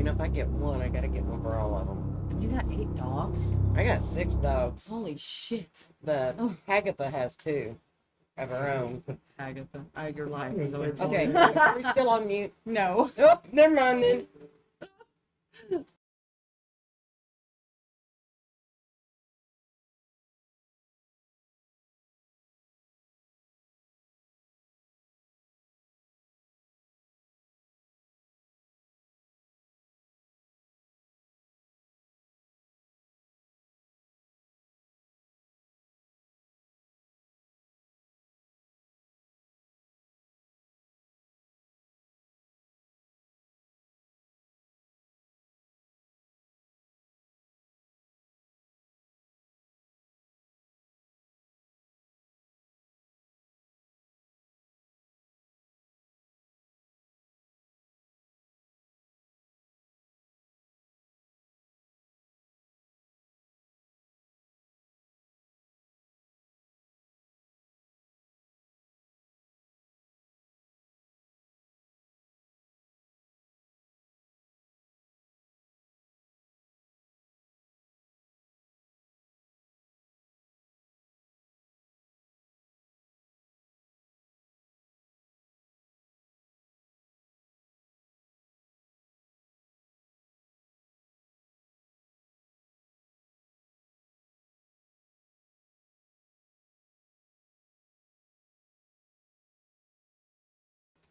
know, if I get one, I gotta get one for all of them. You got 8 dogs? I got 6 dogs. Holy shit. The Hagatha has 2 of her own. Agatha, your life is always Okay, are we still on mute? No. Oh, never mind then.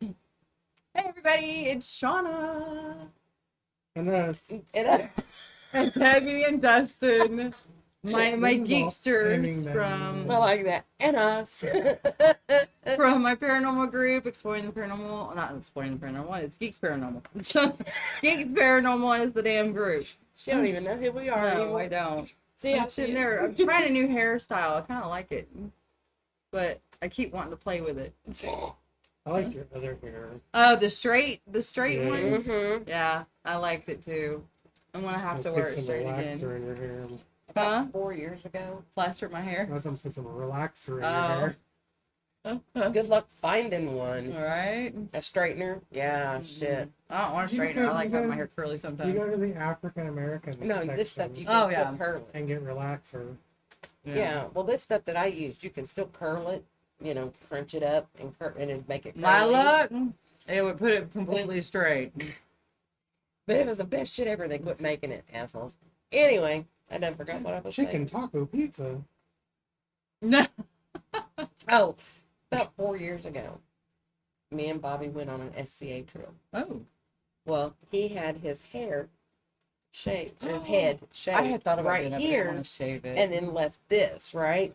Hey everybody, it's Shauna. And us. And Debbie and Dustin. My This is all geeksters aiming from I like that. And us. from my paranormal group, Exploring the Paranormal. Not Exploring the Paranormal, it's GEEKSParanormal. GEEKSParanormal is the damn group. She don't even know who we are No, anymore. I don't. See, I'm sitting there, I'm trying a new hairstyle. I kind of like it. But I keep wanting to play with it. I like your other hair. Oh, the straight Yeah. ones? Mm-hmm. Yeah, I liked it too. I'm going to have to wear it Some straight relaxer again. in your hair. Huh? 4 years ago. Plaster my hair. I was gonna put some relaxer in your Oh. hair. Good luck finding one. Alright. A straightener? Yeah, shit. I don't want to You just straighten it. I go- like you having go- my hair curly You sometimes. go to the African American No, this stuff section you can Oh, still yeah. curl it. and get relaxer. Yeah. Well, this stuff that I used, you can still curl it, you know, crunch it up and it'd make it curly. My luck, it would put it completely straight. But it was the best shit ever. They quit making it, assholes. Anyway, I done forgot what I was Chicken saying. taco pizza. No. Oh, about 4 years ago, me and Bobby went on an SCA trip. Oh. Well, he had his hair shaved, his head shaved I had thought about right doing that, but I here, didn't want to shave it. and then left this, right?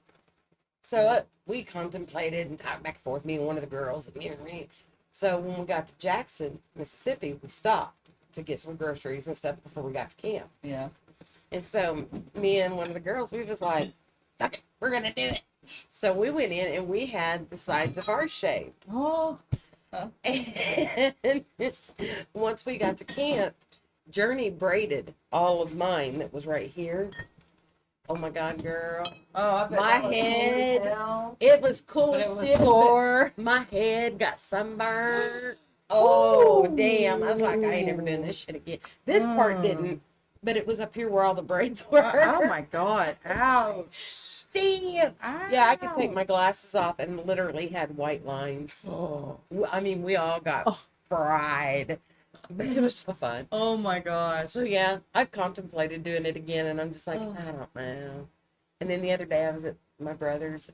So we contemplated and talked back and forth, me and one of the girls, and me. So when we got to Jackson, Mississippi, we stopped to get some groceries and stuff before we got to camp. Yeah. And so me and one of the girls, we was like, okay, we're going to do it. So we went in and we had the sides of ours shaved. Oh. And once we got to camp, Journey braided all of mine that was right here. Oh my God, girl. Oh, I bet My that was cool as head, hell. it was cool But as it was shit. sore. My head got sunburned. Oh, Ooh. damn. I was like, I ain't never doing this shit again. This part didn't, but it was up here where all the braids were. Oh my God. Ouch. See? Yeah, I could take my Ouch. glasses off and literally had white lines. Oh. I mean, we all got fried. But it was so fun. Oh my gosh. So yeah, I've contemplated doing it again, and I'm just like, Oh. I don't know. And then the other day I was at my brother's,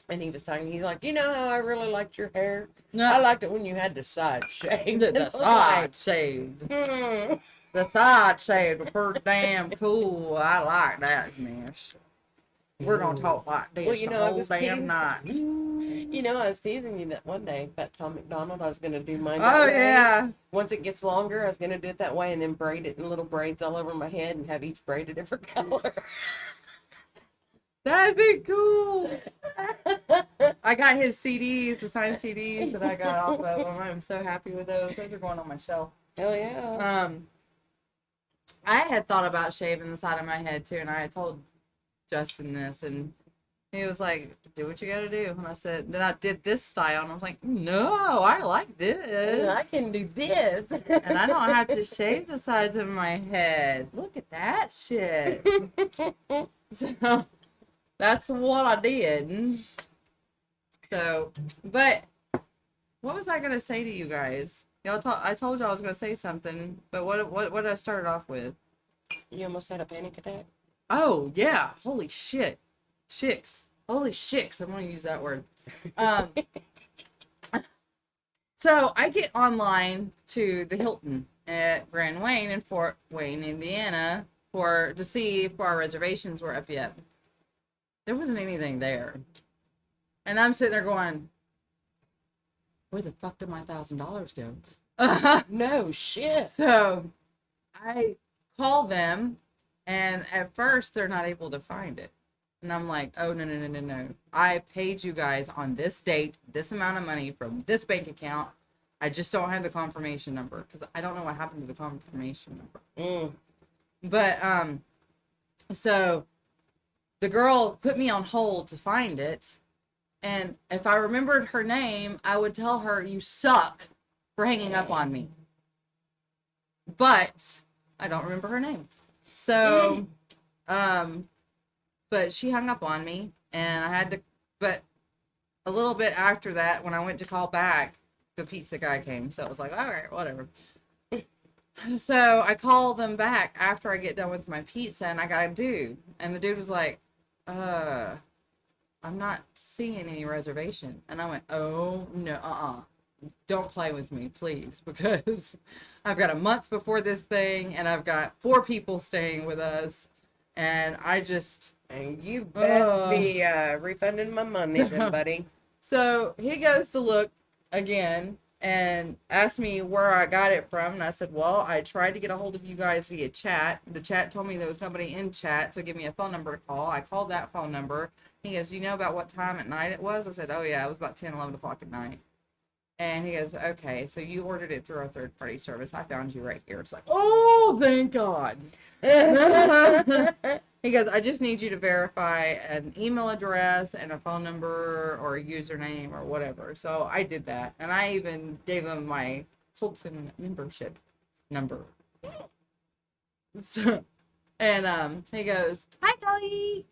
and he was talking. He's like, you know how I really liked your hair? No. I liked it when you had the side shaved. The And I was side shaved. like, hmm. The side shaved was pretty damn cool. I like that mess. We're gonna talk like this Well, you the know, I whole was damn teasing- night. You know, I was teasing you that one day about Tom McDonald. I was going to do mine. Oh that way. yeah. Once it gets longer, I was going to do it that way and then braid it in little braids all over my head and have each braid a different color. That'd be cool. I got his CDs, the signed CDs that I got off of him. I'm so happy with those. Those are going on my shelf. Hell yeah. I had thought about shaving the side of my head too, and I had told Justin this, and He was like, do what you gotta do. And I said, then I did this style. And I was like, no, I like this. I can do this. And I don't have to shave the sides of my head. Look at that shit. So that's what I did. So, but what was I gonna say to you guys? I told you I was gonna say something, but what did I start off with? You almost had a panic attack. Oh yeah, holy shit, shicks, holy shicks. I'm gonna use that word. So I get online to the Hilton at Grand Wayne in Fort Wayne, Indiana, to see if our reservations were up yet. There wasn't anything there, and I'm sitting there going, where the fuck did my $1,000 go? No shit. So I call them, and at first they're not able to find it. And I'm like, oh, no. I paid you guys on this date, this amount of money from this bank account. I just don't have the confirmation number because I don't know what happened to the confirmation number. But, so the girl put me on hold to find it. And if I remembered her name, I would tell her, you suck for hanging up on me. But I don't remember her name. So, but she hung up on me, and I had to, but a little bit after that, when I went to call back, the pizza guy came. So I was like, all right, whatever. So I call them back after I get done with my pizza, and I got a dude. And the dude was like, I'm not seeing any reservation. And I went, oh, no, don't play with me, please, because I've got a month before this thing, and I've got 4 people staying with us, and I just... And you best be refunding my money then, buddy. So he goes to look again and asked me where I got it from, and I said, well, I tried to get a hold of you guys via chat. The chat told me there was nobody in chat, so give me a phone number to call. I called that phone number. He goes, you know about what time at night it was? I said, oh yeah, it was about 10, 11 o'clock at night. And he goes, okay, so you ordered it through our third-party service. I found you right here. It's like, oh, thank God. He goes, I just need you to verify an email address and a phone number or a username or whatever. So I did that. And I even gave him my Hilton membership number. So, and he goes, hi, Dolly.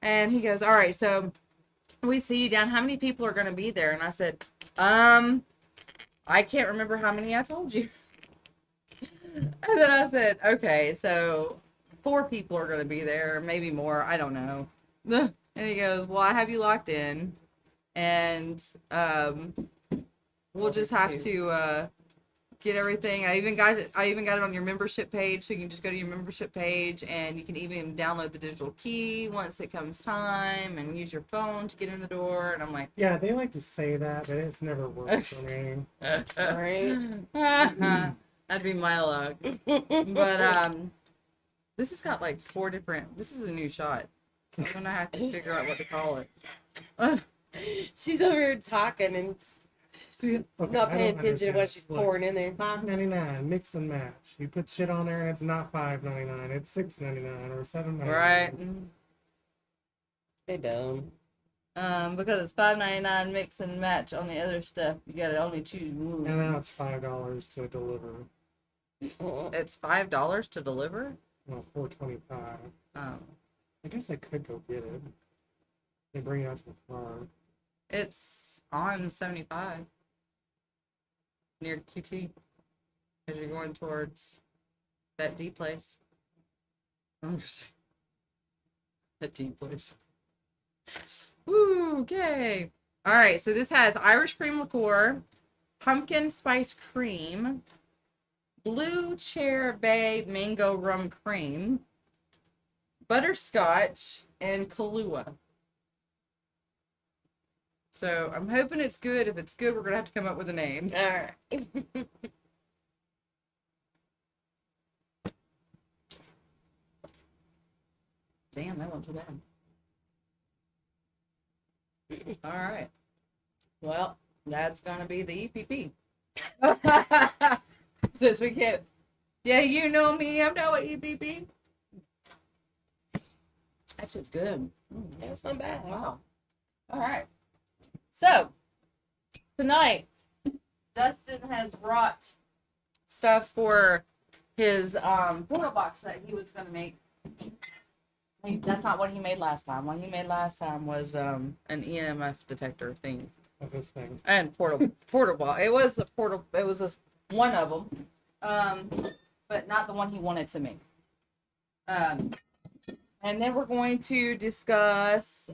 And he goes, all right, so we see you down. How many people are going to be there? And I said, I can't remember how many I told you. And then I said, okay, so 4 people are going to be there, maybe more. I don't know. And he goes, well, I have you locked in, and we'll just have to get everything. I even got it on your membership page, so you can just go to your membership page, and you can even download the digital key once it comes time, and use your phone to get in the door. And I'm like, Yeah, they like to say that, but it's never worked for me. Right? that'd be my luck. But this has got like 4 different. This is a new shot. I'm gonna have to figure out what to call it. She's over here talking and See, okay, not I paying don't attention to what understand. she's Look, pouring in there. $5.99, mix and match. You put shit on there and it's not $5.99, it's $6.99 or $7.99. Right. They dumb. Because it's $5.99 mix and match on the other stuff. You gotta only choose And one. now it's $5 to deliver. It's $5 to deliver. Well, $4.25. Oh, I guess I could go get it. They bring it out to the car. it's on 75 near QT as you're going towards that D place. I'm just saying. That D place. Woo, okay. All right, so this has Irish cream liqueur, pumpkin spice cream, blue chair bay mango rum cream, butterscotch, and Kahlua. So I'm hoping it's good. If it's good, we're gonna have to come up with a name. All right. Damn, that wasn't too bad. All right. Well, that's gonna be the E.P.P. Since we can't. Yeah, you know me. I'm down with E.P.P. That shit's good. That's not bad. Wow. All right. So tonight, Dustin has brought stuff for his portal box that he was going to make. That's not what he made last time. What he made last time was an EMF detector thing. Of this thing. And portable. It was a portal. It was just one of them, but not the one he wanted to make. And then we're going to discuss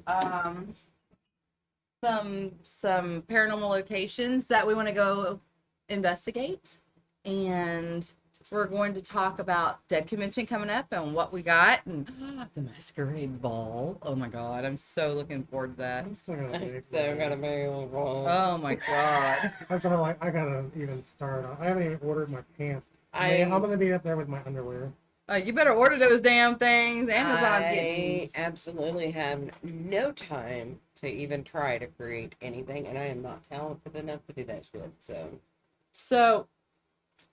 some paranormal locations that we want to go investigate, and we're going to talk about Dead Convention coming up and what we got, and the Masquerade Ball. Oh my God, I'm so looking forward to that. I'm still gonna I'm make still one. gonna be wrong. Oh my God. That's what I'm like. I gotta even start. I haven't even ordered my pants. I'm gonna be up there with my underwear. You better order those damn things. Amazon's I getting. absolutely have no time to even try to create anything, and I am not talented enough to do that shit. So,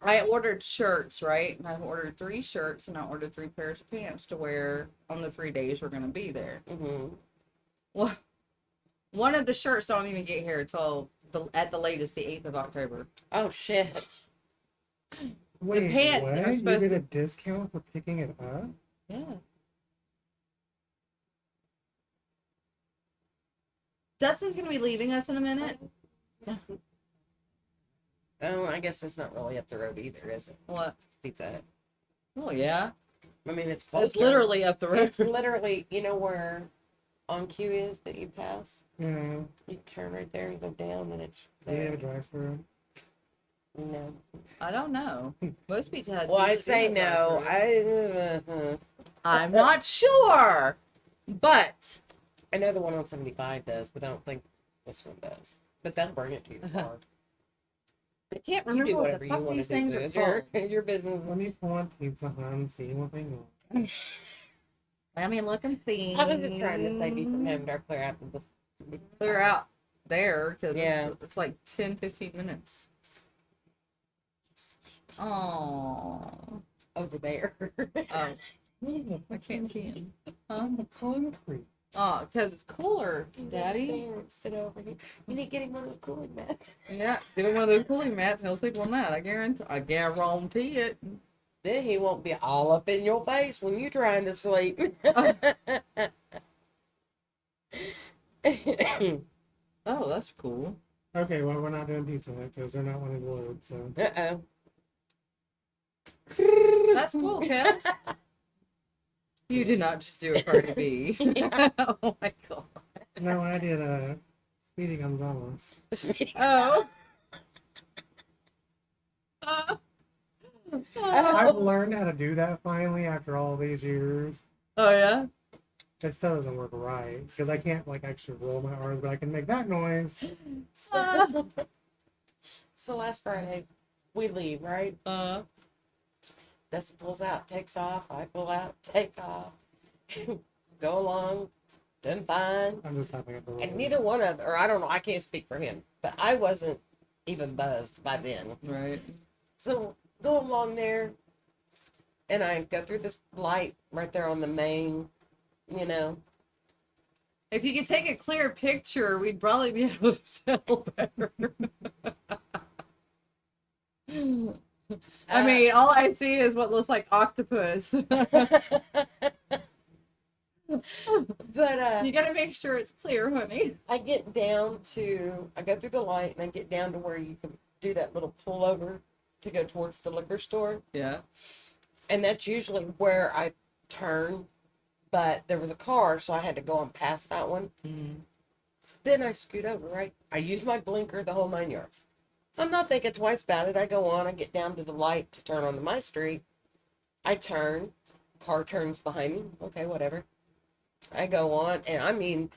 I ordered shirts, right? I ordered 3 shirts, and I ordered 3 pairs of pants to wear on the 3 days we're going to be there. Well, one of the shirts don't even get here until at the latest, the 8th of October. Oh shit! Wait, pants what? are supposed you to- get a discount for picking it up? Yeah. Dustin's going to be leaving us in a minute. Oh, I guess it's not really up the road either, is it? What? Pizza Hut. Oh, yeah. I mean, it's closer. It's literally up the road. It's literally, you know where on Q is that you pass? Yeah. You turn right there and go down, and it's Do you there. have a drive-through? No. I don't know. Most pizza Huts. Well, I usually say do no. drive-thru. I'm not sure, but I know the one on 75 does, but I don't think this one does. But they'll bring it to your car. I can't You remember do what whatever the you fuck want these to do. things are It's called. your business. Let me pull on Pizza Hut and see what they want. Let me look and see. I was just trying to save you from having to clear out the Clear out there because Yeah. it's like 10-15 minutes. Oh, over there. oh, I can't see him. Huh? The concrete. Oh, because it's cooler, Daddy. There instead of over here. You need to get him one of those cooling mats. Yeah, give him one of those cooling mats and he'll sleep on that. I guarantee it. Then he won't be all up in your face when you're trying to sleep. Oh, that's cool. Okay, well, we're not doing Pizza Hut because they're not wanting to load, so. Uh-oh. That's cool, Kels. You did not just do a Cardi B. Oh my God. No, I did Speedy Gonzalez. Oh. I've learned how to do that finally after all these years. Oh yeah. It still doesn't work right because I can't like actually roll my R's, but I can make that noise. So last Friday, we leave, right? Dustin pulls out, takes off. I pull out, take off. Go along, doing fine. I'm just having it. And neither one of, or I don't know, I can't speak for him, but I wasn't even buzzed by then. Right. So go along there, and I go through this light right there on the main, you know. If you could take a clear picture, we'd probably be able to tell better. I mean, all I see is what looks like octopus. But You gotta make sure it's clear, honey. I get down to, I go through the light, and I get down to where you can do that little pullover to go towards the liquor store. Yeah. And that's usually where I turn, but there was a car, so I had to go on past that one. Then I scoot over, right? I use my blinker, the whole 9 yards. I'm not thinking twice about it. I go on, I get down to the light to turn onto my street. I turn, car turns behind me. Okay, whatever. I go on, and I mean,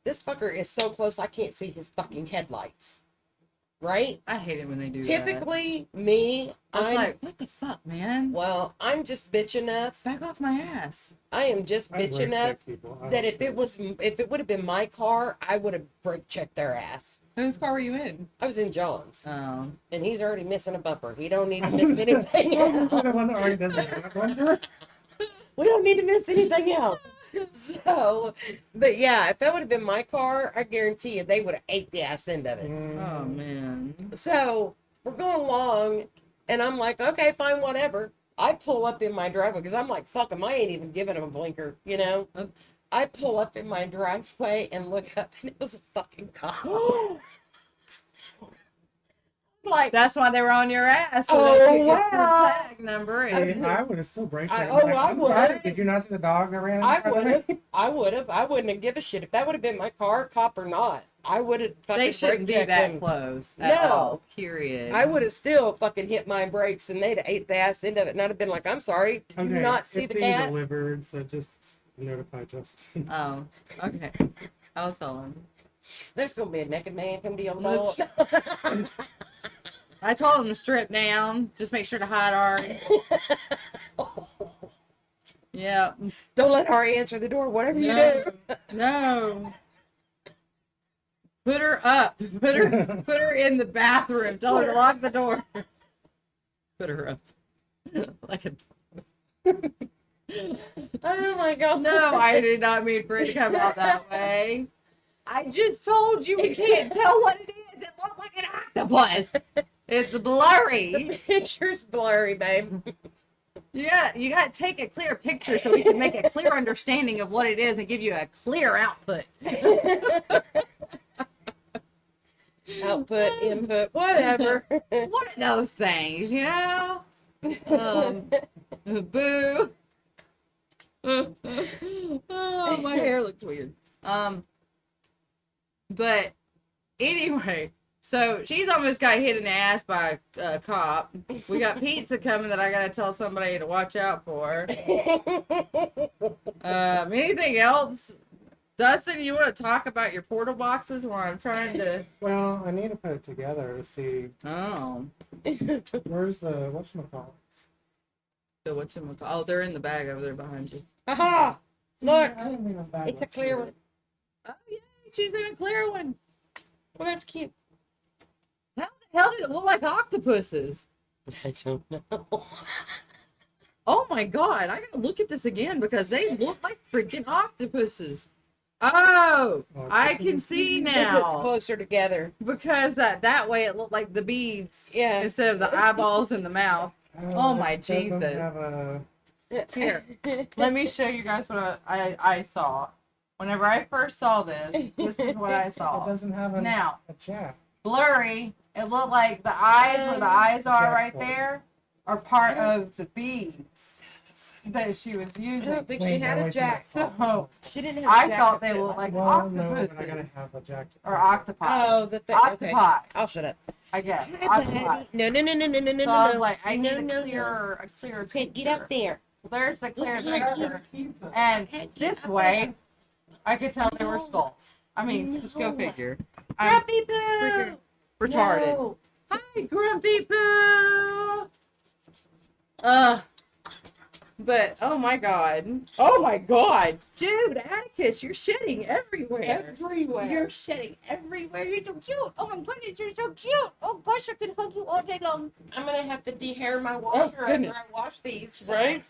this fucker is so close I can't see his fucking headlights. Right? I hate it when they do that. Typically, me, I was I'm like, what the fuck, man? well, I'm just bitch enough. Back off my ass. I am just I bitch brake enough check people. I that don't if care. it would have been my car, I would have brake checked their ass. Whose car were you in? I was in John's, Oh. and he's already missing a bumper. He don't need to miss anything I'm else. the one that already doesn't have one. We don't need to miss anything else. So, but yeah, if that would have been my car, I guarantee you they would have ate the ass end of it. Oh man. So we're going along, and I'm like, okay, fine, whatever. I pull up in my driveway because I'm like, fuck 'em, I ain't even giving them a blinker, you know? I pull up in my driveway and look up, and it was a fucking cop. Like, That's why they were on your ass. So Oh, they could get your wow. tag number. See, And I would have still braked I- it. oh, Like, I I'm would. sorry, did you not see the dog that ran in I front of would have. me? I would have. I wouldn't have give a shit if that would have been my car, cop or not. I would have fucking they shouldn't brake be checked that them. close. No. At all, period. I would have still fucking hit my brakes and they'd have ate the ass end of it, and I'd have been like, "I'm sorry, did you not see it's the being cat?" delivered, so just notify Justin. Oh, okay. I'll tell him. There's gonna be a naked man come to your door. Let's- I told him to strip down. Just make sure to hide Ari. Yeah. Don't let Ari answer the door. Whatever you No. do. No. Put her up. Put her in the bathroom. Tell her to lock the door. Put her up. Like a Oh my god. No, I did not mean for it to come out that way. I just told you we can't tell what it is. It looked like an octopus. It's blurry. The picture's blurry, babe. Yeah, you got to take a clear picture so we can make a clear understanding of what it is and give you a clear output. Output, input, whatever. One of those things, you know? Boo. Oh, my hair looks weird. But anyway, so she's almost got hit in the ass by a cop. We got pizza coming that I gotta tell somebody to watch out for. Anything else? Dustin, you want to talk about your portal boxes while I'm trying to... Well, I need to put it together to see Oh. where's the whatchamacallit. So whatchamacallit? Oh, they're in the bag over there behind you. Aha! Look, I didn't think it was bad. it's a clear one. Oh, yeah, she's in a clear one. Well, that's cute. How the hell did it look like octopuses? I don't know. Oh my god, I gotta look at this again because they look like freaking octopuses. Oh, I can see This looks now. closer together. Because that way it looked like the beads Yeah. instead of the eyeballs in the mouth. Oh my it doesn't Jesus. have a- Here, let me show you guys what I saw. Whenever I first saw this, this is what I It saw. doesn't have a Now, jack. blurry, it looked like the eyes where the eyes are Jack right point. there are part of the beads that she was I using. don't think she Wait, had now a wait till jack. I saw So She didn't have a I jacket thought they fit looked like Well, no, octopuses but I gotta have a jack. or octopi. Oh, the thing. Okay. Octopi, I'll shut up. I guess. Hi, Octopi. buddy. No, no, no, no, no, no, no, So I was no. like, I need No, a no, clearer You can't picture. get up there. There's the clear You can't picture. Pizza. And Can't get this up way, I could tell they were skulls. I mean, just go No. figure. I'm Grumpy Boo! retarded. No. Hi, Grumpy Poo! But, oh my god. Oh my god. Dude, Atticus, you're shedding everywhere. Everywhere. You're shedding everywhere. You're so cute. Oh my goodness, you're so cute. Oh gosh, I could hug you all day long. I'm gonna have to dehair my washer after goodness. I wash these. Right?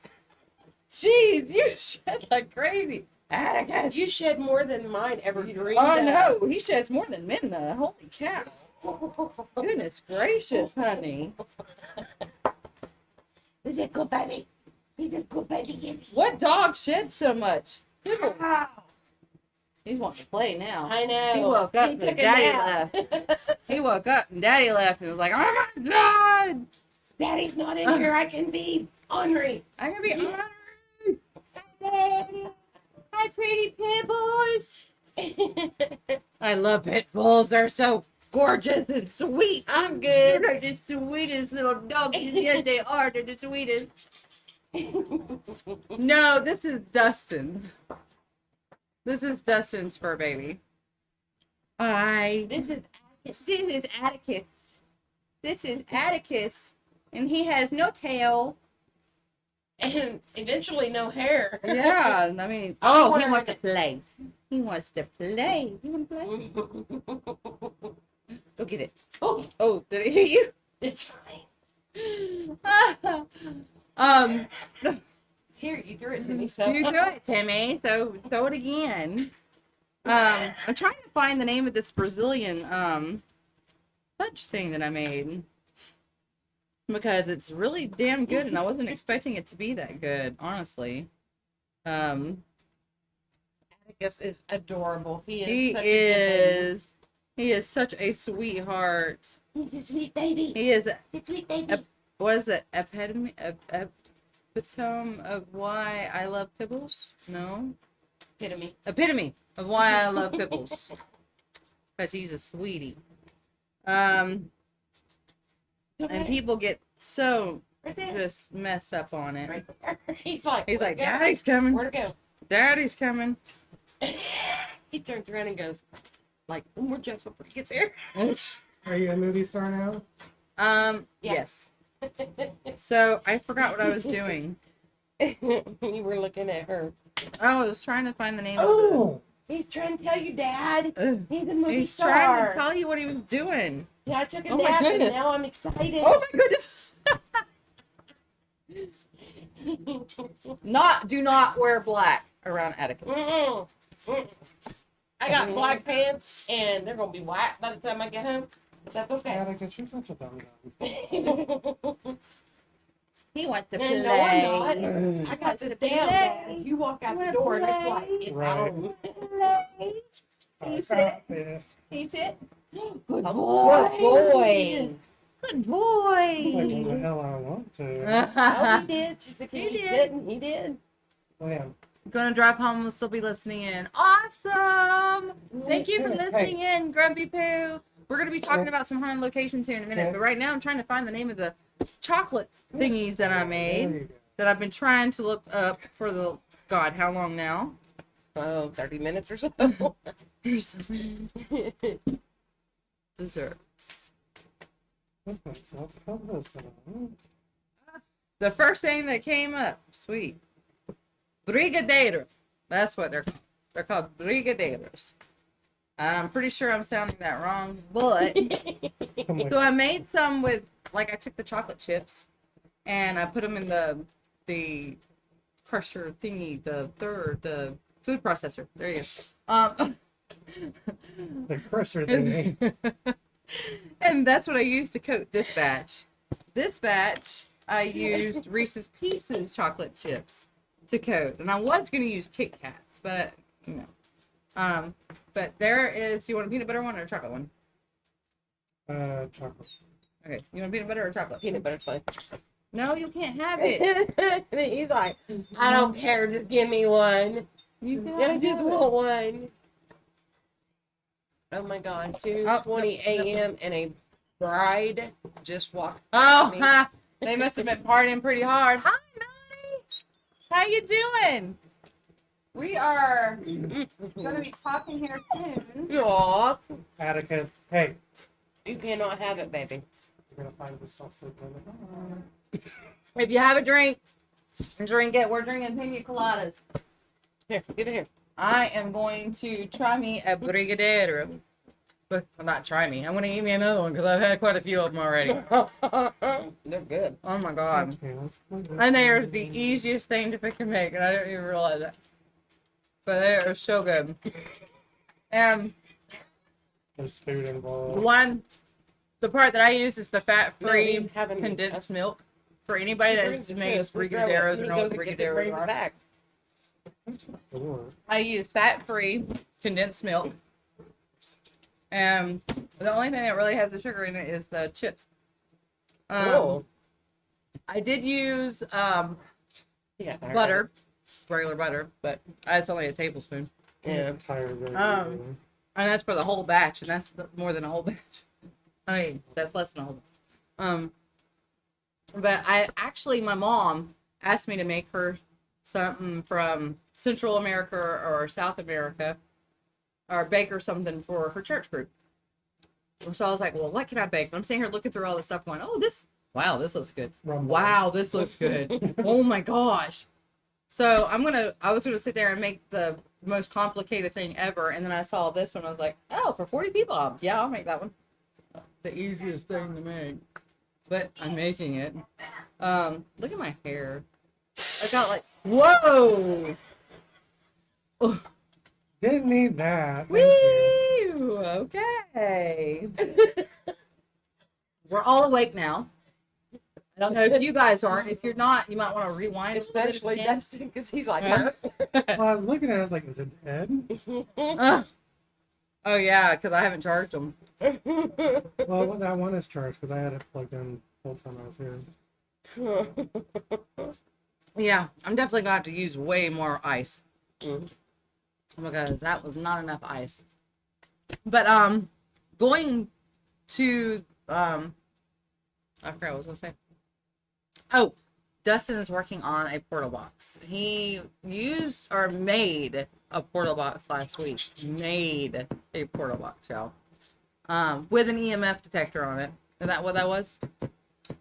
Jeez, you shed like crazy. Atticus. You shed more than mine ever dreamed Oh of. no, he sheds more than Minna. Holy cow. Goodness gracious, honey. Is it good, baby? He's a good baby. What dog sheds so much? Wow. He's wanting to play now. I know. He woke up He and took a daddy nap. He woke up and daddy left and was like, oh my god. Daddy's not in here. I can be ornery. I'm gonna be Hi, pretty pit bulls. I love pit bulls. They're so gorgeous and sweet. I'm They're good. like the sweetest little doggies. Yes, they are. They're the sweetest. No, this is Dustin's. This is Dustin's fur baby. This is This is Atticus. This is Atticus. And he has no tail. and eventually no hair. Yeah, I mean, oh, he wants to play. He wants to play. You want to play? Go get it. Oh, Oh, did it hit you? it's fine. here, you threw it to me. So You do it, Timmy. So throw it again. I'm trying to find the name of this Brazilian fudge thing that I made because it's really damn good, and I wasn't expecting it to be that good, honestly. Atticus is adorable. He is He such a good baby. is. He is such a sweetheart. He's a sweet baby. He is. He's a sweet baby. What is it? Epitome of why I love Pibbles? No. Epitome of why I love Pibbles. Because he's a sweetie. And people get so Right there. just messed up on it. Right there. He's like, Daddy's coming. Where to go? Daddy's coming. He turns around and goes, like, one more jump before he gets here. Are you a movie star now? Yeah. Yes. So I forgot what I was doing. You were looking at her. Oh, I was trying to find the name of Oh, He's trying to tell you, Dad. the. He's a movie He's star. trying to tell you what he was doing. Yeah, I took a Oh my nap and goodness. now I'm excited. Oh my goodness. Do not wear black around Atticus. Mm-mm. Mm-mm. I got black pants and they're gonna be white by the time I get home. But that's okay. Atticus, you're such a dumb guy. He wants to No, play. I'm not. I got this down. Dad. You walk out the door and it's like it's Right. home. Can you I sit? got this. Can you sit? Good Good boy. boy. Good Like boy. when the hell I want to. Oh, he did. She said, "Can He you did. sit?" And he did. Man, Gonna drive home. We'll still be listening in. Awesome. Thank you for listening in, Grumpy Poo. We're gonna be talking about some haunted locations here in a minute, but right now I'm trying to find the name of the chocolate thingies that I there made you go. that I've been trying to look up for the God, how long now? Oh, 30 minutes or so. Desserts. Okay, so let's put this in. The first thing that came up, sweet. Brigadeiro. That's what they're called. They're called brigadeiros. I'm pretty sure I'm sounding that wrong, but Come on. so I made some with, like, I took the chocolate chips and I put them in the crusher thingy, the food processor. There you go. The crusher thingy. And that's what I used to coat this batch. This batch, I used Reese's Pieces chocolate chips to coat. And I was going to use Kit-Kats, but, you know. But there is, do you want a peanut butter one or a chocolate one? Chocolate. Okay, you want peanut butter or chocolate? Peanut butter's fine. No, you can't have it. He's like, I don't care. Just give me one. I just want one. Oh my God! 2:20 a.m. and a bride just walked. Oh, me. huh. They must have been partying pretty hard. Hi, Melanie. How you doing? We are going to be talking here soon. Aw, Atticus, hey, you cannot have it, baby. you're gonna find yourself sleeping in the car. If you have a drink, drink it. We're drinking pina coladas. Here, give it here. I am going to try me a brigadeiro. But well, not try me. I'm going to eat me another one because I've had quite a few of them already. They're good. Oh my God. Okay, let's put this And they are in. the easiest thing to freaking make, and I didn't even realize it. But they are so good. And There's food involved. the part that I use is the No, fat-free he's having condensed milk. For anybody that's makes brigadeiros or know what brigadeiros are, back. Door. I use fat-free condensed milk. And the only thing that really has the sugar in it is the chips. Oh, I did use yeah. butter, regular butter, but it's only a tablespoon. Yeah. I'm tired of it. And that's for the whole batch, and that's more than a whole batch. I mean, that's less than a whole batch. But my mom asked me to make her something from Central America or South America, or bake her something for her church group. So I was like, well, what can I bake? And I'm sitting here looking through all this stuff going, oh, this looks good. Rumble. Wow, this looks good. Oh my gosh. So I was gonna sit there and make the most complicated thing ever, and then I saw this one. I was like, oh, for 40 people, I'll make that one. The easiest thing to make, but I'm making it. Look at my hair. I got like, whoa. Didn't need that. Thank you. Woo! Okay. We're all awake now. I don't know if you guys aren't. If you're not, you might want to rewind. Especially again. Dustin, because he's like, Yeah. Well, I was looking at it, I was like, is it dead? Oh yeah, because I haven't charged them. Well, that one is charged because I had it plugged in the whole time I was here. Yeah, I'm definitely going to have to use way more ice Mm. because that was not enough ice. But going to I forgot what I was going to say. Oh, Dustin is working on a portal box. He used or made a portal box last week. Made a portal box, y'all. With an EMF detector on it. Is that what that was?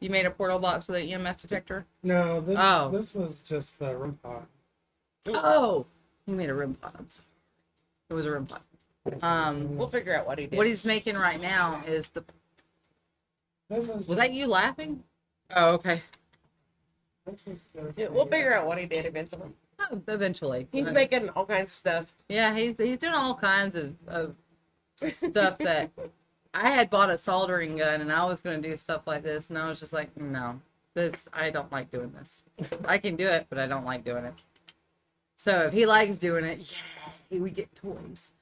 You made a portal box with an EMF detector? No, Oh. this was just the room pot. Oh, you made a rim pot. I'm sorry. It was a rim pot. We'll figure out what he did. What he's making right now is the. This is Was that you laughing? Oh, okay. Yeah, we'll figure out what he did eventually. Oh, eventually. He's making all kinds of stuff. Yeah, he's doing all kinds of stuff that I had bought a soldering gun and I was going to do stuff like this and I was just like, no, I don't like doing this. I can do it, but I don't like doing it. So if he likes doing it, yay, we get toys.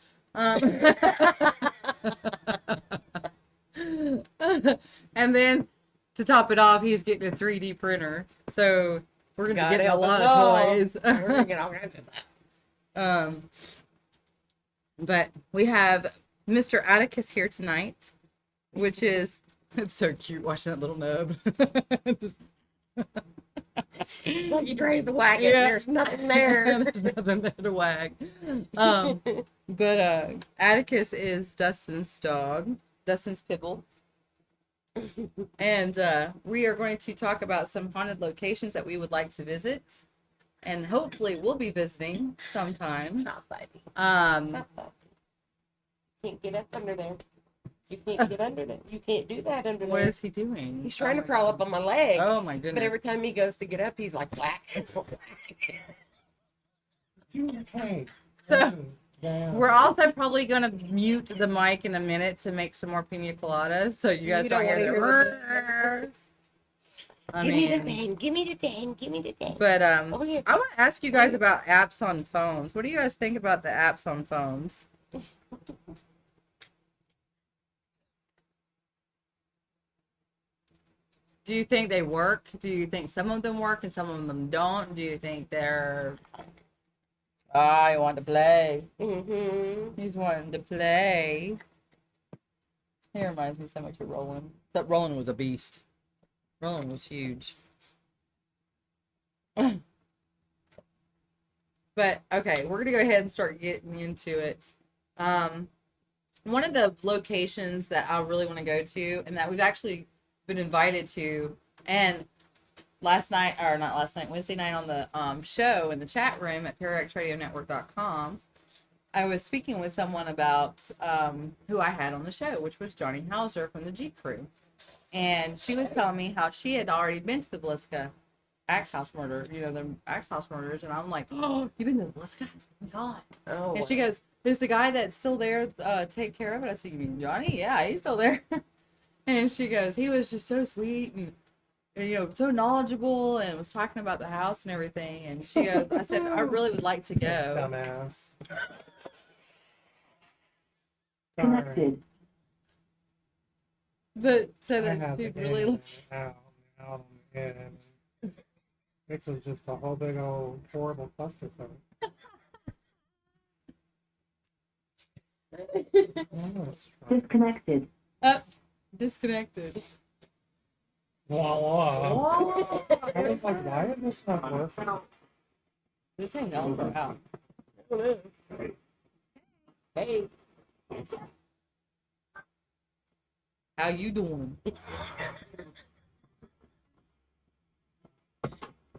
And then to top it off, he's getting a 3D printer. So we're going to God get a help lot us of all. toys. We're gonna get all kinds of stuff. But we have Mr. Atticus here tonight, which is, it's so cute watching that little nub. Just, Like you raised the wagon, Yeah. there's nothing there. there's nothing there to wag. But Atticus is Dustin's dog, Dustin's Pibble. And we are going to talk about some haunted locations that we would like to visit. And hopefully we'll be visiting sometime. Not fighting. Um, Can't get up under there. You can't get under there. You can't do that under what there. is he doing? He's trying Oh to my crawl God. up on my leg. Oh my goodness. But every time he goes to get up, he's like, whack. Hey. So, Damn. we're also probably going to mute the mic in a minute to make some more pina coladas, so you guys You don't don't hear wanna the. I Give me the mean, thing. Give me the thing. Give me the thing. but Oh, yeah. I want to ask you guys about apps on phones. What do you guys think about the apps on phones? Do you think they work? Do you think some of them work and some of them don't? Do you think they're I want to play. Mm-hmm. He's wanting to play. He reminds me so much of Roland. Except Roland was a beast. Roland was huge. But, okay, we're going to go ahead and start getting into it. One of the locations that I really want to go to, and that we've actually been invited to, and Wednesday night on the show in the chat room at ParaXRadioNetwork.com, I was speaking with someone about who I had on the show, which was Johnny Hauser from the G Crew. And she was telling me how she had already been to the Bliska Axe House murder, the Axe House murders. And I'm like, oh, you've been to the Bliska? Oh my God. Oh, And she goes, is the guy that's still there take care of it? I said, you mean Johnny? Yeah, he's still there. And she goes, he was just so sweet and so knowledgeable and was talking about the house and everything. And she goes, I said, I really would like to go. Dumbass. Connected. But so I that had she'd the really internet out on the head. This was just a whole big old horrible clusterfuck. Oh, it's right. Disconnected. disconnected. Wah, wah. I was like, why is this not working? This ain't hell for out. Hey. How you doing?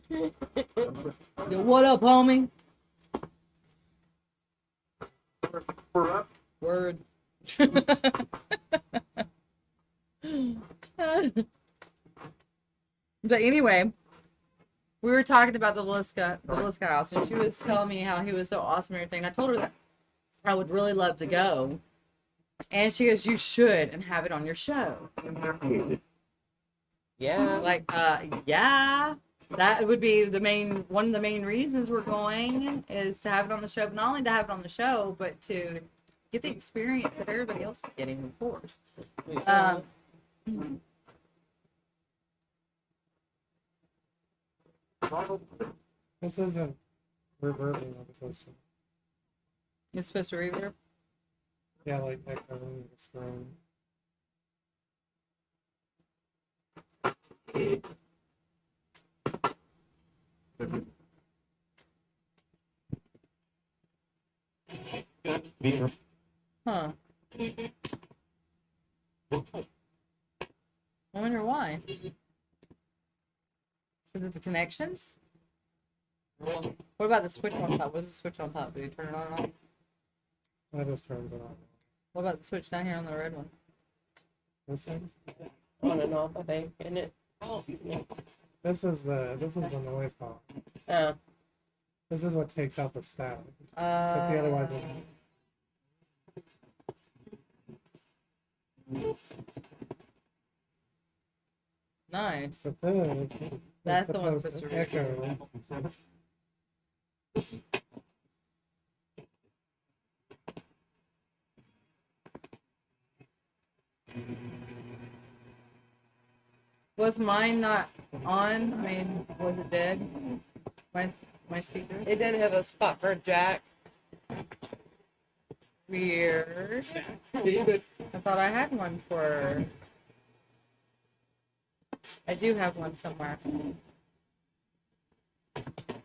Yo, what up, homie? Word. But anyway, we were talking about the Liska house, and she was telling me how he was so awesome and everything. And I told her that I would really love to go. And she goes, you should, and have it on your show. Yeah. Like, yeah. That would be one of the main reasons we're going is to have it on the show. But not only to have it on the show, but to get the experience that everybody else is getting, of course. This isn't reverbing on the poster. It's supposed to reverb? Yeah, like echoing the screen. Huh. I wonder why. Is it the connections? What about the switch on top? What is the switch on top? Do you turn it on and off? I just turned it on. What about the switch down here on the red one? This one? On and off, I think, isn't it? This is the noise bar. Oh. This is what takes out the static. Because the otherwise Nice. but then That's the one supposed supposed to to echo. Was mine not on? I mean, was it dead? My speaker? It didn't have a spot for a jack. Weird. I thought I had one for. I do have one somewhere.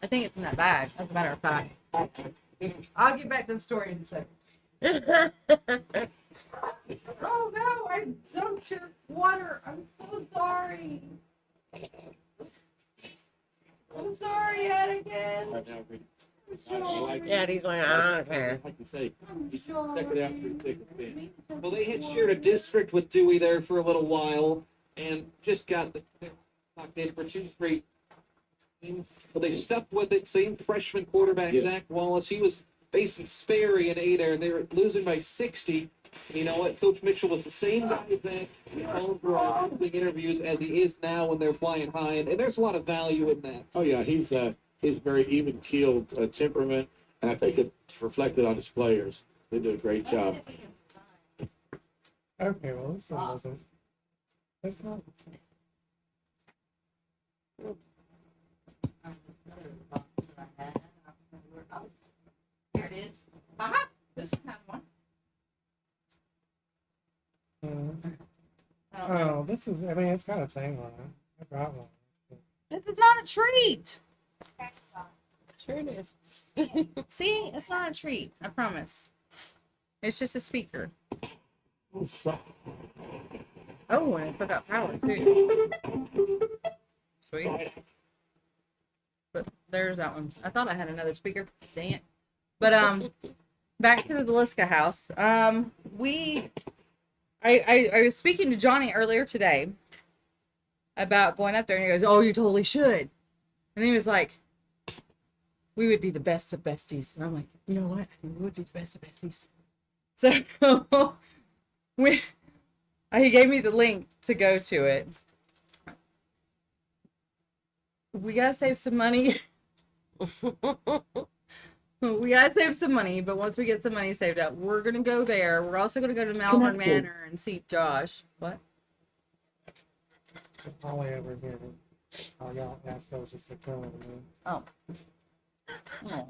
I think it's in that bag, as a matter of fact. I'll get back to the story in a second. Oh no, I dumped your water. I'm so sorry. I'm sorry yet again. I'm sorry. Yeah, he's like, I don't care. Like you say, I'm check sorry. it out through thick and thin. Well, they had shared a district with Dewey there for a little while, and just got locked in for 2 straight games. Well, they stuck with it. Same freshman quarterback Zach Wallace. He was facing Sperry and Adair, and they were losing by 60. And you know what? Coach Mitchell was the same guy that called for all the interviews as he is now when they're flying high, and there's a lot of value in that. Oh yeah, he's very even-keeled temperament, and I think it's reflected on his players. They do a great job. Okay, well this one wasn't. It's not. Here it is. Aha! This one has one. Oh, this is. I mean, it's got a thing on it. I got one. This is not a treat. Sure it is. See, it's not a treat. I promise. It's just a speaker. Oh, and I forgot power too. Sweet. But there's that one. I thought I had another speaker. Dang it. But back to the Liska house. I was speaking to Johnny earlier today about going up there, and he goes, "Oh, you totally should." And then he was like, "We would be the best of besties." And I'm like, "You know what? I think we would be the best of besties." So he gave me the link to go to it. We gotta save some money. We gotta save some money, but once we get some money saved up, we're gonna go there. We're also gonna go to Malvern Connected. Manor and see Josh. What? All I ever hear. Oh, y'all asked that was just a killing me. Oh. Aw.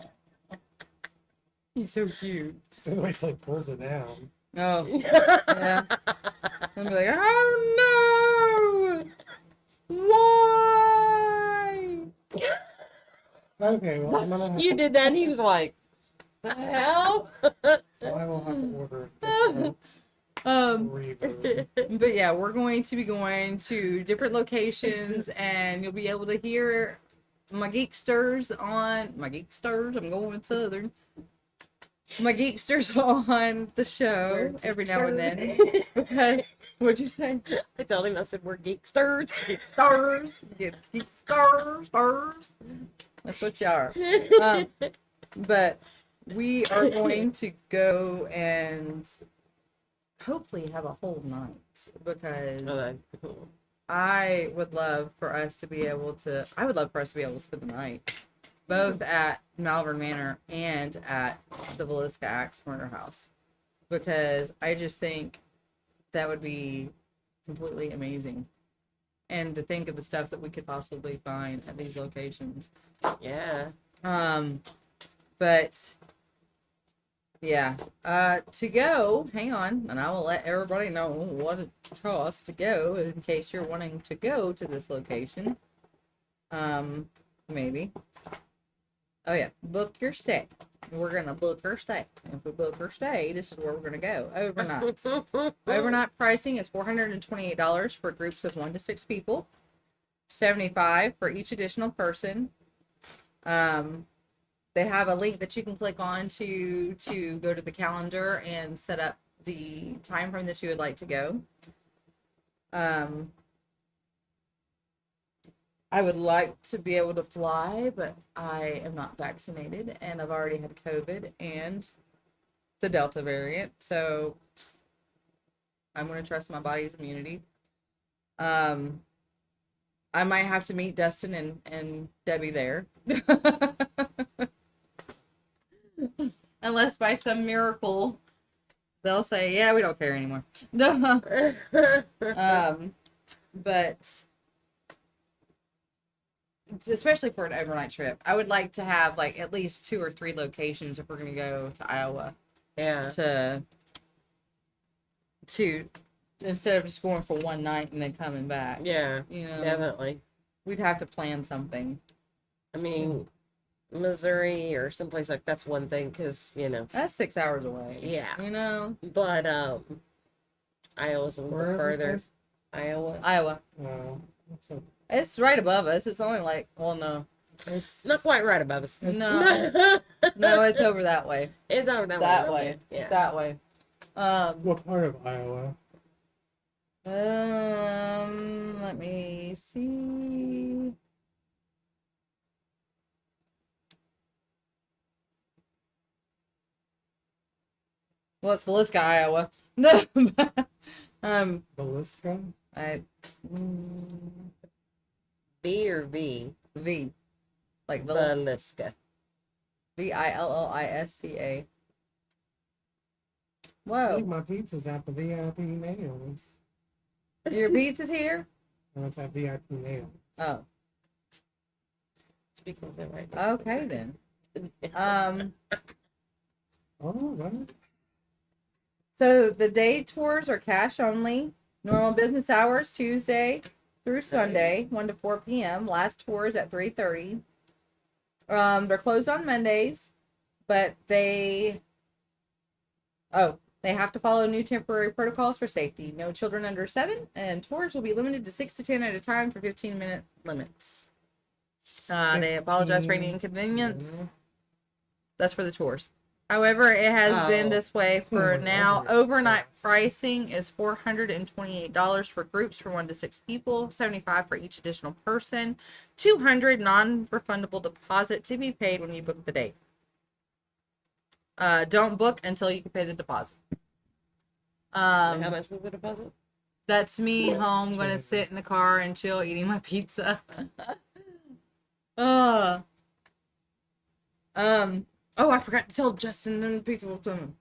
He's so cute. Just wait till he pulls it down. Oh. Yeah. I'm be like, oh no! Why? Okay, well I'm gonna have You did that, and he was like, the hell? so I will have to order a different reverb. But yeah, we're going to be going to different locations, and you'll be able to hear my Geeksters on my Geeksters. I'm going southern. My Geeksters on the show every now and then What'd you say? I told him, I said, we're geeksters. Stars. Get stars. That's what you are. But we are going to go and hopefully have a whole night because Oh, that's cool. I would love for us to be able to spend the night both at Malvern Manor and at the Villisca Axe Murder House because I just think that would be completely amazing. And to think of the stuff that we could possibly find at these locations. Yeah. But yeah, to go, hang on, and I will let everybody know what it costs to go in case you're wanting to go to this location. Maybe. Oh yeah, book your stay. We're gonna book our stay. If we book our stay, this is where we're gonna go. Overnight. Overnight pricing is $428 for groups of 1 to 6 people. $75 for each additional person. They have a link that you can click on to go to the calendar and set up the time frame that you would like to go. I would like to be able to fly, but I am not vaccinated and I've already had COVID and the Delta variant. So I'm going to trust my body's immunity. I might have to meet Dustin and Debbie there. Unless by some miracle they'll say, yeah, we don't care anymore. But especially for an overnight trip, I would like to have like at least 2 or 3 locations if we're going to go to Iowa. Yeah. To instead of just going for one night and then coming back. Yeah. You know, Definitely. we'd have to plan something. I mean, Missouri or someplace like that's one thing because, That's 6 hours away. Yeah. You know? But Iowa's a little Where is this further. place? Iowa. No, It's right above us. It's only like, well, no. it's Not quite right above us. No. No, it's over that way. It's over that, That way. way. Yeah. That way. what part of Iowa? Let me see. Well, it's Villisca, Iowa. No. Villisca? I B or V? V. Like Villisca. Villisca. I Whoa. think my pizza's at the VIP nails. Your pizza's here? No, it's at VIP nails. Oh. Speaking of that right now. Okay then. Oh, what? So the day tours are cash only. Normal business hours Tuesday through Sunday, 1 to 4 p.m. Last tour is at 3:30. They're closed on Mondays, but they have to follow new temporary protocols for safety. No children under 7, and tours will be limited to 6 to 10 at a time for 15-minute limits. They apologize for any inconvenience. That's for the tours. However, it has been this way for now. Overnight pricing is $428 for groups for 1 to 6 people, $75 for each additional person, $200 non-refundable deposit to be paid when you book the date. Don't book until you can pay the deposit. How much was the deposit? That's me home, gonna sit in the car and chill, eating my pizza. Oh, I forgot to tell Justin and the pizza was coming.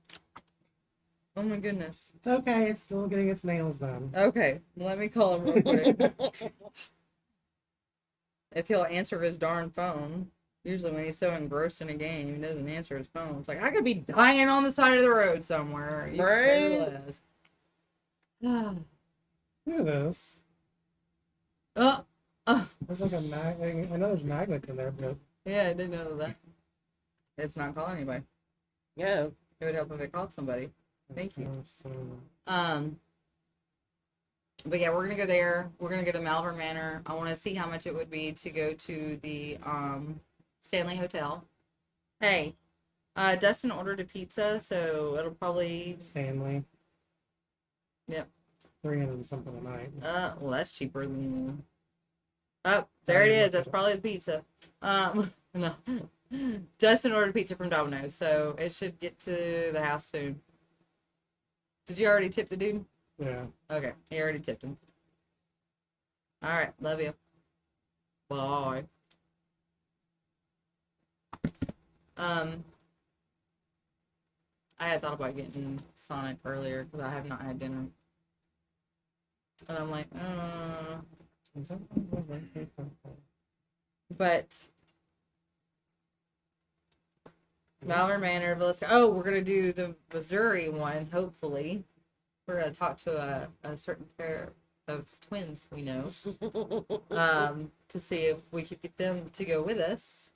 Oh my goodness. It's okay. It's still getting its nails done. Okay, let me call him real quick. If he'll answer his darn phone. Usually when he's so engrossed in a game, he doesn't answer his phone. It's like, I could be dying on the side of the road somewhere. You Right? realize. Look at this. There's like a magnet. I know there's magnets in there, but Yeah, I didn't know that. It's not calling anybody. Yeah. It would help if it called somebody. Thank you. So, But yeah, we're gonna go there. We're gonna go to Malvern Manor. I want to see how much it would be to go to the Stanley Hotel. Hey, Dustin ordered a pizza, so it'll probably Stanley. Yep. $300 and something a night. Well, that's cheaper than. Oh, there it is. That's probably the pizza. No. Dustin ordered pizza from Domino's, so it should get to the house soon. Did you already tip the dude? Yeah. Okay, he already tipped him. All right, love you. Bye. I had thought about getting Sonic earlier because I have not had dinner. And I'm like, Is that but Malvern Manor, Villisca. Oh, we're gonna do the Missouri one. Hopefully, we're gonna talk to a certain pair of twins we know, to see if we could get them to go with us.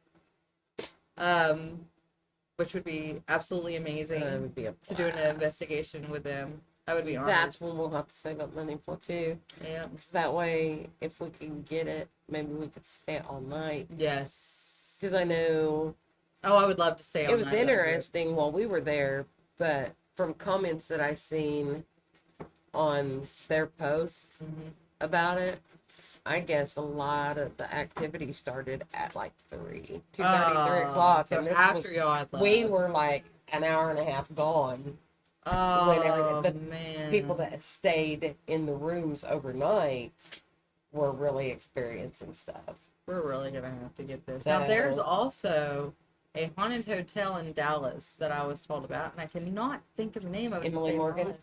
Which would be absolutely amazing That would be a to do an blast. investigation with them. I would be honored. That's what we'll have to save up money for too. Yeah. Because that way, if we can get it, maybe we could stay all night. Yes. Because I know Oh, I would love to stay on it was that. That'd be great. interesting while we were there, but from comments that I seen on their post Mhm. about it, I guess a lot of the activity started at like 2:30, 3 Oh, o'clock. so And this after was, y'all had we left. were like an hour and a half gone. Oh, but man. People that stayed in the rooms overnight were really experiencing stuff. We're really going to have to get this. So- Now, there's also a haunted hotel in Dallas that I was told about, and I cannot think of the name of it. Emily Morgan?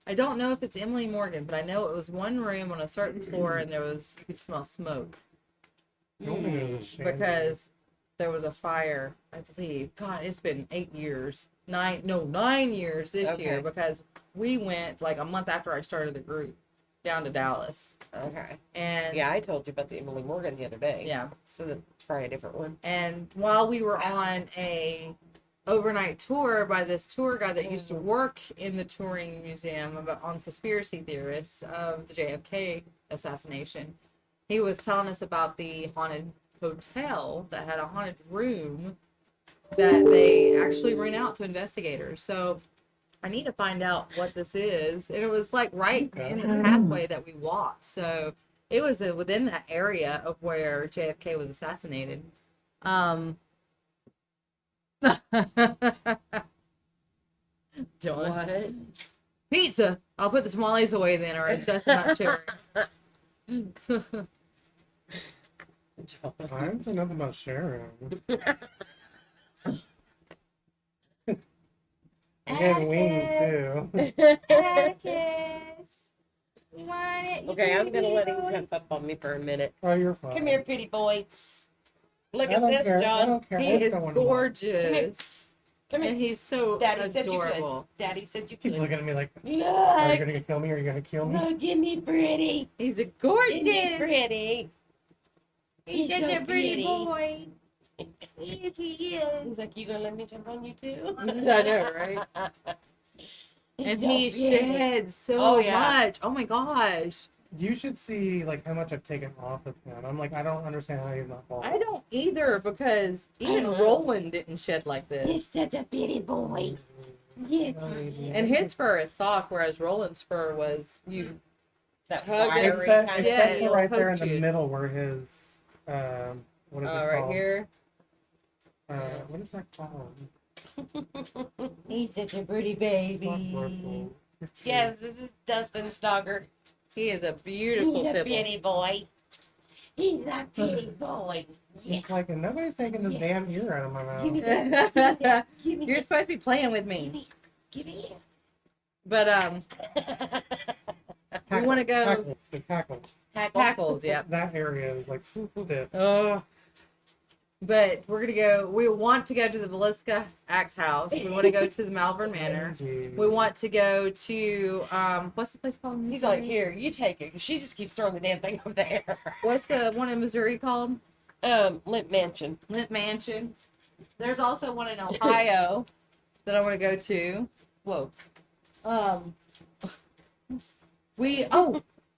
I don't know if it's Emily Morgan, but I know it was one room on a certain floor, and you could smell smoke You want me to go to the Shandy? because there was a fire, I believe. God, it's been 8 years. 9 years this year, Okay. because we went like a month after I started the group down to Dallas. Okay. And Yeah, I told you about the Emily Morgan the other day. yeah. So try a different one. And while we were on a overnight tour by this tour guide that used to work in the touring museum on conspiracy theorists of the JFK assassination, he was telling us about the haunted hotel that had a haunted room that they actually rent out to investigators. So I need to find out what this is. And it was like right in the pathway that we walked. So it was within that area of where JFK was assassinated. John. What? Pizza. I'll put the tamales away then, or Dust's not sharing. I didn't say nothing about sharing. I had wings too. Okay, I'm gonna let him jump up on me for a minute. Oh, you're fine. Come here, pretty boy. Look I at don't this, care. I John. don't care. He What's is going on? gorgeous. Come here. And he's so Daddy said you adorable. could. Daddy said you He's could. looking at me like, are you Look. gonna kill me? Are you gonna kill me? Look, isn't he pretty? He's a Isn't he gorgeous. pretty? He's He's such so a pretty pretty. boy. Yes, he is. He's like, you gonna let me jump on you too? I know, right? And he sheds so Oh, yeah. much. Oh my gosh. You should see like how much I've taken off of him. I'm like, I don't understand how he's not bald. I don't either, because even don't know. Roland didn't shed like this. He's such a pretty boy. Yes. And his fur is soft, whereas Roland's fur was That Hug wiry It's that, kind it's of Yeah, that thing. part right there in poke the you. middle where his what is it right called? here. What is that called? He's such a pretty It's not baby. dorsal. It's Yes, this is Dustin's dogger. He is a beautiful He's a pibble. pretty boy. He's a pretty boy. Yeah. He's like, and nobody's taking this Yeah. damn ear out of my Give me mouth. that. Give me that. Give me You're that. supposed to be playing with Give me. me. Give me But we want to go Hackles. It's hackles. Hackles, yep. That area is like stiff. Oh. But we're gonna go. We want to go to the Villisca Axe House. We want to go to the Malvern Manor. We want to go to what's the place called? in He's Missouri? like, here, you take it. 'Cause she just keeps throwing the damn thing up there. What's the one in Missouri called? Limp Mansion. Limp Mansion. There's also one in Ohio that I want to go to. Whoa.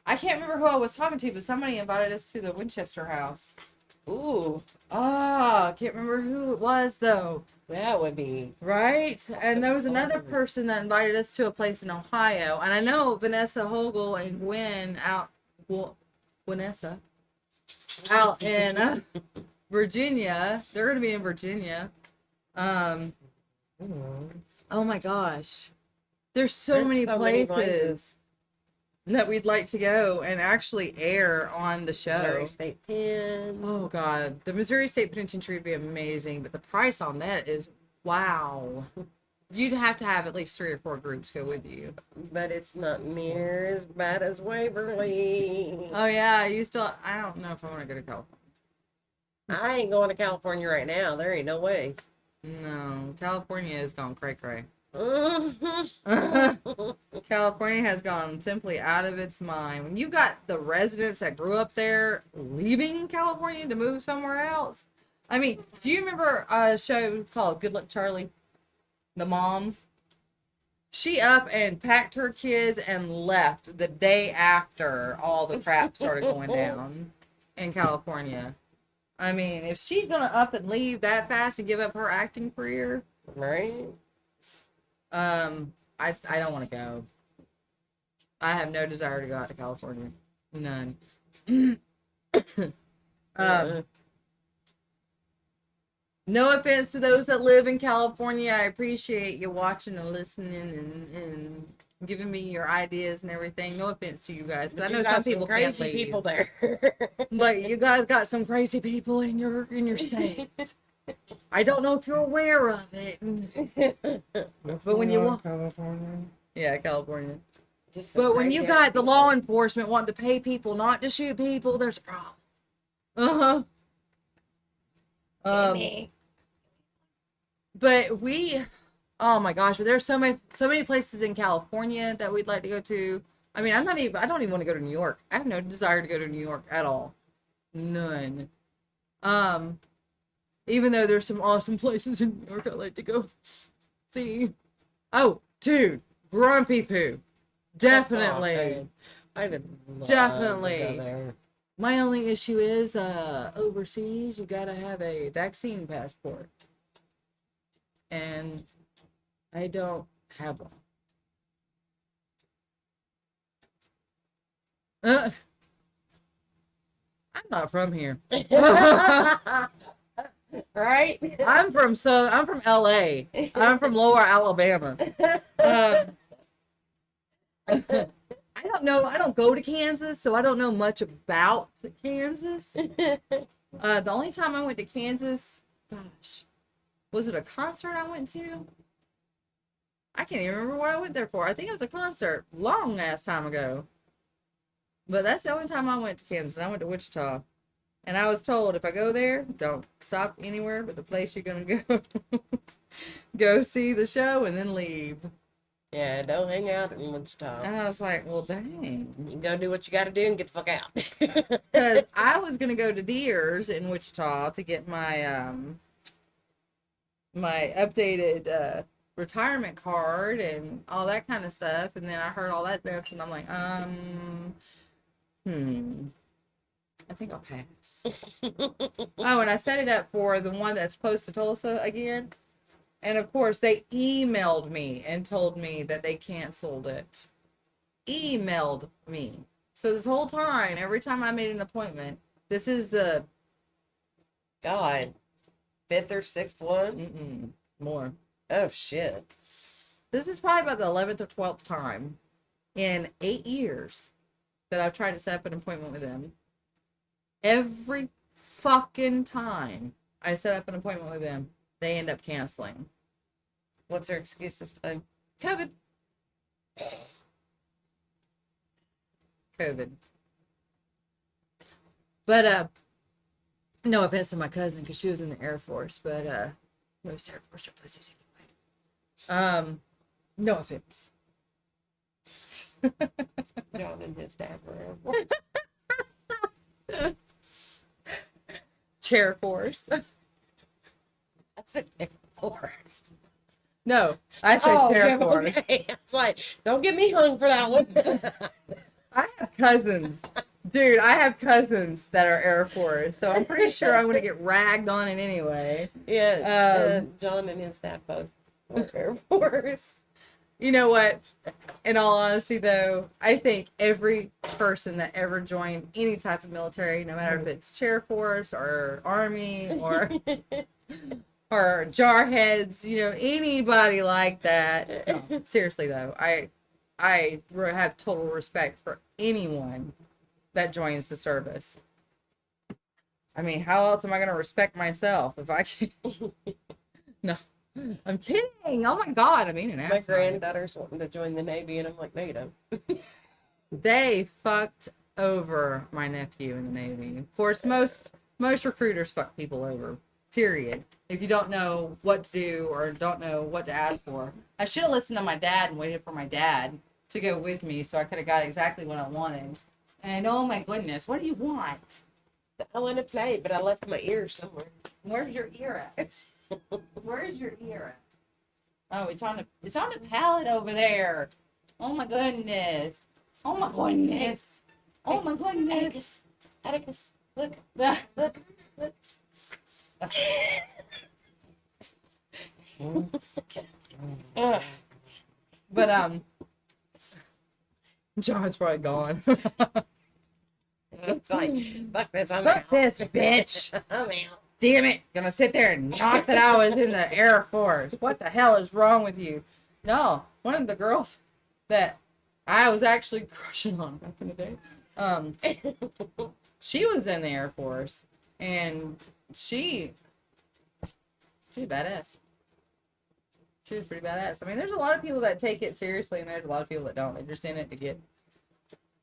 I can't remember who I was talking to, but somebody invited us to the Winchester House. Ooh, I can't remember who it was though. that would be. Right? And there was another person that invited us to a place in Ohio. And I know Vanessa Hogel and Gwen Vanessa out in Virginia. They're going to be in Virginia. Oh my gosh. There's so many places that we'd like to go and actually air on the show. Missouri State Pen. Oh God, the Missouri State Penitentiary would be amazing, but the price on that is wow. You'd have to have at least 3 or 4 groups go with you. But it's not near as bad as Waverly. Oh yeah, I don't know if I want to go to California. I ain't going to California right now. There ain't no way. No, California has gone cray cray. Mhm. California has gone simply out of its mind. When you got the residents that grew up there leaving California to move somewhere else. I mean, do you remember a show called Good Luck Charlie? The mom? She up and packed her kids and left the day after all the crap started going down in California. I mean, if she's going to up and leave that fast and give up her acting career, Right? I don't want to go. I have no desire to go out to California. None. No offense to those that live in California. I appreciate you watching and listening and giving me your ideas and everything. No offense to you guys, but I know some people can't crazy leave. people there. But you guys got some crazy people in your state. I don't know if you're aware of it. What's But when going you on in walk- California? Yeah, California. Just some But when you crazy got ass the people. law enforcement wanting to pay people not to shoot people, there's a problem. Uh-huh. But oh my gosh, but there's so many places in California that we'd like to go to. I mean, I don't even want to go to New York. I have no desire to go to New York at all. None. Even though there's some awesome places in New York I'd like to go see. Oh, dude, Grumpy Poo. Definitely. Oh, I would love Definitely. to go there. My only issue is overseas, you gotta have a vaccine passport. And I don't have one. I'm not from here. Right? I'm from LA. I'm from Lower Alabama. I don't know. I don't go to Kansas, so I don't know much about Kansas. The only time I went to Kansas, gosh, was it a concert I went to? I can't even remember what I went there for. I think it was a concert long ass time ago. But that's the only time I went to Kansas. I went to Wichita. And I was told if I go there, don't stop anywhere but the place you're going to go. Go see the show and then leave. Yeah, don't hang out in Wichita. And I was like, well, dang. You can go do what you got to do and get the fuck out. Because I was going to go to Deere's in Wichita to get my my updated retirement card and all that kind of stuff. And then I heard all that stuff and I'm like, I think I'll pass. Oh, and I set it up for the one that's close to Tulsa again. And of course, they emailed me and told me that they canceled it. Emailed me. So this whole time, every time I made an appointment, this is the God, 5th or 6th one? more. Oh, shit. This is probably about the 11th or 12th time in 8 years that I've tried to set up an appointment with them. Every fucking time I set up an appointment with them, they end up canceling. What's her excuse this time? COVID. But, no offense to my cousin, because she was in the Air Force, but, most Air Force are pussies anyway. No offense. John and his dad were Air Force. Chair Force. I said Air Force. No, I said Chair Force. Okay. I was like, don't get me hung for that one. I have cousins Dude, I have cousins that are Air Force, so I'm pretty sure I'm gonna get ragged on it anyway. Yeah, John and his dad both were Air Force. You know what? In all honesty, though, I think every person that ever joined any type of military, no matter if it's Chair Force or Army or Jarheads, anybody like that. No, seriously though, I have total respect for anyone that joins the service. I mean, how else am I going to respect myself if I can? No, I'm kidding. Oh my God, I mean, My granddaughter's wanting to join the Navy, and I'm like, no, you don't. They fucked over my nephew in the Navy. Of course, most recruiters fuck people over. Period. If you don't know what to do or don't know what to ask for. I should have listened to my dad and waited for my dad to go with me so I could have got exactly what I wanted. And oh my goodness, what do you want? I want to play, but I left my ear somewhere. Where's your ear at? Where's your ear at? Oh, it's on the pallet over there. Oh my goodness. Oh my goodness. Oh my goodness. Atticus, look, But look. John's probably gone. It's like, fuck this, I'm Fuck out. this bitch. I'm out. Damn it. Gonna sit there and not that I was in the Air Force. What the hell is wrong with you? No, one of the girls that I was actually crushing on back in the day, she was in the Air Force, and she's badass. She was pretty badass. I mean, there's a lot of people that take it seriously, and there's a lot of people that don't. They're just in it to get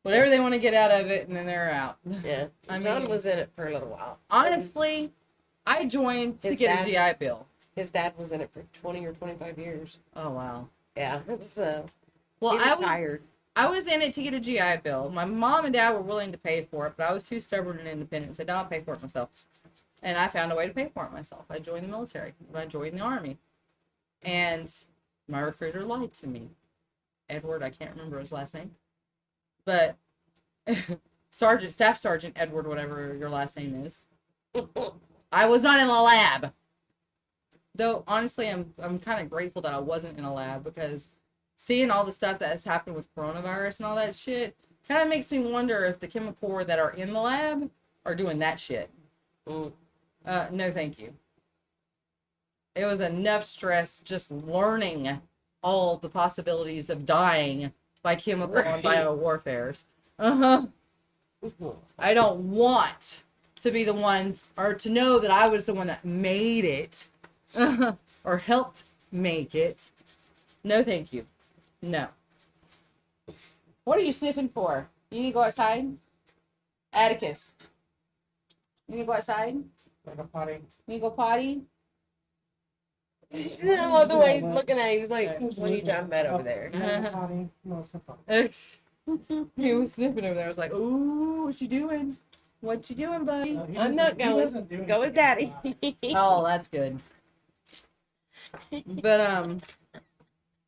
whatever they want to get out of it, and then they're out. Yeah, John was in it for a little while. Honestly, I joined to His get dad- a GI Bill. His dad was in it for 20 or 25 years. Oh, wow. Yeah, it's Well, he retired. I was in it to get a GI Bill. My mom and dad were willing to pay for it, but I was too stubborn and independent and said, no, I'll pay for it myself. And I found a way to pay for it myself. I joined the military. I joined the Army. And my recruiter lied to me. Edward, I can't remember his last name. But Staff Sergeant Edward, whatever your last name is. I was not in a lab. Though, honestly, I'm kind of grateful that I wasn't in a lab, because seeing all the stuff that has happened with coronavirus and all that shit kind of makes me wonder if the chemical corps that are in the lab are doing that shit. Mm. No, thank you. It was enough stress just learning all the possibilities of dying by chemical and bio warfares. I don't want to be the one, or to know that I was the one that made it, or helped make it. No, thank you. No. What are you sniffing for? You need to go outside? Atticus. You need to go outside? You Like a potty. need to go potty? I love the way he's looking at you. He was like, what are you talking about over there? Like a potty. No, it's a potty. He was sniffing over there. I was like, ooh, what you doing? What you doing, buddy? No, he I'm doesn't- not he going. doesn't do Go with anything daddy. like that. Oh, that's good. But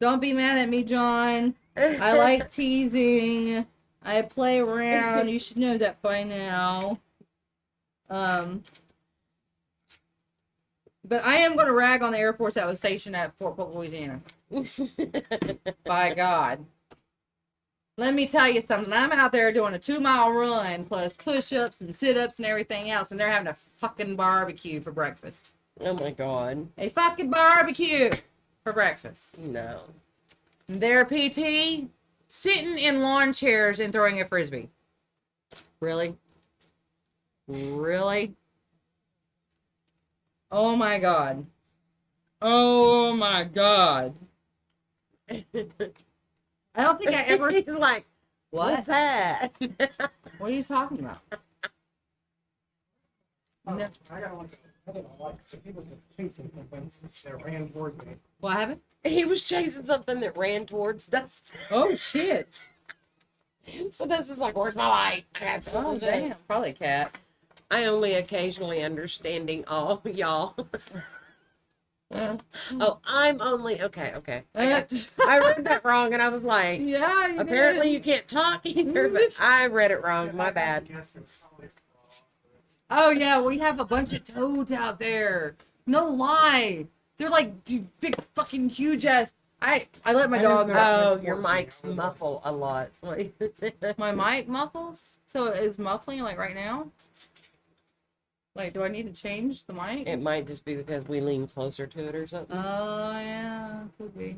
don't be mad at me, John. I like teasing. I play around. You should know that by now. But I am going to rag on the Air Force that was stationed at Fort Polk, Louisiana. By God. Let me tell you something. I'm out there doing a 2-mile run plus push-ups and sit-ups and everything else, and they're having a fucking barbecue for breakfast. Oh my God. A fucking barbecue for breakfast. No. Their PT sitting in lawn chairs and throwing a frisbee. Really? Really? Oh my God. Oh my God. I don't think I ever. He's like, What? what's that? What are you talking about? Oh, No. I got one. I don't like it. People just chasing something that ran towards me. What happened? He was chasing something that ran towards Dustin. Oh shit. So Dustin's like, where's my light? I got some Oh damn. Probably a cat. I only occasionally understanding all y'all. Oh, I'm only okay. I read that wrong, and I was like, Yeah, you apparently did. you can't talk either. But I read it wrong. My bad. Yes, it's probably wrong. Oh yeah, we have a bunch of toads out there. No lie. They're like big fucking huge ass. I let my I dog just know- out. Oh, your mics muffle a lot. My mic muffles? So it is muffling like right now? Like, do I need to change the mic? It might just be because we lean closer to it or something. Oh yeah, could be.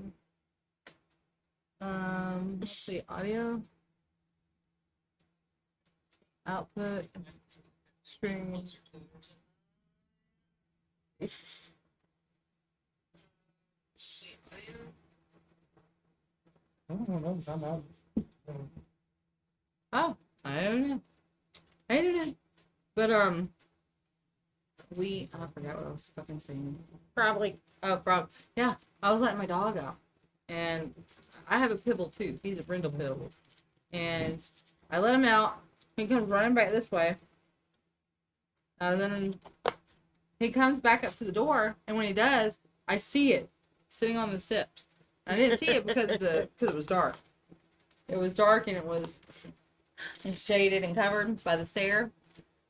Let's see, audio, output, screen. I don't know. I'm out. Oh, I don't know. But I forgot what I was fucking saying. Probably. Oh, bro. Yeah, I was letting my dog out, and I have a pit bull too. He's a brindle pit bull, and I let him out. He comes running back this way, and then he comes back up to the door. And when he does, I see it sitting on the steps. I didn't see it because it was dark. It was dark and it was shaded and covered by the stair,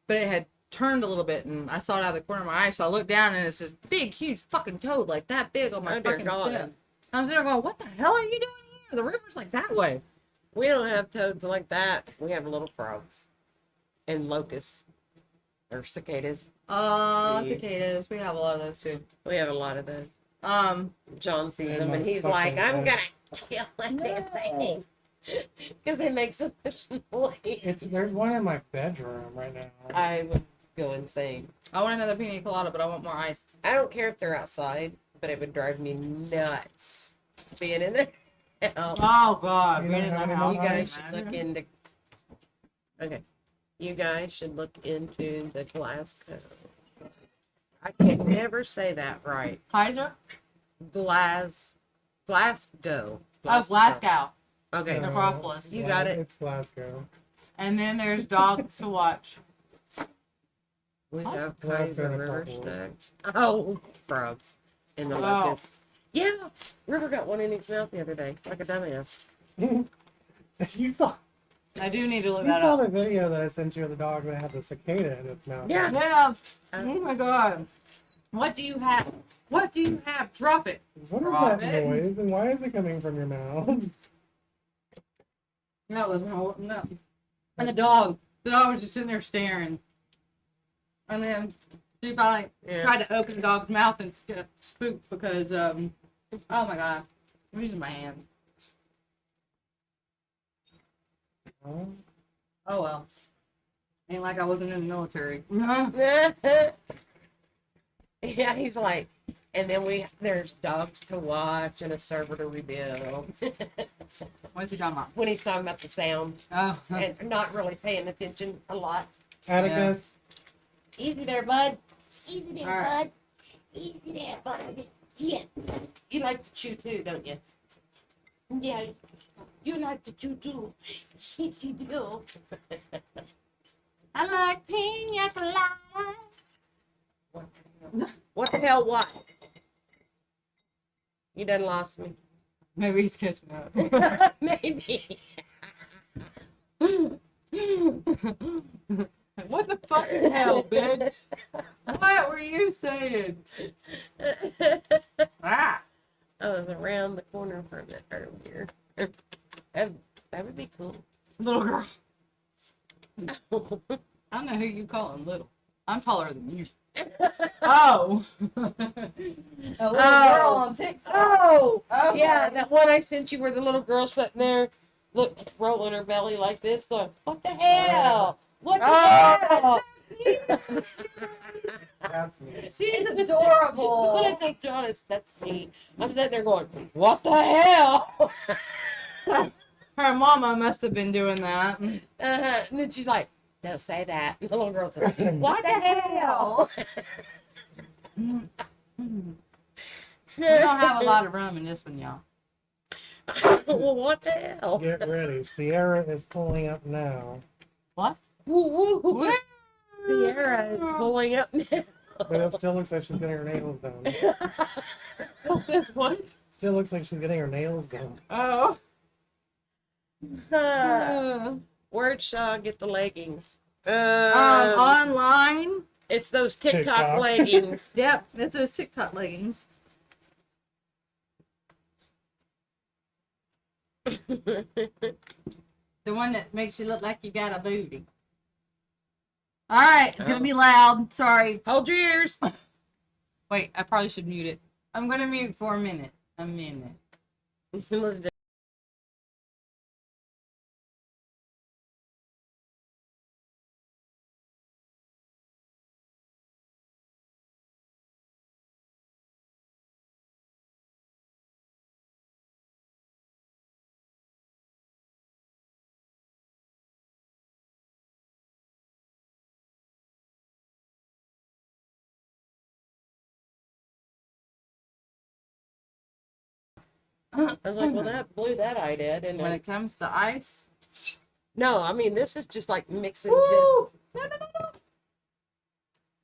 but it had turned a little bit, and I saw it out of the corner of my eye. So I looked down, and it's this big, huge fucking toad, like that big on my Oh, dear fucking God. step. I was there going, "What the hell are you doing here? The river's like that way." We don't have toads like that. We have little frogs and locusts or cicadas. Oh, Yeah. cicadas. We have a lot of those too. We have a lot of those. John sees And them and my he's like, fucking I'm head. gonna kill that damn thing. Because they make so much noise. There's one in my bedroom right now. I would go insane. I want another pina colada, but I want more ice. I don't care if they're outside, but it would drive me nuts being in the house. Oh God, You being don't in the have any house. You more guys should look into. Okay. You guys should look into the Glasgow. I can never say that right. Kaiser? Glasgow. Oh, Glasgow. Okay. No, Necropolis. You got it. It's Glasgow. And then there's dogs to watch. We Oh. have Glasgow Kaiser and River Necropolis. snacks. Oh, frogs. And the Oh. locusts. Yeah. River got one in his mouth the other day, like a dumbass. You saw I do need to look you that saw up. the video that I sent you of the dog that had the cicada in its mouth. Yeah. Yeah. Oh my God. What do you have? What do you have? Drop it. What is Drop that it. noise and why is it coming from your mouth? No, it wasn't. No. And the dog was just sitting there staring. And then she finally Yeah. tried to open the dog's mouth and got spooked because, oh my God. I'm using my hand. Oh, Oh well. Ain't like I wasn't in the military. Yeah, he's like, and then there's dogs to watch and a server to rebuild. What's he talking about? When he's talking about the sound Oh, and not really paying attention a lot. Atticus. Easy there, bud. Easy there, All right. bud. Easy there, bud. Yeah. You like to chew too, don't you? Yeah. You like to chew too. Yes, you do. I like pina colada. What the hell? What? You done lost me. Maybe he's catching up. Maybe. What the fucking hell, bitch? What were you saying? Ah. I was around the corner from it earlier. That would be cool. Little girl. I don't know who you calling little. I'm taller than you. Oh. A little girl on TikTok. Oh, Oh, yeah, that one I sent you where the little girl sitting there, look, rolling her belly like this, going, "What the hell? What the hell?" That's me. She's adorable. When I told Jonas, that's me. I'm sitting there going, "What the hell?" Her mama must have been doing that. And then she's like, "Don't say that." And the little girl's like, "What the hell?" We don't have a lot of room in this one, y'all. Well, what the hell? Get ready. Sierra is pulling up now. What? Woo, woo, woo. What? Sierra is pulling up now. But it still looks like she's getting her nails done. What? Still looks like she's getting her nails done. Oh. Where'd Shaw get the leggings? Online. It's those TikTok TikTok. leggings. Yep, it's those TikTok leggings. The one that makes you look like you got a booty. All right, it's gonna be loud. Sorry. Hold your ears. Wait, I probably should mute it. I'm gonna mute for a minute. Let's do- I was like, well, that blew that eye dead, didn't When it? it comes to ice, No, I mean, this is just like mixing woo! just.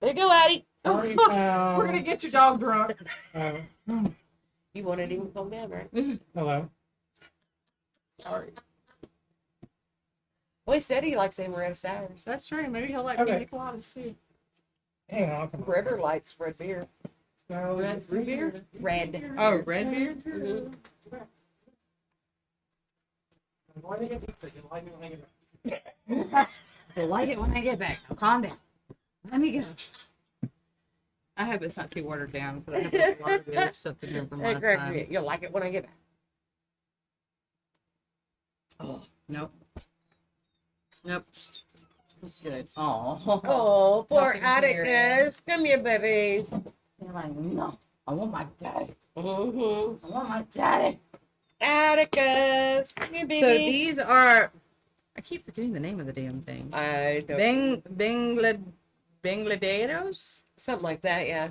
There you go, Addie. Party We're foul. gonna get your dog drunk. You wanted him to calm down, right? Hello. Sorry. Well, he said he likes amaretto sours. That's true. Maybe he'll like Okay. pina coladas too. Hang on. Come on. River likes red beer. No, Red it's root right beer? here. Red. Oh, red beer. Mhm. Why do you get pizza? You like it when I get it. We'll like it when I get back. Now calm down. Let me go. I hope it's not too watered down because I have a lot of the other stuff in here from Hey, last Greg, time. you'll like it when I get back. Oh, nope. Nope. That's good. Oh. Oh, poor Nothing Atticus. Come here, baby. You're like, no. I want my daddy. Mm-hmm. I want my daddy. Atticus. Come here, baby. So these are. I keep forgetting the name of the damn thing. I don't. Bangladeros. Something like that, yeah.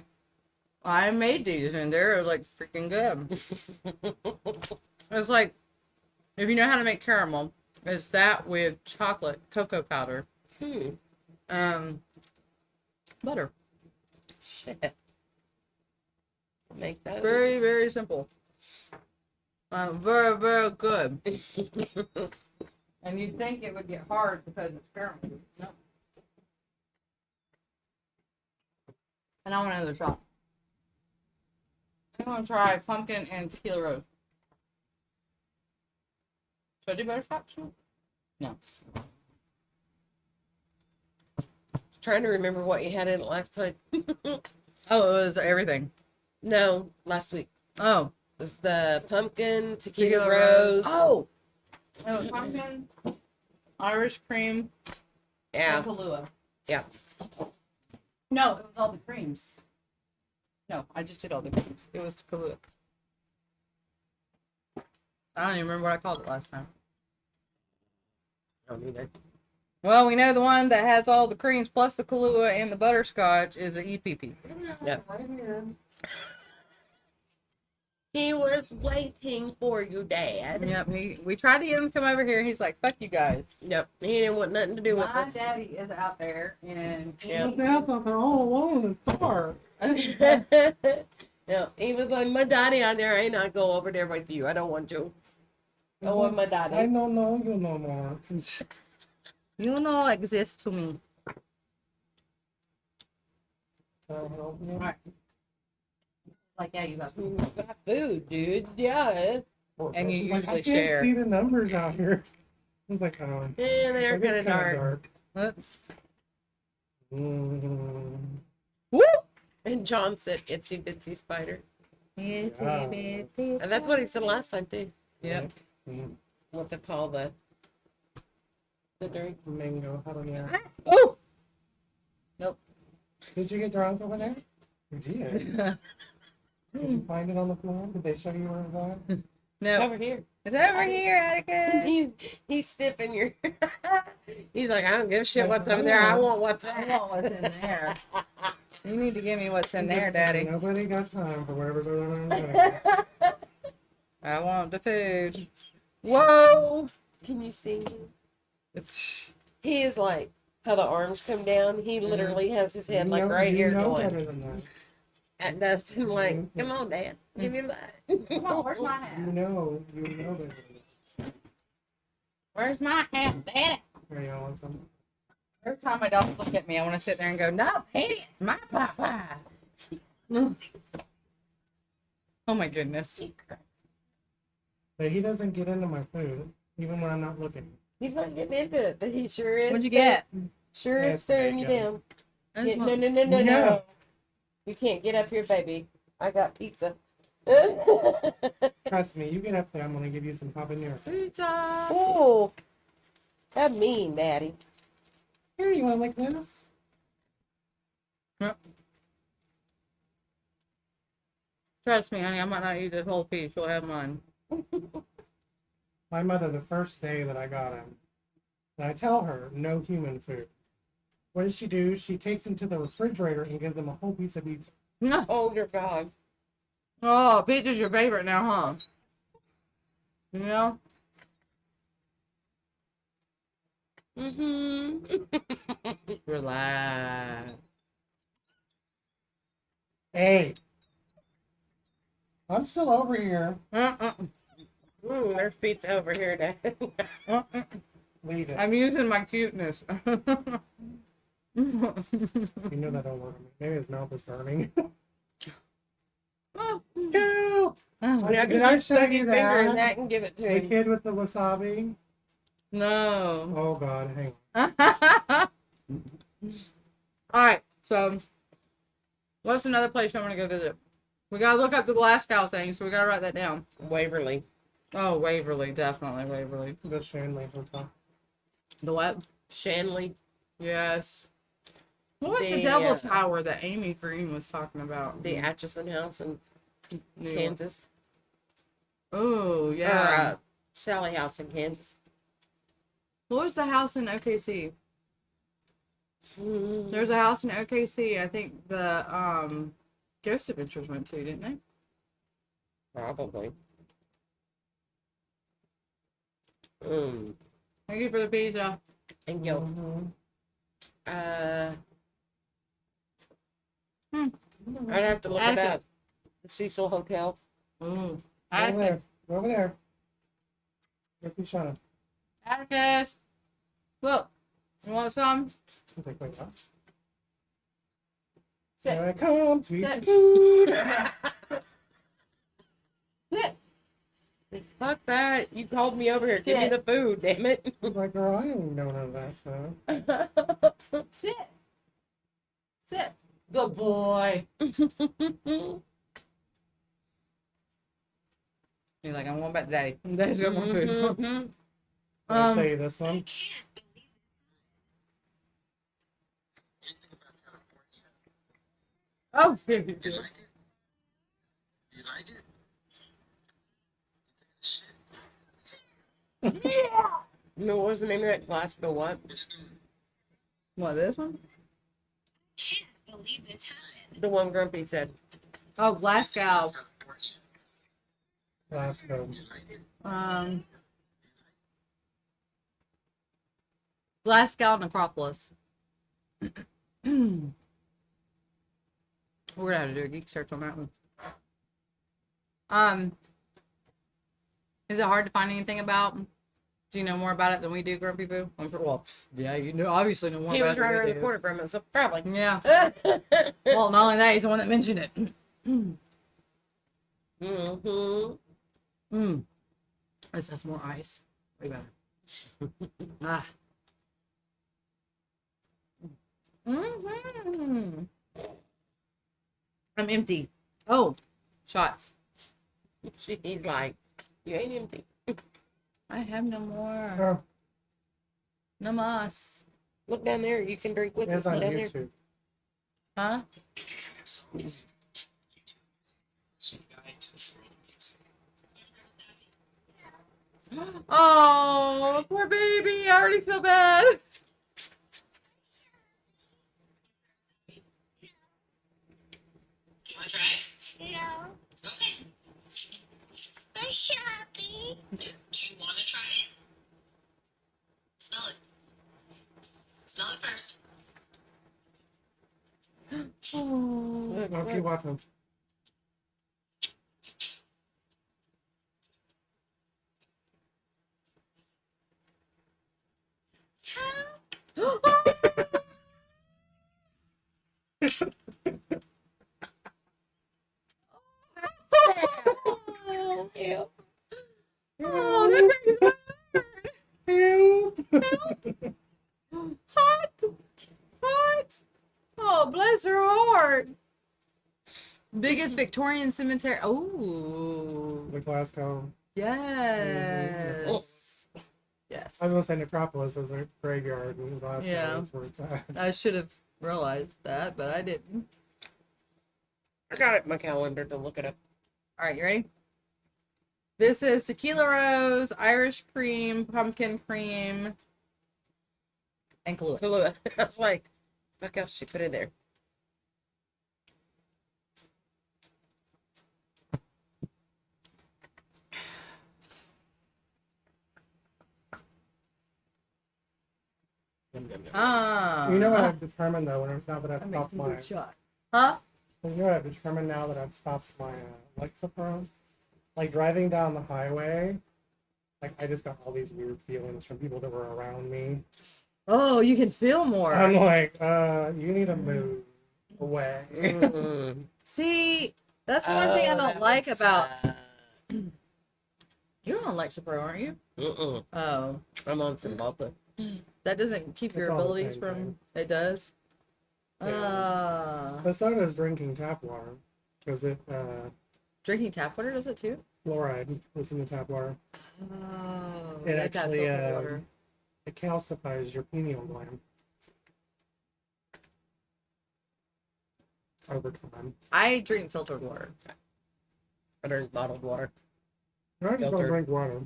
I made these and they're like freaking good. It's like, if you know how to make caramel, it's that with chocolate, cocoa powder, butter. Shit. Make those. Very, very simple. Very, very good. And you'd think it would get hard because it's caramel. No. And I want another shot. I want to try pumpkin and tequila rose. Should I do butterscotch? No. Trying to remember what you had in it last time. Oh, it was everything. No, last week. Oh. It was the pumpkin, tequila rose. Oh! It was pumpkin, Irish cream, Yeah. and Kahlua. Yeah. No, it was all the creams. No, I just did all the creams. It was Kahlua. I don't even remember what I called it last time. I don't either. Well, we know the one that has all the creams plus the Kahlua and the butterscotch is a E.P.P. Yep. Right here. He was waiting for you, Dad. Yep, we tried to get him to come over here. He's like, fuck you guys. Yep. He didn't want nothing to do with My us. daddy is out there, and Yep. But that's not they're all alone in the dark. Yeah, he was like, my daddy out there. I not go over there with you. I don't want you. I want my I daddy. don't know you no more. you know exist to me. Help me. Right. Like, yeah, you got You got food, dude. Yeah. And you She's like, usually I share. can't see the numbers out here. I was like, oh. Yeah, they're it is kind of kinda dark. Mm. Woo! And John said, itsy bitsy spider. And And that's what he said last time, too. Yep. Mm. What to call the drink. Mango, how do you? Oh! Did you get drunk over there? You did. Did you find it on the floor? Did they show you where it was at? It's No. over here. It's over here, Atticus. He's sniffing your. He's like, I don't give a shit what's over there. I want what's I want what's in there. You need to give me what's in there, Daddy. Nobody got time for whatever's going on. I want the food. Whoa! Can you see him? He is like how the arms come down. He literally has his head like right you here know going better than that. at Dustin, like, come on, Dad, give me that. Come on, where's my You hat? know better than that. Where's my hat, Daddy? Here, you want some? Every time my dogs look at me, I want to sit there and go, no, Petey, it's my pie. Oh my goodness. But he doesn't get into my food, even when I'm not looking. He's not getting into it, but he sure is. What'd you get? Sure Yeah, is it's staring you bacon. down. That's Yeah, what- no. No. You can't get up here, baby. I got pizza. Trust me, you get up there, I'm gonna give you some habanero. Pizza. Oh, that mean, Daddy. Here, you wanna lick this? Trust me, honey, I might not eat this whole piece. You'll have mine. My mother, the first day that I got him, and I tell her, no human food. What does she do? She takes him to the refrigerator and gives him a whole piece of pizza. Oh, dear God. Oh, pizza's your favorite now, huh? You know? Mm-hmm. Relax. Hey, I'm still over here. There's pizza over here, Dad. Leave it. I'm using my cuteness. You know that don't work. Maybe his mouth is burning. Help! Yeah, Did I because show stuck you his finger in that? that and give it to The him. kid with the wasabi? No. Oh God, hang Alright, so what's another place I want to go visit? We gotta look up the Glasgow thing, so we gotta write that down. Waverly. Oh, Waverly, definitely Waverly. on. The Shanley Hotel. The what? Shanley. Yes. What was the The, Devil uh, Tower that Amy Green was talking about? The Atchison House in New York. Kansas. Oh, Or, yeah. Sally House in Kansas. What was the house in OKC? There's a house in OKC. I think the Ghost Adventures went to, didn't they? Probably. Thank you for the pizza. And yo, Mhm. I'd have to look it Atticus. up. The Cecil Hotel. Ooh. Go over Atticus. there. Go over there. Get these Shauna. Atticus. Look. You want some? He's like, wait, what? Sit. Here I come to eat Sit. the food. Sit. Fuck that. You called me over here. Give me Shit. the food, damn it. He's like, girl, I ain't know none of that stuff. Sit. Sit. Good boy. He's like, I'm going back to Daddy. Daddy's got more food. Mhm. I'll show you this one. Oh, shit. No, what was the name of that Glasgow what? What, this one? The one Grumpy said. Oh, Glasgow. Glasgow. Glasgow Necropolis. We're gonna have to do a geek search on that one. Is it hard to find anything about? Do you know more about it than we do, Grumpy Boo? Well, yeah, you know, obviously know more He about was it right than around we the do. corner from us, so probably. Yeah. Well, not only that, he's the one that mentioned it. Mm-hmm. This has more ice. Way better. Ah. Mm-hmm. I'm empty. Oh, shots. He's like, you ain't empty. I have no more. Oh, No mas. Look down there. You can drink with it's us on down there. YouTube. Huh? Oh, poor baby. I already feel bad. Want to try it? No. Okay. I'm shopping. Do you want to try it? Smell it. Smell it first. I'll keep watching. Oh, ew. Oh, that makes me hot. Hot. Oh, bless her heart. Biggest Victorian cemetery. Oh, The Glasgow. yes. Yes. I was gonna say Necropolis is a graveyard in Glasgow. Yeah. That's where it's at. I should have realized that, but I didn't. I got it in my calendar to look it up. All right, you ready? This is tequila rose, Irish cream, pumpkin cream, and Kahlua. Kahlua. I was like, fuck else she put in there. Ah. You know what I've determined though, now that I've That makes stopped a my, good shot. Huh? you know what I've determined now that I've stopped my Lexapro? Like driving down the highway, like I just got all these weird feelings from people that were around me. Oh, you can feel more. I'm like, you need to move away. Mm. See, that's one thing I Oh, don't that like would about. suck. You're on Lexapro, aren't you? Mm-mm. Oh, I'm on Cymbalta. that doesn't keep your It's all the abilities same from. thing. It does. Yeah. But so does drinking tap water, because it Drinking tap water does it too. fluoride is in the tap water. Oh, It you have to have actually filtered water. it calcifies your pineal gland over time. I drink filtered water. I drink bottled water. I just don't Filtered. drink water.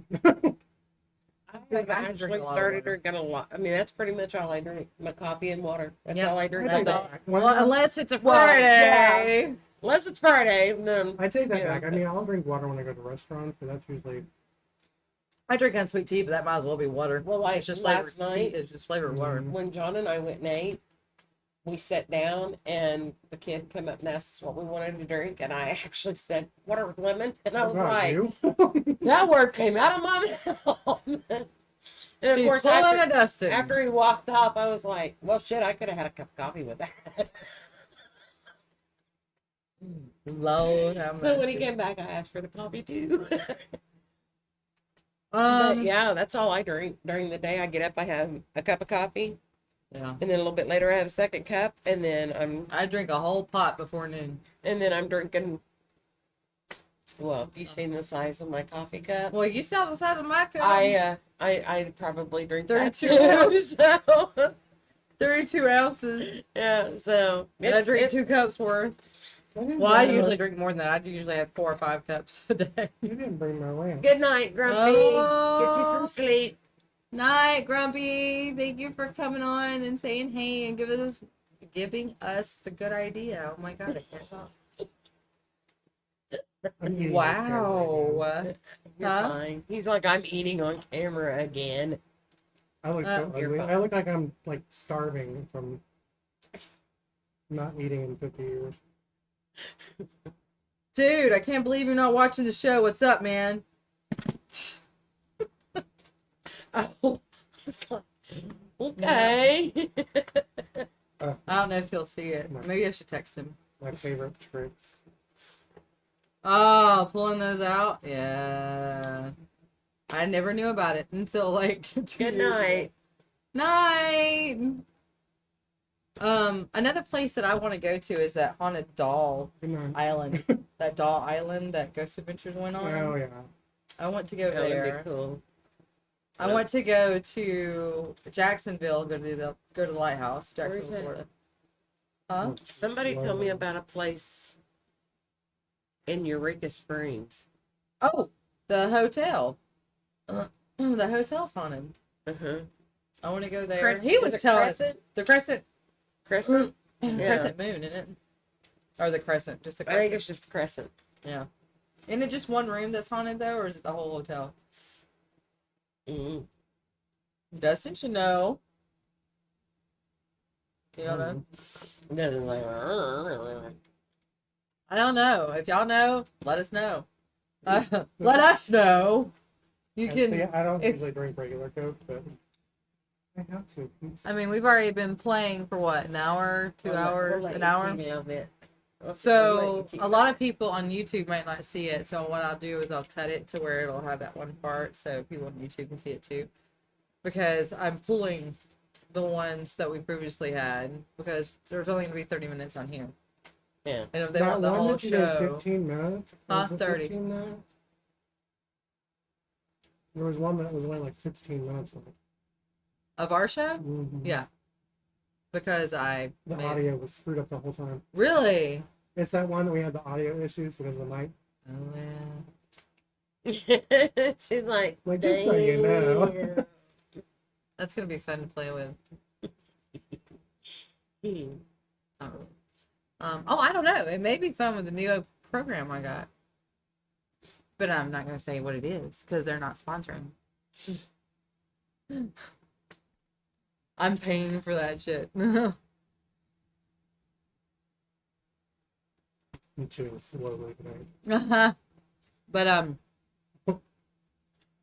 I've I drink a actually lot of started water. drinking a lot. I mean, that's pretty much all I drink. My coffee and water. That's Yep, all I drink. that's all all. day. Well, unless it's a Well, Friday. Unless it's Friday, then I take that Yeah. back. I mean, I'll drink water when I go to restaurants, but that's usually I drink unsweet tea, but that might as well be water. well, like It's just last flavored night tea. It's just flavored water. when John and I went and ate, we sat down and the kid came up and asked us what we wanted to drink, and I actually said water with lemon, and I was about like, you. that word came out of my mouth. And of She's course, pulling after, a Dustin. after he walked off, I was like, well, shit, I could have had a cup of coffee with that. Lord, how So when he mercy. came back, I asked for the coffee too. Um, But yeah, that's all I drink during the day. I get up, I have a cup of coffee, yeah. and then a little bit later, I have a second cup, and then I drink a whole pot before noon. I'm drinking. Well, have you seen the size of my coffee cup? Well, you saw the size of my cup. I probably drink that 32 too. ounces. So 32 ounces. yeah, so And I drink 2 cups worth. Well, I usually drink more than that. I usually have 4 or 5 cups a day. You didn't bring my lamp. Good night, Grumpy. Get you some sleep. Night, Grumpy. Thank you for coming on and saying hey and giving us the good idea. Oh my god, I can't talk. I'm eating on camera again. Wow. You're Huh? fine. He's like, I'm eating on camera again. I look so You're ugly. fine. I look like I'm like starving from not eating in 50 years. Dude, I can't believe you're not watching the show. What's up, man? Oh, it's like, okay. I don't know if he'll see it. Maybe I should text him. My favorite tricks. Oh, pulling those out? Yeah. I never knew about it until like 2 Good years ago. night. Night. Another place that I want to go to is that haunted doll Good night. island. That doll island that Ghost Adventures went on. Oh yeah. I want to go That would there. be cool. I want to go to Jacksonville. Go to the lighthouse, Where's Jacksonville, that? Florida. Huh? Somebody tell me about a place in Eureka Springs. Oh, the hotel. The hotel's haunted. Uh-huh. I want to go there. Crescent- He is was it telling Crescent? the crescent. Crescent? Yeah. Crescent moon, isn't it? Or the crescent, just the I think crescent. it's just a crescent. Yeah. Isn't it just one room that's haunted though, or is it the whole hotel? Mm-hmm. Dustin should know. You don't know? It doesn't like. I don't know. If y'all know, let us know. Let us know. You And can. see, I don't if- usually drink regular Coke, but I have to. I mean, we've already been playing for what, an hour, 2 hours, an hour? A little bit. So a lot of people on YouTube might not see it. So what I'll do is I'll cut it to where it'll have that one part so people on YouTube can see it too. Because I'm pulling the ones that we previously had because there's only going to be 30 minutes on here. Yeah. And if they That want the one whole that you did show 15 minutes? Huh? Was it 30. 15 minutes? There was one that was only like 16 minutes. of our show, Mhm. yeah, because I The made- audio was screwed up the whole time. really. It's that one that we had the audio issues because of the mic. Oh yeah. She's like, Like, just so you know. "Damn." That's gonna be fun to play with. Hmm. Not really. Oh, I don't know. It may be fun with the new program I got, but I'm not gonna say what it is because they're not sponsoring. I'm paying for that shit. I'm chewing slowly today. But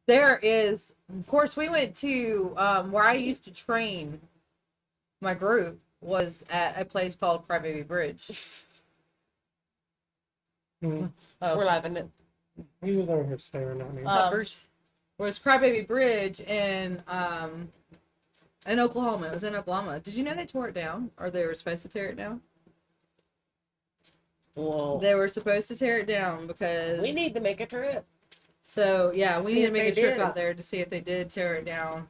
there is, of course, we went to where I used to train. My group was at a place called Crybaby Bridge. Mhm. Oh, We're laughing at He was over here staring at me. peppers. where it's Crybaby Bridge in Oklahoma. It was in Oklahoma. Did you know they tore it down, or they were supposed to tear it down? Well, They were supposed to tear it down because we need to make a trip. So yeah, we See need to if make they a trip did. out there to see if they did tear it down,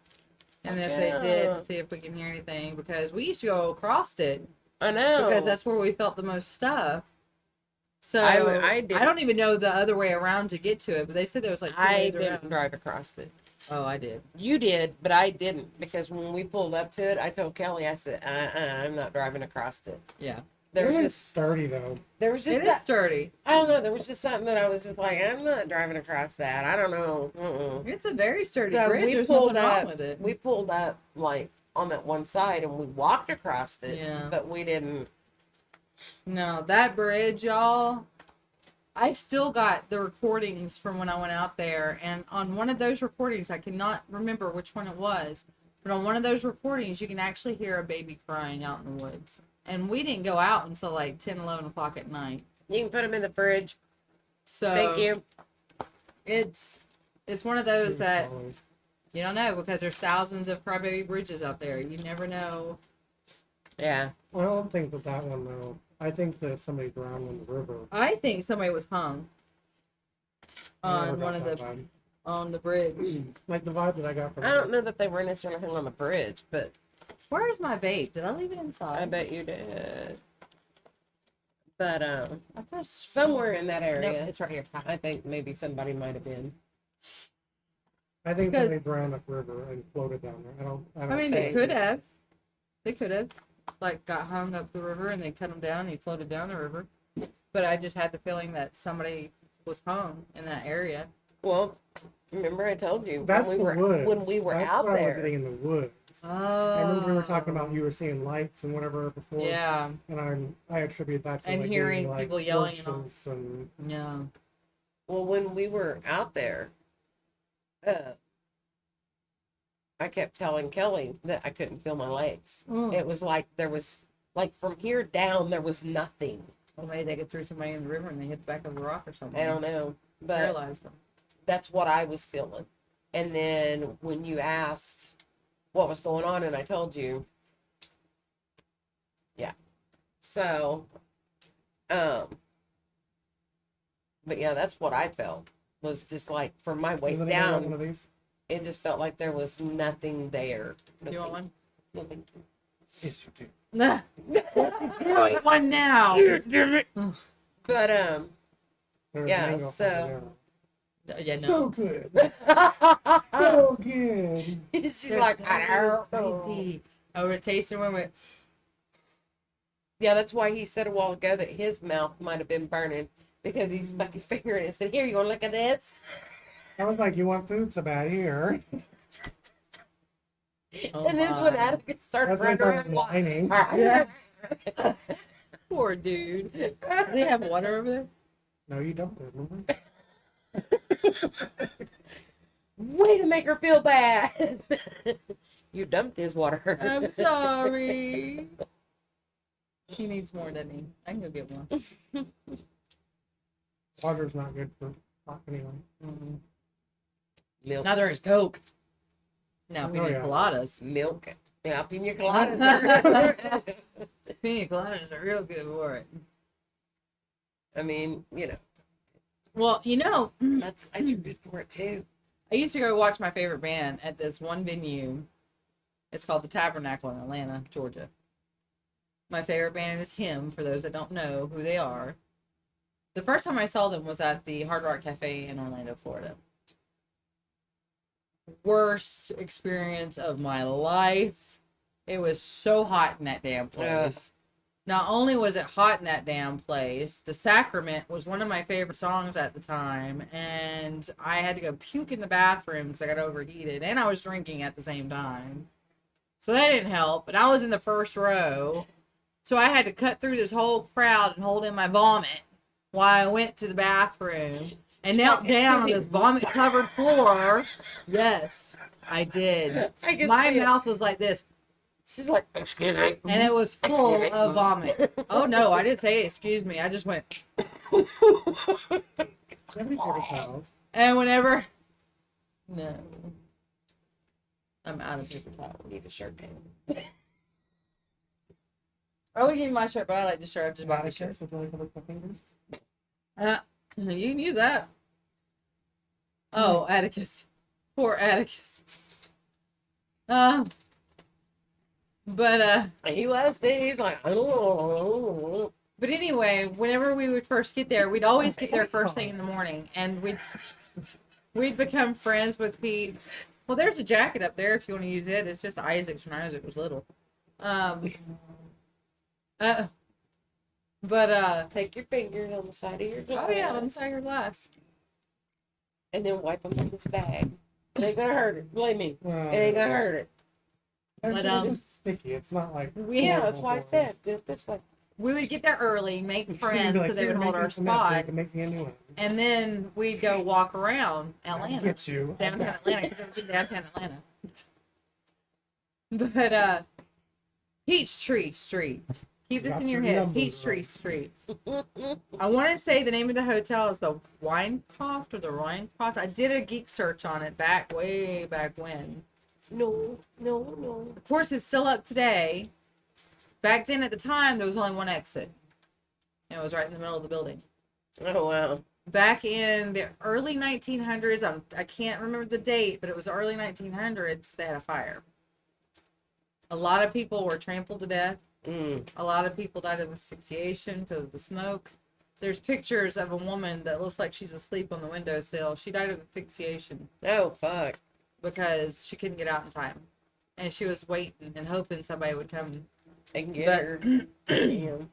and if Yeah. they did, see if we can hear anything because we used to go across it I know. because that's where we felt the most stuff. So I didn't- don't even know the other way around to get to it, but they said there was like 2 I ways didn't around. drive across it. Oh, I did. You did, but I didn't because when we pulled up to it, I told Kelly, I said, I'm not driving across it. Yeah, There It was was just, sturdy though. there was just it is that, sturdy. I don't know, there was just something that I was just like, I'm not driving across that. I don't know. Mm-mm. It's a very sturdy So bridge. we There's pulled nothing wrong up, with it. we pulled up like on that one side and we walked across it, Yeah. but we didn't. No, that bridge, y'all. I still got the recordings from when I went out there, and on one of those recordings, I cannot remember which one it was, but on one of those recordings, you can actually hear a baby crying out in the woods. And we didn't go out until like 10, 11 o'clock at night. You can put them in the fridge. So Thank you. it's one of those that you don't know because there's thousands of crybaby bridges out there. You never know. Yeah. I don't think that one though. I think that somebody drowned in the river. I think somebody was hung I never on got one of that the vibe. on the bridge. Like the vibe that I got from I don't know that they were necessarily hung on the bridge, but Where is my vape? Did I leave it I inside? bet you did. But I pressed somewhere in that Nope, area, it's right here. I think maybe somebody might have been. I think Because- somebody drowned up river and floated down there. I don't I mean, they think- could have. They could have. Like, got hung up the river and they cut him down and he floated down the river. But I just had the feeling that somebody was hung in that area. Well, remember I told you That's when we the were woods. when we were That's out what I was there. getting in the woods. Oh. I remember we were talking about you were seeing lights and whatever before. Yeah. And I attribute that to And like hearing maybe, like, people yelling and all. torches and Yeah. Well, when we were out there, I kept telling Kelly that I couldn't feel my legs. Mm. It was like there was like from here down there was nothing. Well, maybe they could throw somebody in the river and they hit the back of the rock or something. I don't know, but Paralyzed them. that's what I was feeling. And then when you asked what was going on, and I told you, yeah. So, but yeah, that's what I felt was just like from my waist Does anybody want down. one of these? It just felt like there was nothing there. Do you want one? Nothing. Yes, you do. Nah. Doing one now. But There's Yeah, mango so- Yeah, so no. good. So good. she's like, I don't know. Crazy. I would have tasted one with. Yeah, that's why he said a while ago that his mouth might have been burning because he stuck his finger in it and said, "Here, you want to look at this?" I was like, you want food so bad here. Oh And then when my. Atticus started That's when I running started around, whining. Yeah. Poor dude. Do they have water over there? No, you don't. Remember? Way to make her feel bad. You dumped his water. I'm sorry. He needs more, doesn't he? I can go get one. Water's not good for anyway. Mm-hmm. Milk. Neither is Coke. No, Oh, pina yeah. coladas. Milk. Yeah, pina coladas. Pina coladas are real good for it. I mean, you know, Well, that's good for it too. I used to go watch my favorite band at this one venue. It's called the Tabernacle in Atlanta, Georgia. My favorite band is Him, for those that don't know who they are. The first time I saw them was at the Hard Rock Cafe in Orlando, Florida. Worst experience of my life. It was so hot in that damn place. Not only was it hot in that damn place, The Sacrament was one of my favorite songs at the time, and I had to go puke in the bathroom because I got overheated, and I was drinking at the same time. So that didn't help, and I was in the first row, so I had to cut through this whole crowd and hold in my vomit while I went to the bathroom and knelt down on this vomit-covered floor. Yes, I did. My mouth was like this. She's like, excuse me. And it was full of vomit. Oh no, I didn't say excuse me. I just went. Every paper towels. And whenever. No. I'm out of paper towels. Need a shirt pan. I would give you my shirt, but I like this shirt. I just bought my shirt. Would you like to lick my fingers? You can use that. Oh, Atticus. Poor Atticus. But He was. He's like, I don't know. But anyway, whenever we would first get there, we'd always get there first thing in the morning, and we'd become friends with peeps. Well, there's a jacket up there if you want to use it. It's just Isaac's when Isaac was little. Take your fingers on the side of your glass. Oh yeah, on the side of your glass. And then wipe them on this bag. It ain't gonna hurt it. Believe me. Well, It ain't gonna hurt it. But, it's just sticky. It's not like. Yeah, that's why I said do it this way. We would get there early, make You'd friends, be like, so they "Here, would make hold me our some milk so you spots, can make me a new one." and then we'd go walk around I'll Atlanta, get you. downtown Atlanta, because it was in downtown Atlanta. But Peachtree Street. Keep this Got in your your head. numbers Peachtree right. Street. I want to say the name of the hotel is the Winecroft or the Rhinecroft. I did a geek search on it way back when. No. Of course, it's still up today. Back then, at the time, there was only one exit. And it was right in the middle of the building. Oh, wow. Back in the early 1900s, I can't remember the date, but it was early 1900s, they had a fire. A lot of people were trampled to death. A lot of people died of asphyxiation because of the smoke. There's pictures of a woman that looks like she's asleep on the windowsill. She died of asphyxiation Oh, fuck. because she couldn't get out in time. And she was waiting and hoping somebody would come. I can get But- her. Damn.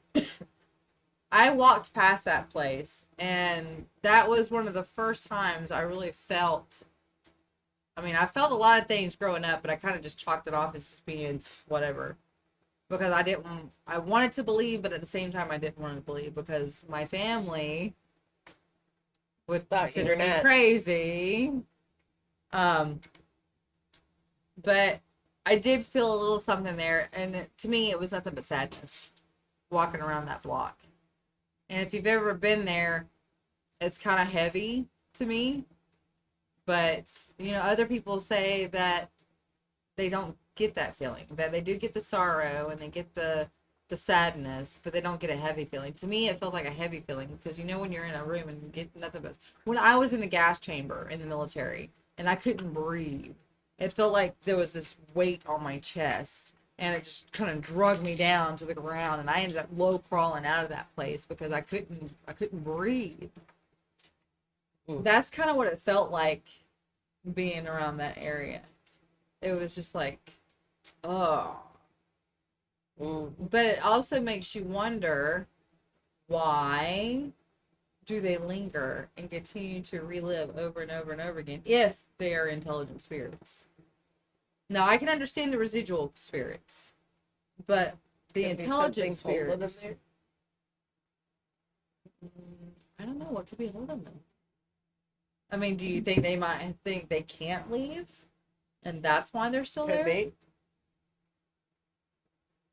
I walked past that place, and that was one of the first times I really felt. I mean, I felt a lot of things growing up, but I kind of just chalked it off as just being whatever. Because I wanted to believe, but at the same time, I didn't want to believe because my family would Thought you consider were me nuts. crazy. But I did feel a little something there, and to me, it was nothing but sadness walking around that block. And if you've ever been there, it's kind of heavy to me. But, other people say that they don't get that feeling, that they do get the sorrow and they get the sadness, but they don't get a heavy feeling. To me, it feels like a heavy feeling because when you're in a room and you get nothing but. When I was in the gas chamber in the military and I couldn't breathe, it felt like there was this weight on my chest. And it just kind of dragged me down to the ground, and I ended up low crawling out of that place because I couldn't breathe. That's kind of what it felt like being around that area. It was just like, oh. But it also makes you wonder, why do they linger and continue to relive over and over and over again if they are intelligent spirits? Now, I can understand the residual spirits, but the Could be intelligent something holding them spirits, there. I don't know what could be holding them. I mean, do you think they might think they can't leave, and that's why they're still Could there? be.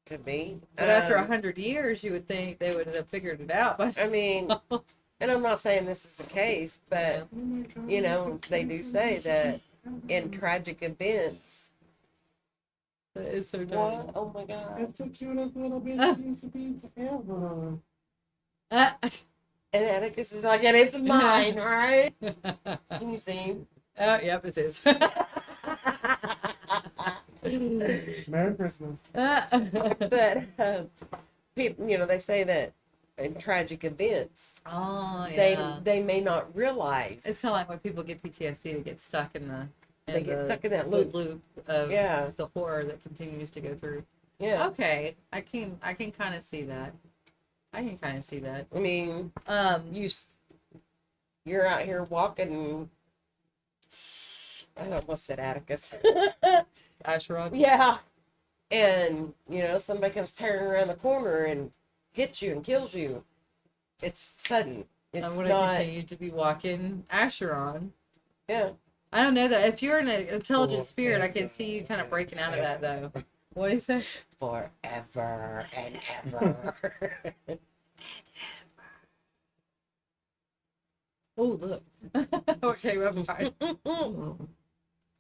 Could be. But after 100 years, you would think they would have figured it out. But I mean, and I'm not saying this is the case, but you know, they do say that in tragic events. it's so What? dumb. Oh my God. It's the cutest little baby beans ever. And Atticus is like, and it's mine, all right? Can you see him? Oh, yep, it is. Merry Christmas. But people, you know, they say that in tragic events, Oh, yeah. they may not realize It's kind of like when people get PTSD, they get stuck in the they get stuck in that the loop. loop of Yeah. the horror that continues to go through. Yeah. Okay, I can kind of see that. I can kind of see that. I mean, you're out here walking. I almost said Atticus. Asherod. Yeah. And, you know, somebody comes tearing around the corner and hits you and kills you. It's sudden. I'm It's going to not. continue to be walking Asheron. Yeah. I don't know that. If you're an intelligent spirit, I can see you kind of breaking out of that, though. What do you say? Forever and ever. Oh, look. Okay, well, fine.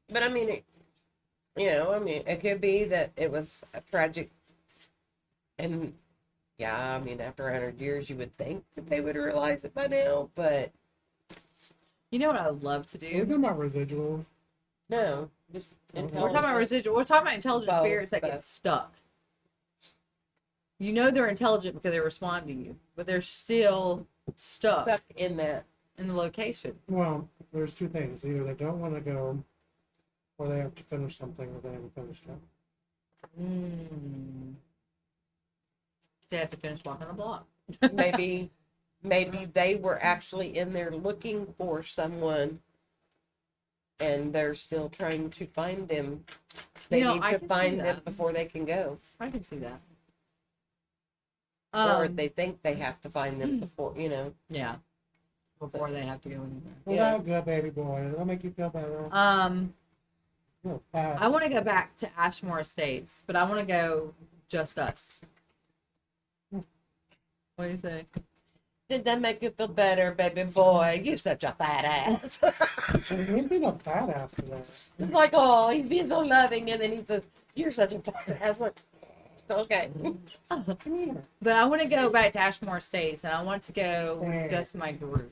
But I mean, it could be that it was a tragic, and yeah, I mean, after 100 years, you would think that they would realize it by now, but You know what I would love to We're do? talking about residuals. no, just We're We're talking about intelligent. residual. We're talking about intelligent Both, spirits that get both. stuck. You know they're intelligent because they respond to you, but they're still stuck Stuck in that. in the location. Well, there's two things. Either they don't want to go, or they have to finish something that they haven't finished yet. They have to finish walking the block. Maybe they were actually in there looking for someone, and they're still trying to find them. They You know, need I to can see find them that. before they can go, I can see that. or they think they have to find them before, you know. Yeah. Before they have to go anywhere. Well, Yeah. that good, baby boy. That'll make you feel better. You're fat. I want to go back to Ashmore Estates, but I want to go just us. What do you say? Did that make you feel better, baby boy? You such a fat ass. He's being a badass today. It's like, oh, he's being so loving, and then he says, "You're such a fat ass." Like, okay. Come here. But I want to go back to Ashmore Estates, and I want to go with just my group.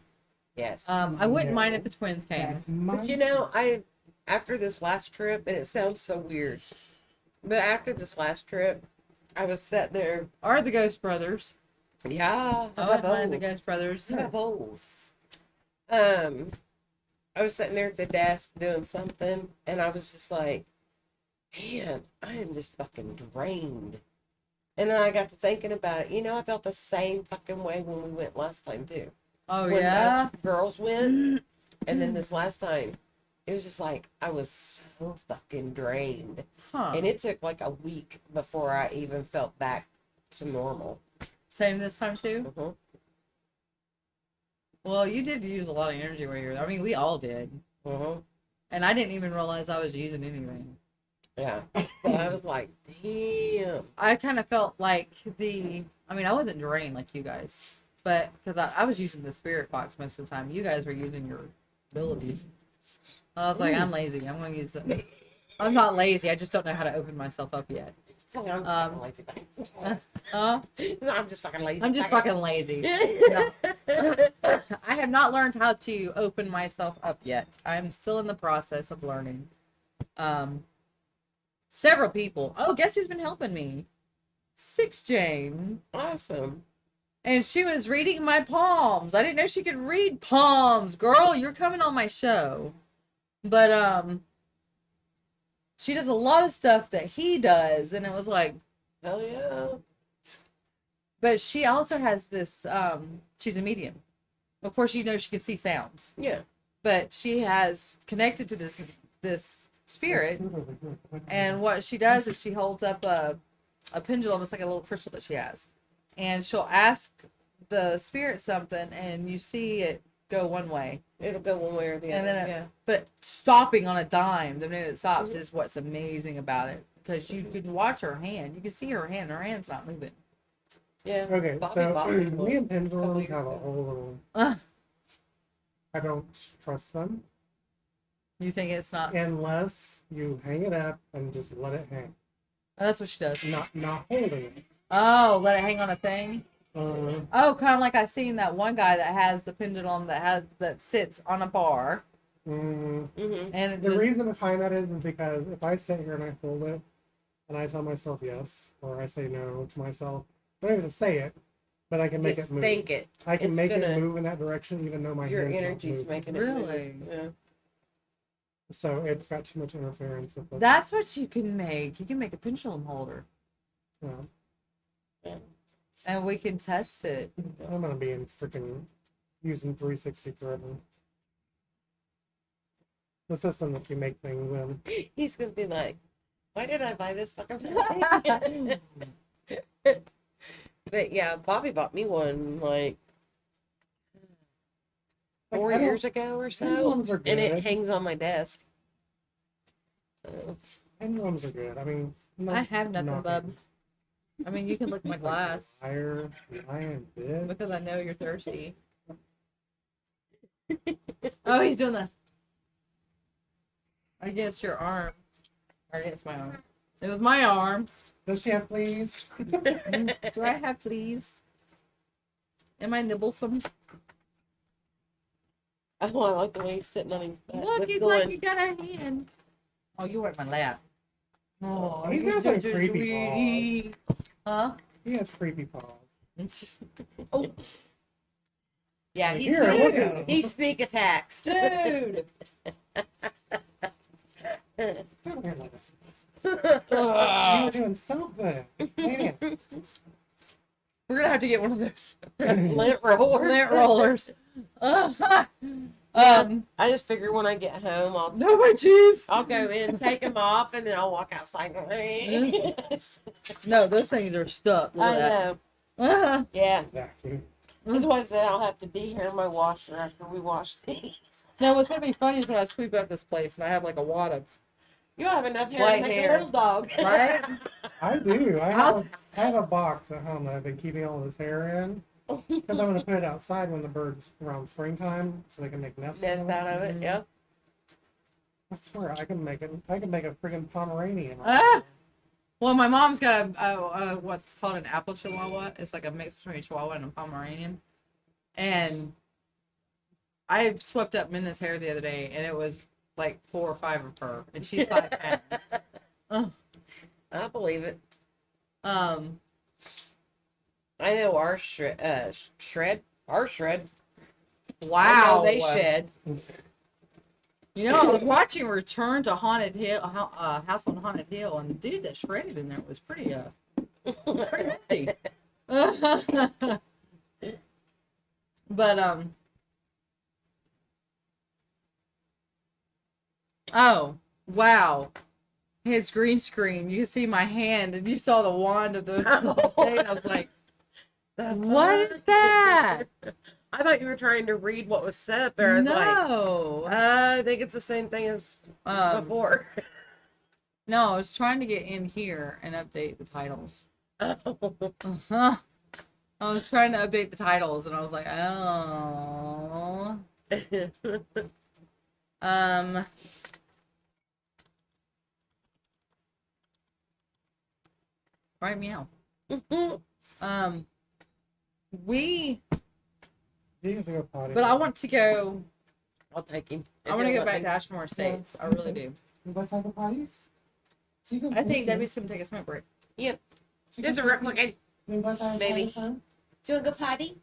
Yes. I wouldn't mind if the twins came. That's my But you know, after this last trip, and it sounds so weird, but after this last trip, I was sitting there. Or the Ghost Brothers. Yeah, I wouldn't mind the Ghost Brothers. both. I was sitting there at the desk doing something, and I was just like, man, I am just fucking drained. And then I got to thinking about it. You know, I felt the same fucking way when we went last time, too. Oh, When yeah? us girls went, and then this last time, it was just like, I was so fucking drained. Huh. And it took like a week before I even felt back to normal. Same this time, too? Mhm. Well, you did use a lot of energy while you were there. I mean, we all did. Mhm. And I didn't even realize I was using anything. Yeah. So I was like, damn. I kind of felt like I mean, I wasn't drained like you guys, but because I was using the spirit box most of the time. You guys were using your abilities. I was like, I'm lazy. I'm going to use it. I'm not lazy. I just don't know how to open myself up yet. It's like, I'm just fucking lazy. I'm just fucking lazy. I'm just fucking lazy. No. I have not learned how to open myself up yet. I'm still in the process of learning. Several people. Oh, guess who's been helping me? Six Jane. Awesome. And she was reading my palms. I didn't know she could read palms. Girl, you're coming on my show. But she does a lot of stuff that he does, and it was like, Hell yeah. but she also has this she's a medium. Of course, you know she can see sounds. Yeah. But she has connected to this spirit, and what she does is she holds up a pendulum. It's like a little crystal that she has, and she'll ask the spirit something and you see it go one way, It'll go one way or the and other. then Yeah. but stopping on a dime the minute it stops Mhm. is what's amazing about it, because you can watch her hand, you can see her hand's not moving. Yeah. Okay, Bobby so bought me me one and a couple pendulums years have a ago. whole little. Uh, I don't trust them you think it's not? unless you hang it up and just let it hang, Oh, that's what she does. not holding it. Oh, let it hang on a thing. Uh, Oh, kind of like I seen that one guy that has the pendulum that sits on a bar, Mm-hmm. and it the just, reason behind that is because if I sit here and I hold it, and I tell myself yes, or I say no to myself, I don't even say it, but I can make Just it move. think it. I can It's make gonna- it move in that direction, even though my Your hand's not energy's moving. making it Really? move. Yeah. So it's got too much interference with it. that's what you can make. You can make a pendulum holder, Yeah. Yeah. and we can test it. I'm gonna be in freaking using 360 forever. The system that you make things in. He's gonna be like, "Why did I buy this fucking thing?" But yeah, Bobby bought me one like Like, 4 years ago or so, pendulums are good. and it hangs on my desk. So, Pendulums are good. I mean, no, I have nothing, knocking. bub. I mean, you can lick my Like, glass Liar, lying bitch. because I know you're thirsty. Oh, he's doing that against your arm, or against my arm. It was my arm. Does she have fleas? Do I have fleas? Am I nibblesome? oh, I like the way he's sitting on his butt. Look, with he's going, like, you got a hand. Oh, you were at my lap. Oh, He's you're got some such a creepy sweetie. Huh? He has creepy paws. Oh, yeah, he's Here, look at him. he sneak attacks, dude. Come here, look. You were doing so good. Man. we're gonna have to get one of those Lint rollers. lint rollers. I just figure when I get home, No, my cheese. I'll go in, take them off, and then I'll walk outside. And go, No, those things are stuck. Look I at know. that. Yeah. Exactly. That's why I said I'll have to be here in my washer after we wash these. Now, what's gonna be funny is when I sweep up this place and I have like a wad of You don't have enough hair White to make hair. a little dog. right. I do. I'll- I have a box at home that I've been keeping all this hair in. Because I'm going to put it outside when the birds around springtime so they can make nests. Nest in it. out of it, yeah. I swear, I can make it. I can make a friggin' Pomeranian. Ah! Well, my mom's got a what's called an apple chihuahua. It's like a mix between a chihuahua and a Pomeranian. And I swept up Minna's hair the other day, and it was like 4 or 5 of her, and she's 5 pounds. Ugh. I believe it. I know our shred. Our shred. Wow. I know they shed. You know, I was watching Return to Haunted Hill, House on Haunted Hill, and the dude that shredded in there was pretty messy. But oh wow, his green screen. You can see my hand, and you saw the wand of the thing. I was like, what is that? I thought you were trying to read what was said up there. I was like, No. I think it's the same thing as before. No, I was trying to get in here and update the titles. Oh. I was trying to update the titles, and I was like, oh. Right, meow. We, You have to go potty. but I want to go. I'll take him. I want to go back to Ashmore Estates. I really do. You both have the potties? So you can I think leave. Debbie's gonna take a smoke break. Yep. She There's a can- replica. You both have Maybe. potties, huh? Do you want to go potty? Do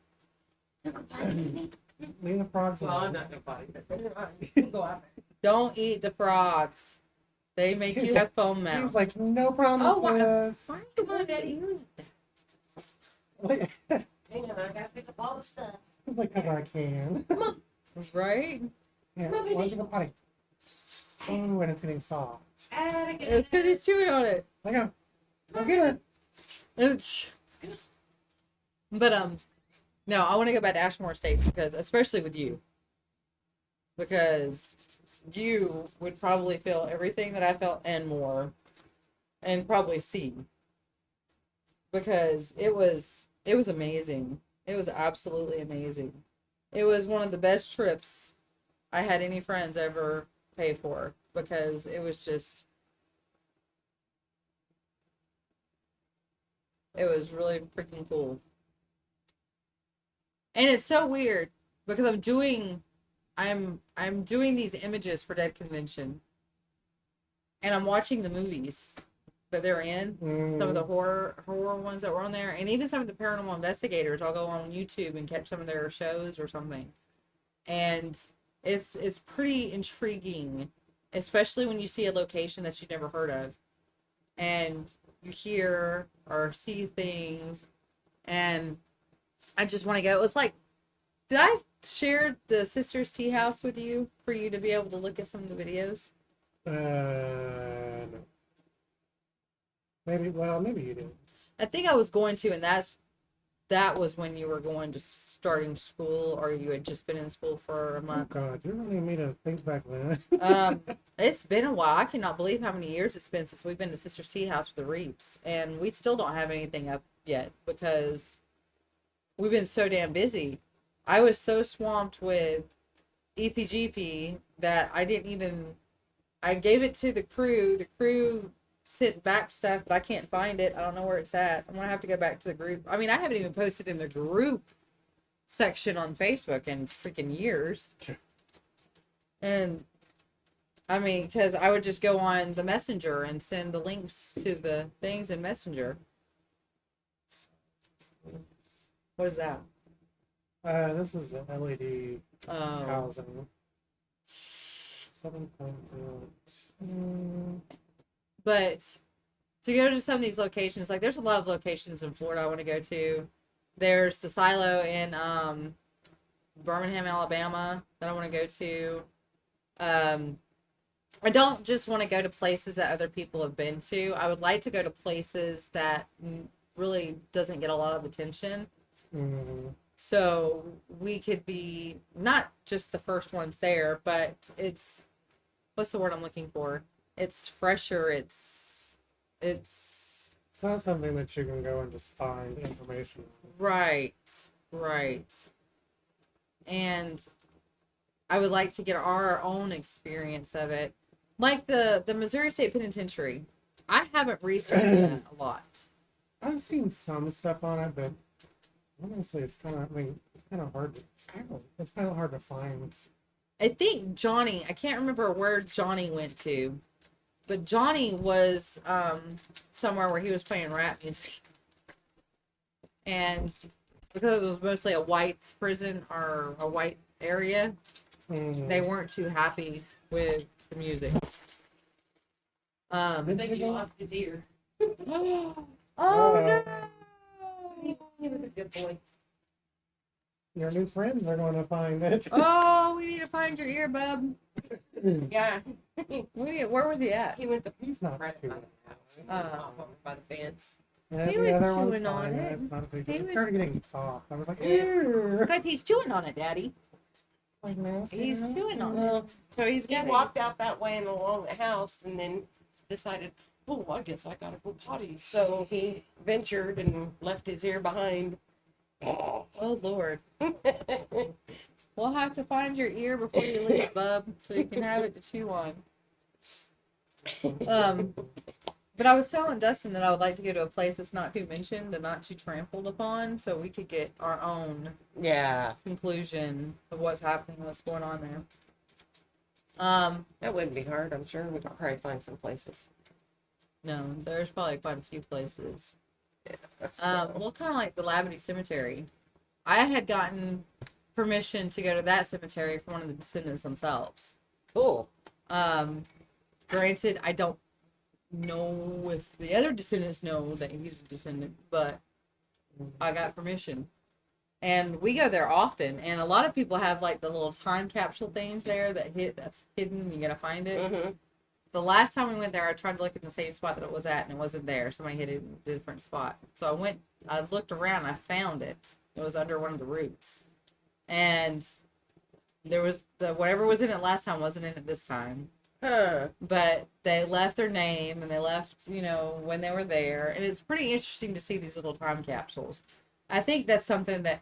you want to go potty with me? Leave the frogs alone. not going to potty. Go out. Don't eat the frogs. They make you have foam He's mouth. like, no problem Oh, with this. Why do you want to eat Wait. Hang on, I got to pick up all the stuff. He's like, 'cause I can. right? Yeah, why don't you go potty? Oh, and it's getting soft. It's because he's chewing on it. Let go. Go get it. It's- But No, I want to go back to Ashmore Estates because, especially with you, because you would probably feel everything that I felt and more, and probably see, because it was amazing. It was absolutely amazing. It was one of the best trips I had any friends ever pay for because it was just, it was really freaking cool. And it's so weird because I'm doing these images for Dead Convention, and I'm watching the movies that they're in, some of the horror ones that were on there, and even some of the paranormal investigators. I'll go on YouTube and catch some of their shows or something, and it's pretty intriguing, especially when you see a location that you've never heard of, and you hear or see things, and I just want to go. It's like, did I share the Sisters Tea House with you for you to be able to look at some of the videos? No. Maybe you did. I think I was going to, and that was when you were going to starting school, or you had just been in school for a Oh month. God, you really need me to think back then. It's been a while. I cannot believe how many years it's been since we've been to Sisters Tea House with the Reaps, and we still don't have anything up yet because we've been so damn busy. I was so swamped with E.P.G.P that I didn't even. I gave it to the crew. The crew sent back stuff, but I can't find it. I don't know where it's at. I'm gonna have to go back to the group. I mean, I haven't even posted in the group section on Facebook in freaking years. And I mean, because I would just go on the Messenger and send the links to the things in Messenger. What is that? This is the LED Oh. housing. 7.0. But to go to some of these locations, like there's a lot of locations in Florida I want to go to. There's the silo in Birmingham, Alabama that I want to go to. I don't just want to go to places that other people have been to. I would like to go to places that really doesn't get a lot of attention. So we could be not just the first ones there, but it's, what's the word I'm looking for? It's fresher. It's not something that you can go and just find information on. Right. And I would like to get our own experience of it. Like the Missouri State Penitentiary. I haven't researched that a lot. I've seen some stuff on it, but honestly, it's kind of hard to, it's kind of hard to find. I think Johnny, I can't remember where Johnny went to, but Johnny was somewhere where he was playing rap music. And because it was mostly a white prison or a white area, they weren't too happy with the music. I think he lost his ear. Oh no! He was a good boy. Your new friends are going to find it. Oh, we need to find your ear, bub. Yeah. Where was he at? He went to He's not right too by the house. Off over by the fence. Yeah, He the was other one's chewing on fine. it. It's not a big He deal. It was- started getting soft. I was like, Yeah. ew. Because he's chewing on it, Daddy. Like, no, He's Sarah. chewing on Well, it. So he's he got walked out that way and along the house and then decided, oh, I guess I gotta go potty. So he ventured and left his ear behind. Oh Lord. We'll have to find your ear before you leave, bub, so you can have it to chew on. But I was telling Dustin that I would like to go to a place that's not too mentioned and not too trampled upon, so we could get our own conclusion of what's happening, what's going on there. That wouldn't be hard, I'm sure. We could probably find some places. No, there's probably quite a few places. So, Well, kind of like the Labadee Cemetery. I had gotten permission to go to that cemetery from one of the descendants themselves. cool. Granted, I don't know if the other descendants know that he's a descendant, but I got permission. And we go there often, and a lot of people have like the little time capsule things there that's hidden. You gotta find it. Mm-hmm. The last time we went there, I tried to look in the same spot that it was at, and it wasn't there. Somebody hid it in a different spot. So I looked around, I found it, It was under one of the roots. And there was whatever was in it last time wasn't in it this time. Huh. But they left their name and they left, when they were there. And it's pretty interesting to see these little time capsules. I think that's something that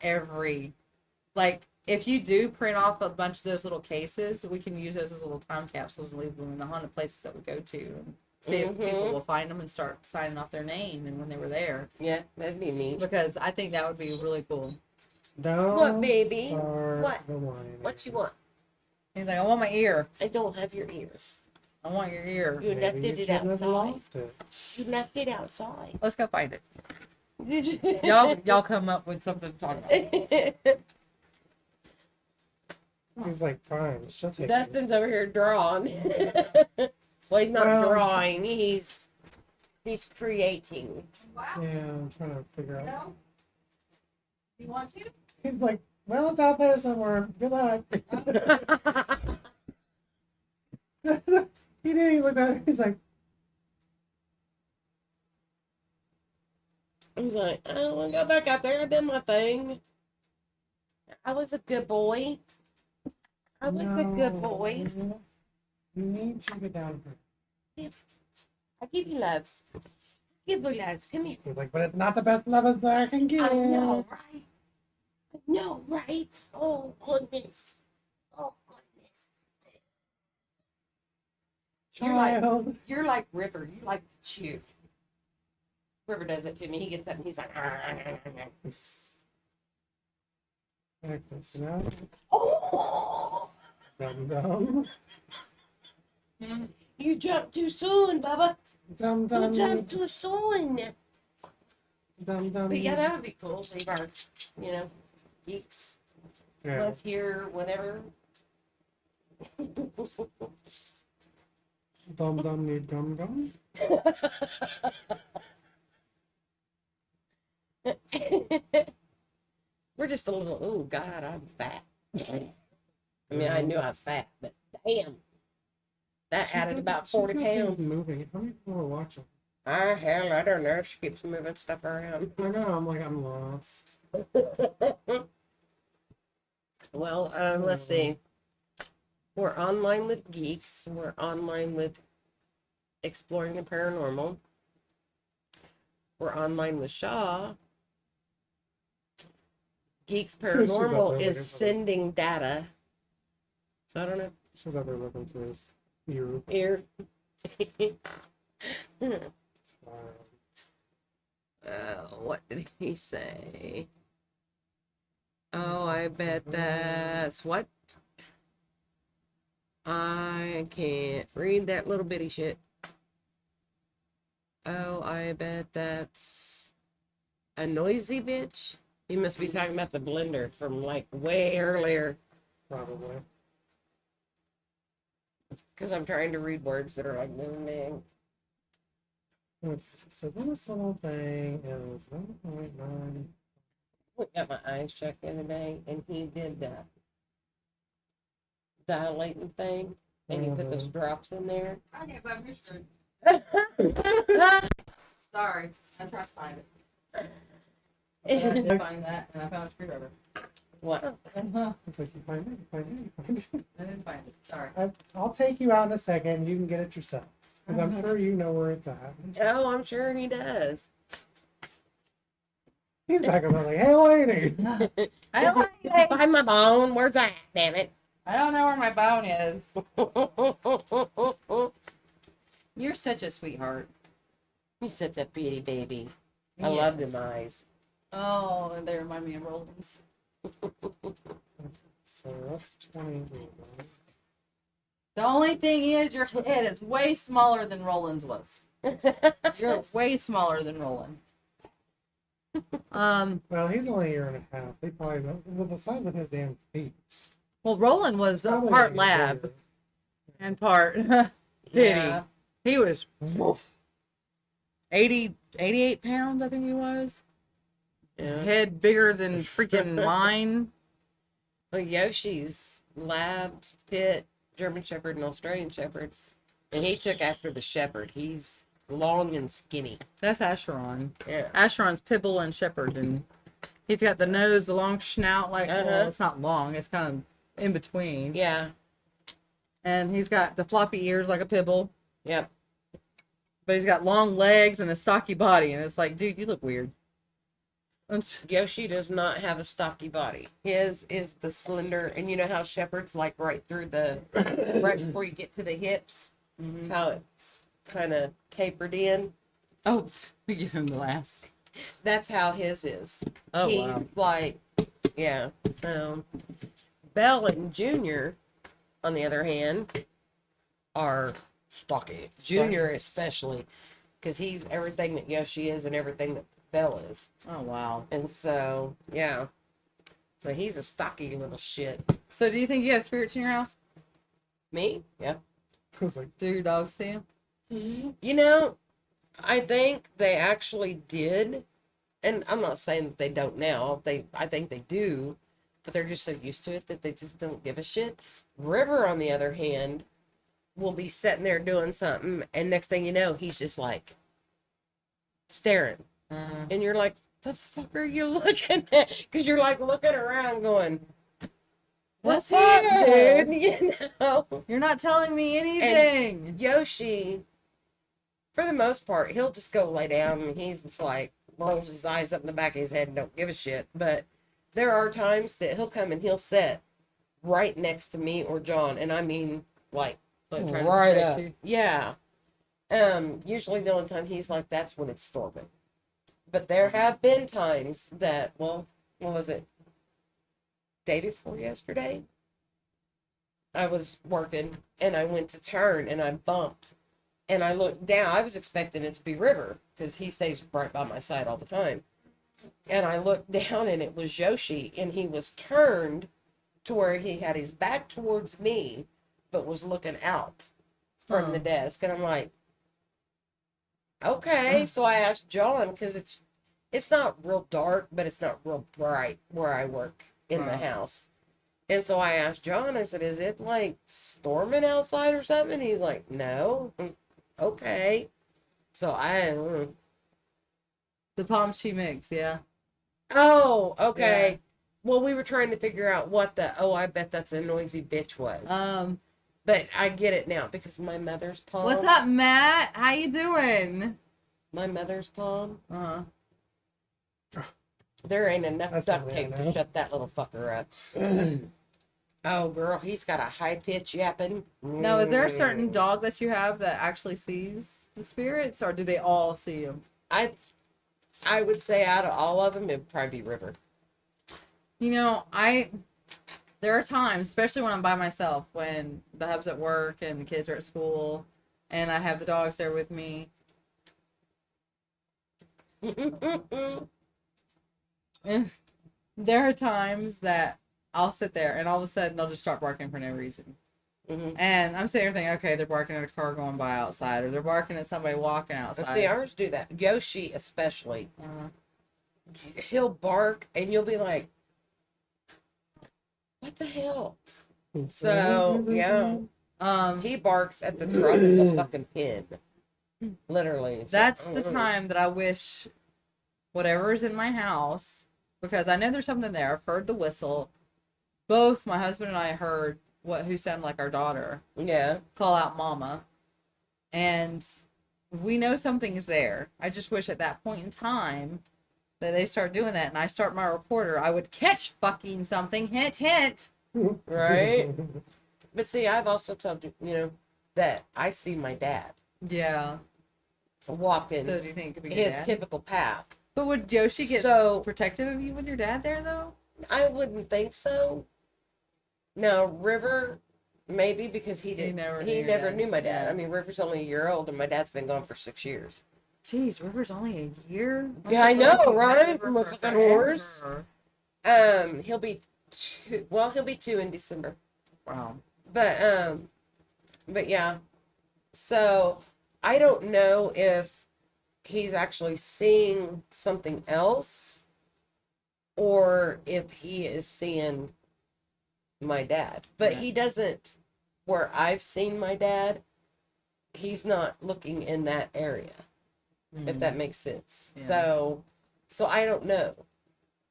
if you do print off a bunch of those little cases, we can use those as little time capsules and leave them in the haunted places that we go to and see if people will find them and start signing off their name and when they were there. Yeah, that'd be neat. Because I think that would be really cool. Don't What, baby? start What? the whining. What you want? He's like, I want my ear. I don't have your ears. I want your ear. You left Maybe you it shouldn't have outside. lost it. You left it outside. Let's go find it. Did you? Y'all come up with something to talk about. He's like, fine, she'll take it. Dustin's over here drawing. Well, he's not Well- drawing. He's creating. Wow. Yeah, I'm trying to figure out. No? You want to? He's like, well, it's out there somewhere. Good luck. He didn't even look at it. He's like, He's like, I don't want to go back out there. I did my thing. I was a good boy. I was a good boy. no, you need to get down here. I give you loves. Give you loves. Come here. He's like, but it's not the best lovers that I can give. I know, right? I know, right? Oh, goodness. Oh, goodness. Child. You're like River. You like to chew. River does it to me. He gets up and he's like, Okay, so now, oh, dum dum. you jumped too soon, Bubba. Dum You dum. jumped too soon. Dum dum. But yeah, that would be cool. Leave our, geeks. Yeah. Let's hear whatever. Dum dum need gum gum. We're just a little, oh God, I'm fat. I mean, I knew I was fat, but damn. That added about 40 She's got things pounds. moving. How many people are watching? Ah, hell, I don't know. She keeps moving stuff around. I know. I'm like, I'm lost. Well, let's see. We're online with Geeks. We're online with Exploring the Paranormal. We're online with Shaw. Geeks Sure, she's up there Paranormal looking is for sending data. So I don't know. She's out there looking for his ear. Here. What did he say? Oh, I bet that's what? I can't read that little bitty shit. Oh, I bet that's a noisy bitch. You must be talking about the blender from like way earlier. Probably. Because I'm trying to read words that are like, ding. So this little thing is 1.9. I got my eyes checked the other day, and he did that dilating thing, and he put those drops in there. I can't buy your shirt. Sorry, I tried to find it. But I did find that, and I found a screwdriver. What? It's like, you find it, you find it, you find it. I didn't find it. Sorry. I'll take you out in a second. You can get it yourself. Because I'm sure you know where it's at. Oh, I'm sure he does. He's talking about like, hey lady. I don't like it. Find my bone. Where's that? Damn it. I don't know where my bone is. You're such a sweetheart. You such a pretty baby. I love Yes. them eyes. Oh, and they remind me of Roland's. So that's 28. The only thing is, your head is way smaller than Roland's was. You're way smaller than Roland. Well, he's only a year and a half. He probably, with the size of his damn feet. Well, Roland was Probably part like lab bigger. and part Yeah. He was 88 pounds, I think he was. Yeah. Head bigger than freaking mine. Well, Yoshi's Labs, Pit, German Shepherd, and Australian Shepherd. And he took after the Shepherd. He's long and skinny. That's Asheron. Yeah. Asheron's Pibble and Shepherd, and He's got the nose, the long snout, like, well, Uh-huh. it's not long, it's kind of in between. Yeah. And he's got the floppy ears like a pibble, Yep. but he's got long legs and a stocky body. And it's like, dude, you look weird. Yoshi does not have a stocky body. His is the slender, and you know how Shepherd's like right through the, right before you get to the hips, Mhm. how it's kind of tapered in. Oh, we give him the last. That's how his is. Oh, He's wow. like, yeah. So, Belle and Junior, on the other hand, are stocky. Junior especially, because he's everything that Yoshi is and everything that Belle is. Oh, wow. And so, yeah. So he's a stocky little shit. So do you think you have spirits in your house? Me? Yeah. I was like, Do your dogs see him? You know, I think they actually did. And I'm not saying that they don't now. I think they do, but they're just so used to it that they just don't give a shit. River, on the other hand, will be sitting there doing something, and next thing you know, he's just like staring. Uh, And you're like, the fuck are you looking at? Because you're like looking around going, What's what's up, here? dude? You know? You're not telling me anything. Yoshi, for the most part, he'll just go lay down and he's just like, rolls his eyes up in the back of his head and don't give a shit. But there are times that he'll come and he'll sit right next to me or John. And I mean, like, Like, trying to right protect up. you. Yeah. Usually the only time he's like, that's when it's storming. But there have been times that, well, what was it? Day before yesterday? I was working and I went to turn and I bumped and I looked down. I was expecting it to be River because he stays right by my side all the time. And I looked down and it was Yoshi, and he was turned to where he had his back towards me, but was looking out from the desk. And I'm like, okay. So I asked John, because it's not real dark, but it's not real bright where I work in the house. And so I asked John, I said, is it like storming outside or something? He's like, no. Okay. So The palm she makes, yeah. oh, okay. Yeah. Well, we were trying to figure out what I bet that's a noisy bitch was. But I get it now because my mother's palm. What's up, Matt? How you doing? My mother's palm. Uh-huh. There ain't enough That's duct not tape bad, to no. shut that little fucker up. Oh, girl, he's got a high pitch yapping. Now, is there a certain dog that you have that actually sees the spirits, or do they all see them? I would say out of all of them, it'd probably be River. You know, there are times, especially when I'm by myself, when the hub's at work and the kids are at school, and I have the dogs there with me. And there are times that I'll sit there and all of a sudden they'll just start barking for no reason. Mhm. And I'm sitting there thinking, okay, they're barking at a car going by outside, or they're barking at somebody walking outside. See, ours do that. Yoshi, especially. Uh-huh. He'll bark and you'll be like, what the hell? So, yeah. He barks at the drop of a fucking pin. Literally. So, That's the time that I wish whatever is in my house, because I know there's something there. I've heard the whistle. Both my husband and I heard who sounded like our daughter Yeah. call out mama. And we know something is there. I just wish at that point in time that they start doing that and I start my recorder, I would catch fucking something. Hint, hint. Right? But see, I've also told you, that I see my dad Yeah. walking So do you think it could be his your dad? typical path. But would Yoshi get So- protective of you with your dad there, though? I wouldn't think so. No, River, maybe because he never knew he your never dad. knew my dad. Yeah. I mean, River's only a year old and my dad's been gone for 6 years. Jeez, River's only a year? Yeah, I know, right? River I'm a for fucking forever. horse. He'll be 2 in December. Wow. But yeah. So I don't know if he's actually seeing something else or if he is seeing my dad. But Yeah. he doesn't, where I've seen my dad, he's not looking in that area, if that makes sense. Yeah. So I don't know.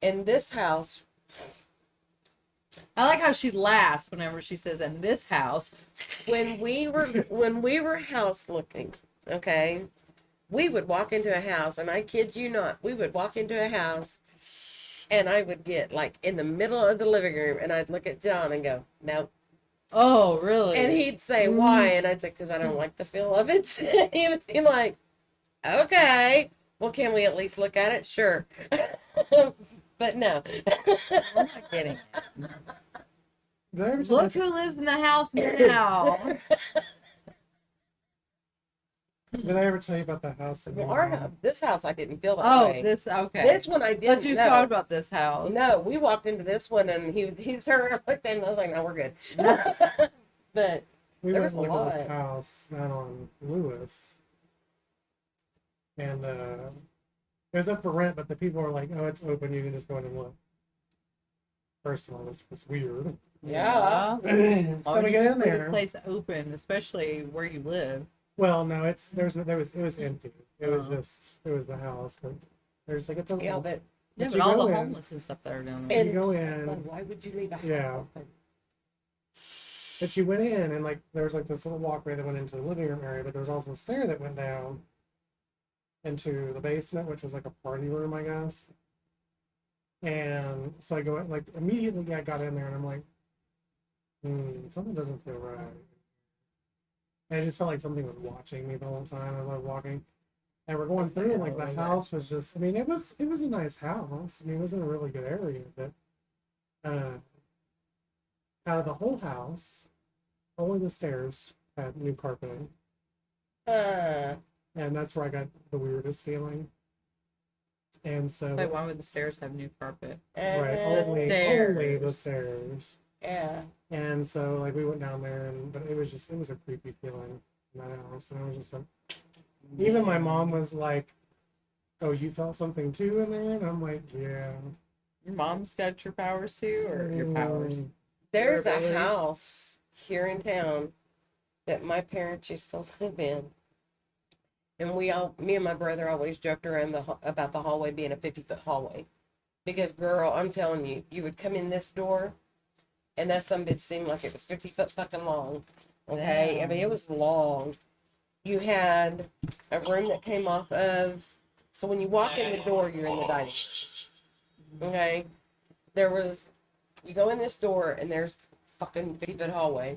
in this house, I like how she laughs whenever she says in this house. when we were house looking, okay, we would walk into a house, and I kid you not, we would walk into a house, and I would get like in the middle of the living room, and I'd look at John and go, nope. Oh, really? And he'd say, why? And I'd say, because I don't like the feel of it. He would be like, okay, well, can we at least look at it? Sure. But no. I'm not getting it. Did I ever Look who lives in the house now. Did I ever tell you about the house? Well, this house, I didn't feel that Oh, way. okay. This one, I But didn't you know. talked about this house. No, we walked into this one, and he turned around and looked at him. I was like, no, we're good. But We there went was to a look at this lot. house down on Lewis, and it was up for rent, but the people were like, "Oh, it's open. You can just go in and look." First of all, it was weird. Yeah. So then we get in Leave a there. place open, especially where you live. Well, no, it was empty. It was Oh. just it was the house, but there's like it's open. Yeah, but Yeah, But but you all go the in. homeless and stuff that are down there. You go in. like, why would you leave a house Yeah. open? But she went in, and like there was like this little walkway that went into the living room area, but there was also a stair that went down into the basement, which was like a party room, I guess. And so I go like immediately I got in there, and I'm like, something doesn't feel right. And I just felt like something was watching me the whole time as I was walking. And we're going That's through, and like like the a house was just, I mean, it was a nice house. I mean, it was in a really good area, but out of the whole house, only the stairs had new carpeting. Uh, And that's where I got the weirdest feeling. And so, Like, why would the stairs have new carpet? right, uh, only the stairs. stairs. yeah. And so, like, we went down there, but it was a creepy feeling in that house. And I was just like, even my mom was like, "Oh, you felt something too in there?" And I'm like, "Yeah." Your mom's got your powers too, or your powers? There's a abilities? house here in town that my parents used to live in. And me and my brother always joked around about the hallway being a 50-foot hallway. Because, girl, I'm telling you, you would come in this door, and that sumbitch seemed like it was 50 foot fucking long. Okay? I mean, it was long. You had a room that came off of, so when you walk in the door, you're in the dining room. Okay? You go in this door, and there's fucking 50-foot hallway.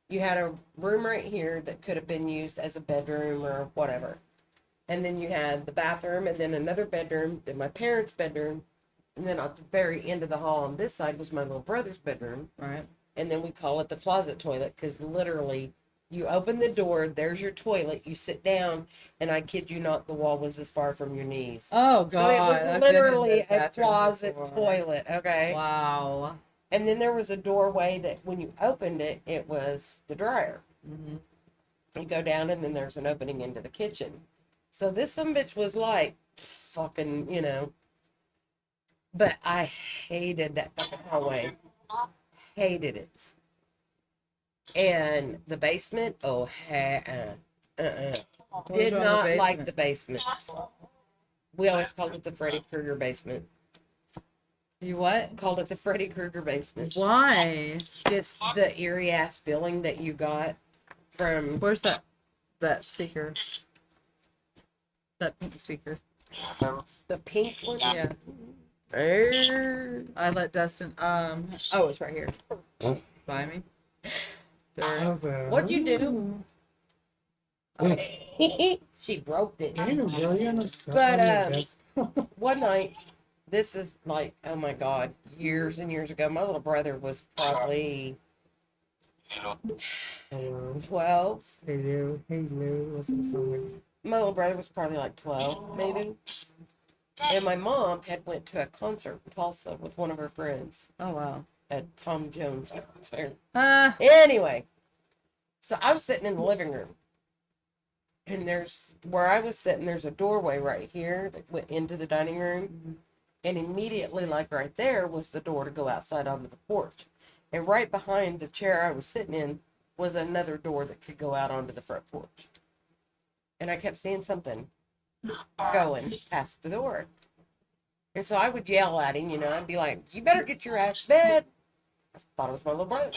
You had a room right here that could have been used as a bedroom or whatever. And then you had the bathroom, and then another bedroom, then my parents' bedroom, and then at the very end of the hall on this side was my little brother's bedroom. Right. And then we call it the closet toilet, because literally you open the door, there's your toilet, you sit down, and I kid you not, the wall was as far from your knees. Oh God! So it was I've been in literally this a bathroom closet before. toilet, okay? Wow. And then there was a doorway that when you opened it, it was the dryer. Mm-hmm. You go down, and then there's an opening into the kitchen. So this bitch was like fucking, but I hated that fucking hallway. Hated it. And the basement, did not like the basement. We always called it the Freddy Krueger basement. You what? Called it the Freddy Krueger basement. Why? Just the eerie ass feeling that you got from. Where's that speaker? That pink speaker. The pink one? Yeah. I let Dustin. Oh, it's right here. By me. I was What'd you do? She broke it. Damn, girl, you had stuff But, on your desk. One night, this is like, oh my God, years and years ago. My little brother was probably Hello. 12. Hello. Listen to something. My little brother was probably like 12, maybe. And my mom had went to a concert in Tulsa with one of her friends, Oh wow. a Tom Jones concert. Ah. Anyway, so I was sitting in the living room, and where I was sitting, there's a doorway right here that went into the dining room, and immediately, like right there, was the door to go outside onto the porch. And right behind the chair I was sitting in was another door that could go out onto the front porch. And I kept seeing something going past the door. And so I would yell at him, I'd be like, you better get your ass to bed. I thought it was my little brother.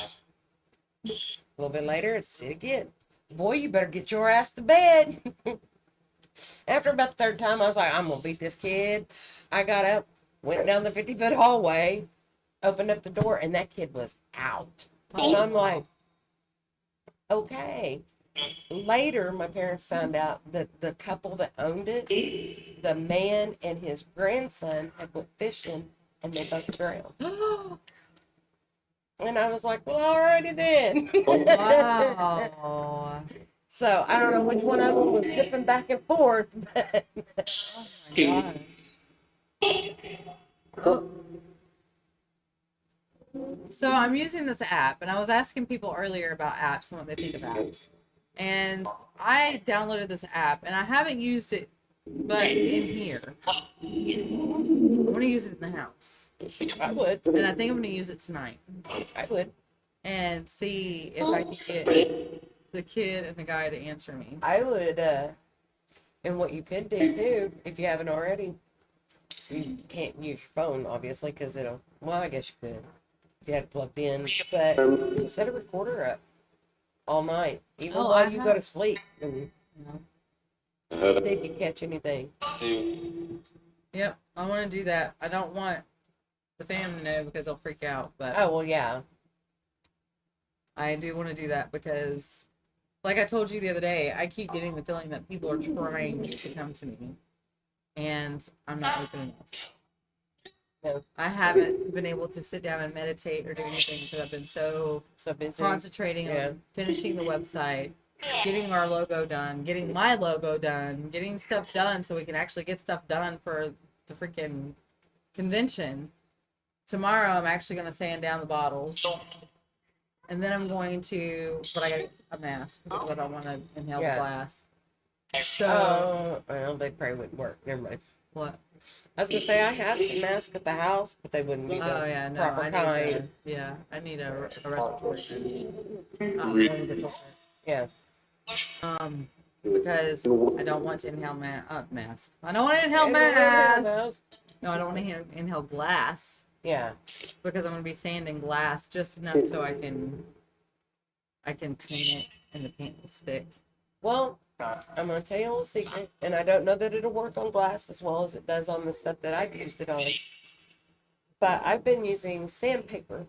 A little bit later, I'd say it again. Boy, you better get your ass to bed. After about the third time, I was like, I'm going to beat this kid. I got up, went down the 50-foot hallway, opened up the door, and that kid was out. And I'm like, okay. Later, my parents found out that the couple that owned it, the man and his grandson had went fishing, and they both drowned. And I was like, well, alrighty then. Wow. So I don't know which one of them was zipping back and forth, but Oh my God. Oh. So I'm using this app, and I was asking people earlier about apps and what they think of apps. And I downloaded this app, and I haven't used it, but in here. I want to use it in the house. I would. And I think I'm going to use it tonight. I would. And see if I can get the kid and the guy to answer me. I would, and what you could do too, if you haven't already, you can't use your phone, obviously, because well, I guess you could, if you had it plugged in, but set a recorder up all night, even while you go to sleep, and see if you catch anything. Yep, I want to do that. I don't want the fam to know because they'll freak out, but Oh, well, yeah. I do want to do that because, like I told you the other day, I keep getting the feeling that people are trying to come to me, and I'm not open enough. No. I haven't been able to sit down and meditate or do anything because I've been so busy. concentrating on finishing the website, getting our logo done, getting my logo done, getting stuff done so we can actually get stuff done for the freaking convention. Tomorrow, I'm actually going to sand down the bottles. And then I'm going to, but I got a mask because I don't want to inhale the glass. So, well, they probably wouldn't work. Never mind. what? I was gonna say I have some masks at the house, but they wouldn't be the proper kind. I need a respiratory. Yeah. Because I don't want to inhale mask. I don't want to inhale mask. No, I don't want to inhale glass. Yeah. Because I'm gonna be sanding glass just enough so I can paint it and the paint will stick. Well, I'm gonna tell you a little secret, and I don't know that it'll work on glass as well as it does on the stuff that I've used it on. But I've been using sandpaper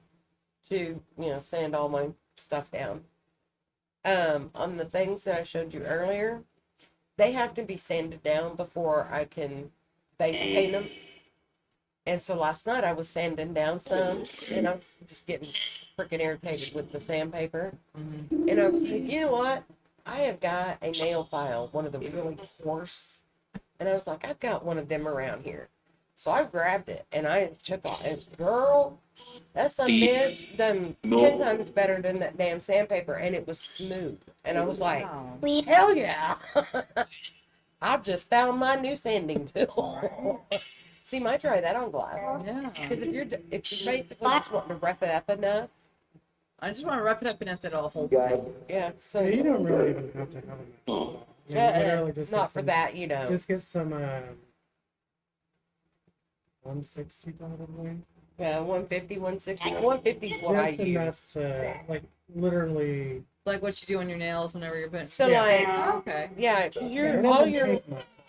to, sand all my stuff down. On the things that I showed you earlier, they have to be sanded down before I can base paint them. And so last night I was sanding down some, and I was just getting freaking irritated with the sandpaper. Mm-hmm. And I was like, you know what? I have got a nail file, one of the really coarse. And I was like, I've got one of them around here. So I grabbed it, and I took off. And girl, that some bitch done 10 times better than that damn sandpaper, and it was smooth. And I was like, hell yeah. I just found my new sanding tool. So you might try that on glass. Yeah. Because if you're basically just wanting to rough it up enough. I just want to rough it up enough that it'll hold it. Yeah. So you don't really even have to have a mask. Literally just not for some, that, Just get some 160 probably. Yeah, 150, 160. 150 is what I Just use. enough to, like, literally. Like what you do on your nails whenever you're putting. So Yeah. Oh, okay. yeah, because It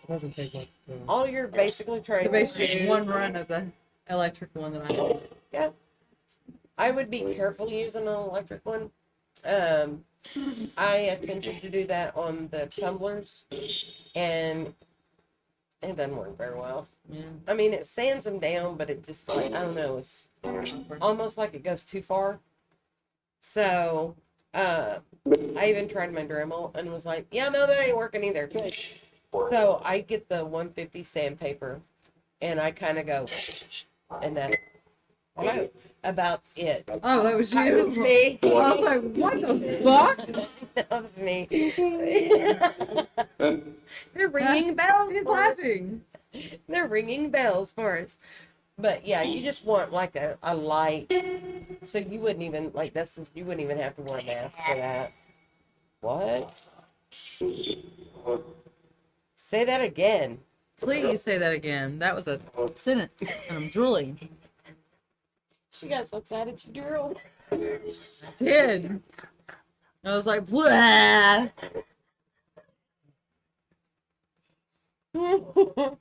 doesn't take much. All you're basically trying So to basically, do. one run of the electric one that I have. Yeah. I would be careful using an electric one. I attempted to do that on the tumblers, and it doesn't work very well. Yeah. I mean, it sands them down, but it just, like, I don't know, it's almost like it goes too far. So, I even tried my Dremel and was like, yeah, no, that ain't working either. So I get the 150 sandpaper, and I kind of go, and that's about it. Oh, that was you. That was me. I was like, what the fuck? That was me. They're ringing bells. He's for us. laughing. They're ringing bells for us. But yeah, you just want like a light, so you wouldn't even you wouldn't even have to wear a mask for that. What? Say that again. Please say that again. That was a sentence, and I'm drooling. She got so excited she drooled. I did. I was like, blah. Can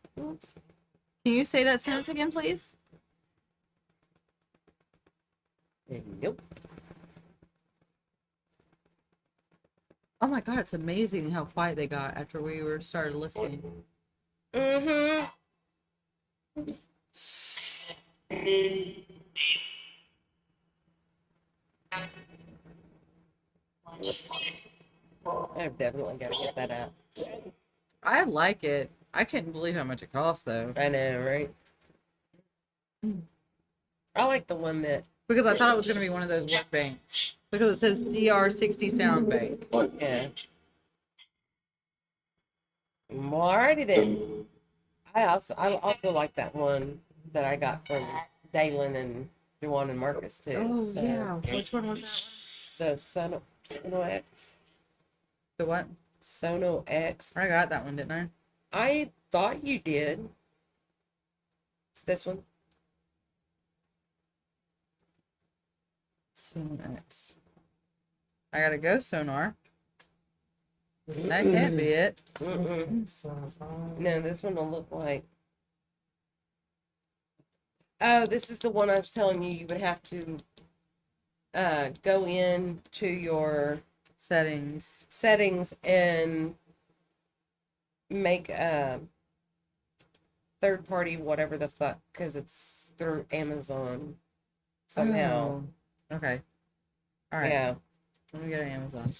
you say that sentence again, please? Nope. Oh my God, it's amazing how quiet they got after we were started listening. Mm-hmm. I've definitely got to get that out. I like it. I couldn't believe how much it cost though. I know, right? I like the one that, Because I thought it was going to be one of those work banks. Because it says DR60 sound bank. yeah. Alrighty then. I also like that one that I got from Dalen and Juwan and Marcus too. Oh, so. yeah. Which one was The Sono X. that? The what? Sono X. I got that one, didn't I? I thought you did. It's this one. Sonar X. I got a ghost sonar. That can't be it. No, this one will look like. Oh, this is the one I was telling you. You would have to go in to your Settings. settings and make a third party whatever the fuck, because it's through Amazon somehow. Oh, okay. All right. Yeah. Let me get an Amazon.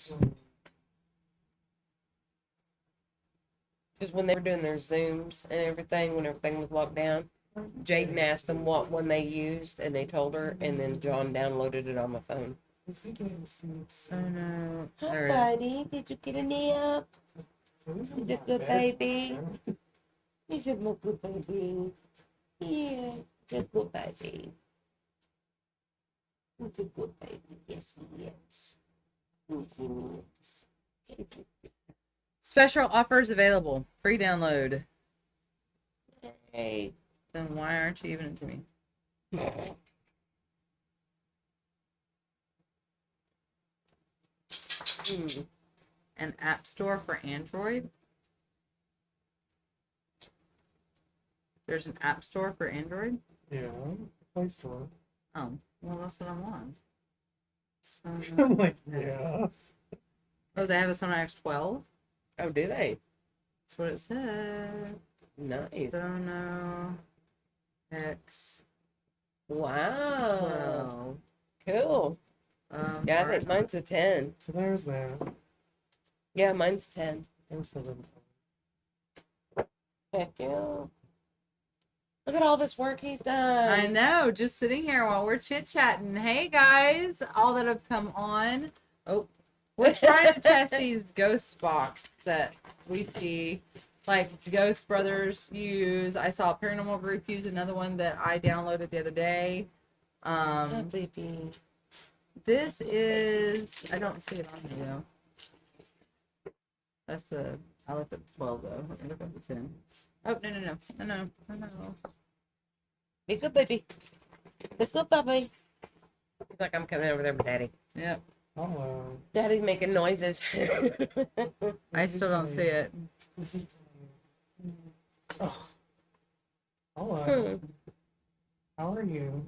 Because when they were doing their Zooms and everything, when everything was locked down, Jaden asked them what one they used, and they told her, and then John downloaded it on my phone. Sonar. Hi, There it is. buddy. Did you get a nap? He's a good baby. He's a good baby. Yeah, he's a good baby. He's a good baby. Yes, he is. Yes, he is. Special offers available. Free download. Hey. Then why aren't you giving it to me? An app store for Android? There's an app store for Android? Yeah, Play Store. Oh, well, that's what I'm on. So, I'm like, yeah. oh, they have a Sonar X12? Oh, do they? That's what it said. Nice. Sonar X12. Wow. Cool. Yeah, I think alright. mine's a 10. So there's that. Yeah, mine's 10. There's the little. Heck yeah. Look at all this work he's done. I know, just sitting here while we're chit-chatting. Hey, guys, all that have come on. Oh, we're trying to test these ghost box that we see, like Ghost Brothers use. I saw a paranormal group use another one that I downloaded the other day. Oh, baby. This is, I don't see it on here though. That's the, I looked at the 12 though. Let me look at the 10. Oh, no. Be good, baby. Let's go, baby. It's like I'm coming over there with Daddy. Yep. Hello. Daddy's making noises. I still don't see it. Oh. Hello. Hmm. How are you?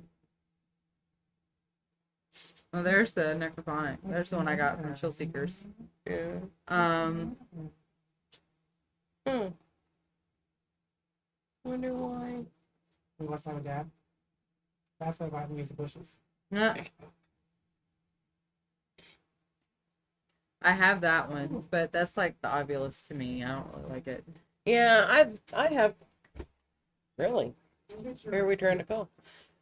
Well, there's the necrophonic. There's the one I got from Chill Seekers. Yeah. Hmm. Wonder why. You want some of that? That's why I use the bushes. Nah. I have that one, but that's like the obvious to me. I don't really like it. Yeah, I have. Really? Who are we trying to call?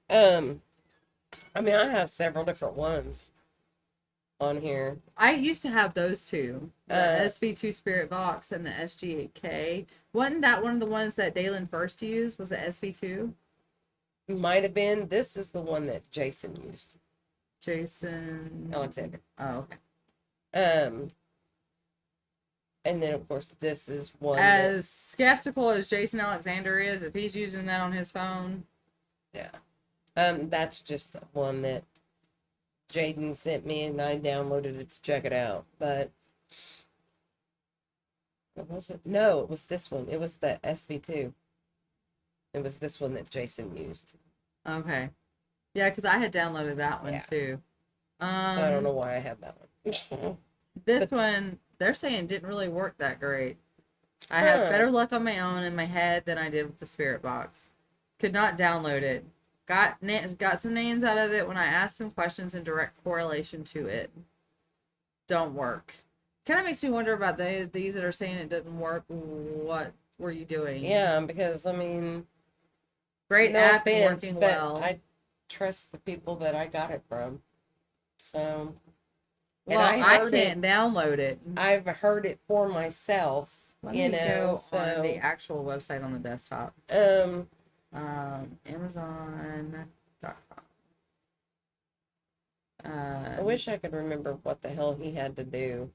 I mean, I have several different ones on here. I used to have those two, the Uh, SV2 Spirit Box and the SG.E.K.S. Wasn't that one of the ones that Dalen first used? Was it SV2? Might have been. This is the one that Jason used. Jason Alexander. Oh, okay. And then, of course, this is one that, As skeptical as Jason Alexander is, if he's using that on his phone, yeah. That's just one that Jaden sent me, and I downloaded it to check it out. But what was it? No, it was this one. It was the SB2. It was this one that Jason used. okay. Yeah, because I had downloaded that one Yeah. too. So I don't know why I have that one. This one, they're saying didn't really work that great. I have Huh. better luck on my own in my head than I did with the Spirit Box. Could not download it. Got some names out of it when I asked some questions in direct correlation to it. Don't work. Kind of makes me wonder about these that are saying it didn't work. What were you doing? Yeah, because I mean, Great no app and offense, working but well. I trust the people that I got it from. So, and Well, I I heard can't download it. I've heard it for myself. Let you me know, go so on the actual website on the desktop. Amazon.com. I wish I could remember what the hell he had to do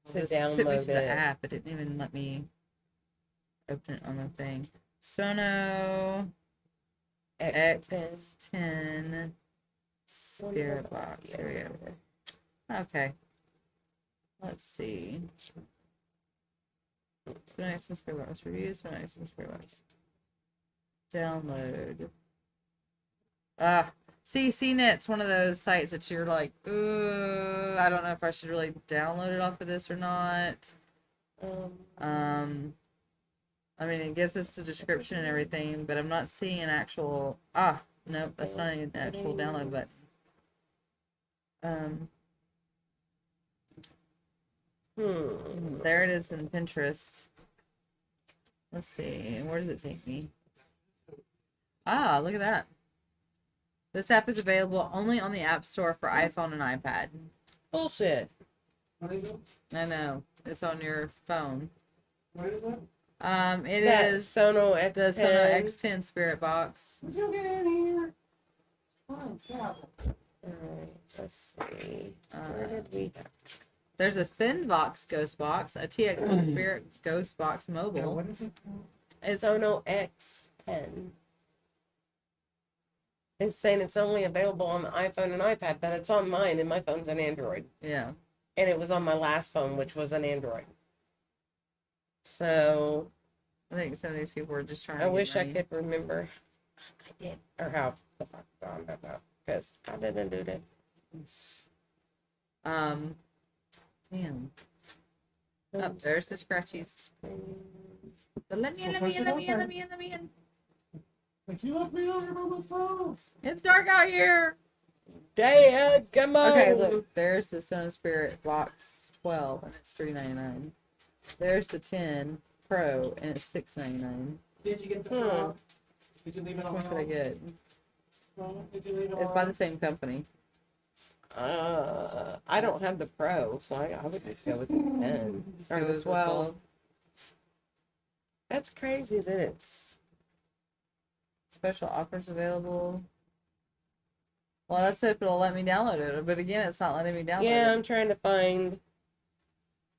to This took me download to the it. app. It didn't even let me open it on the thing. Sono X10. X10 Spirit Box. Here we go. Okay. Let's see. Spirit Box, Spirit Box reviews. Spirit Box, Spirit Box. Download. See, CNET's one of those sites that you're like, I don't know if I should really download it off of this or not. I mean, it gives us the description and everything, but I'm not seeing an actual. Nope, that's not an actual download button. There it is in Pinterest. Let's see, where does it take me? Look at that. This app is available only on the App Store for iPhone and iPad. Bullshit. I know. It's on your phone. What is it? It That is Sono X10. the Sono X10 Spirit Box. Would you get in here? Oh, stop. Alright, let's see. Where did we have? There's a Finvox Ghost Box, a TX1 Spirit Ghost Box Yeah, Mobile. what is it called? It's Sono X10. It's saying it's only available on the iPhone and iPad, but it's on mine, and my phone's an Android. yeah. And it was on my last phone, which was an Android. So I think some of these people are just trying I to wish get I money. could remember. I did. Or how the fuck I found that out. Because I didn't do that. Damn. Oh, there's the scratchies. But let me in. Like, you left me out here by myself. It's dark out here. Dad, come on. Okay, look. There's the Sono Spirit Box 12, and it's $3.99. There's the 10 Pro, and it's $6.99. Did you get the phone? Did you leave it on? What did I get? Did you leave it It's by the same company. I don't have the Pro, so I would just go with the 10. Or Go the with 12. That's crazy that it's... Special offers available. Well, that's if it'll let me download it. But again, it's not letting me download Yeah, it. I'm trying to find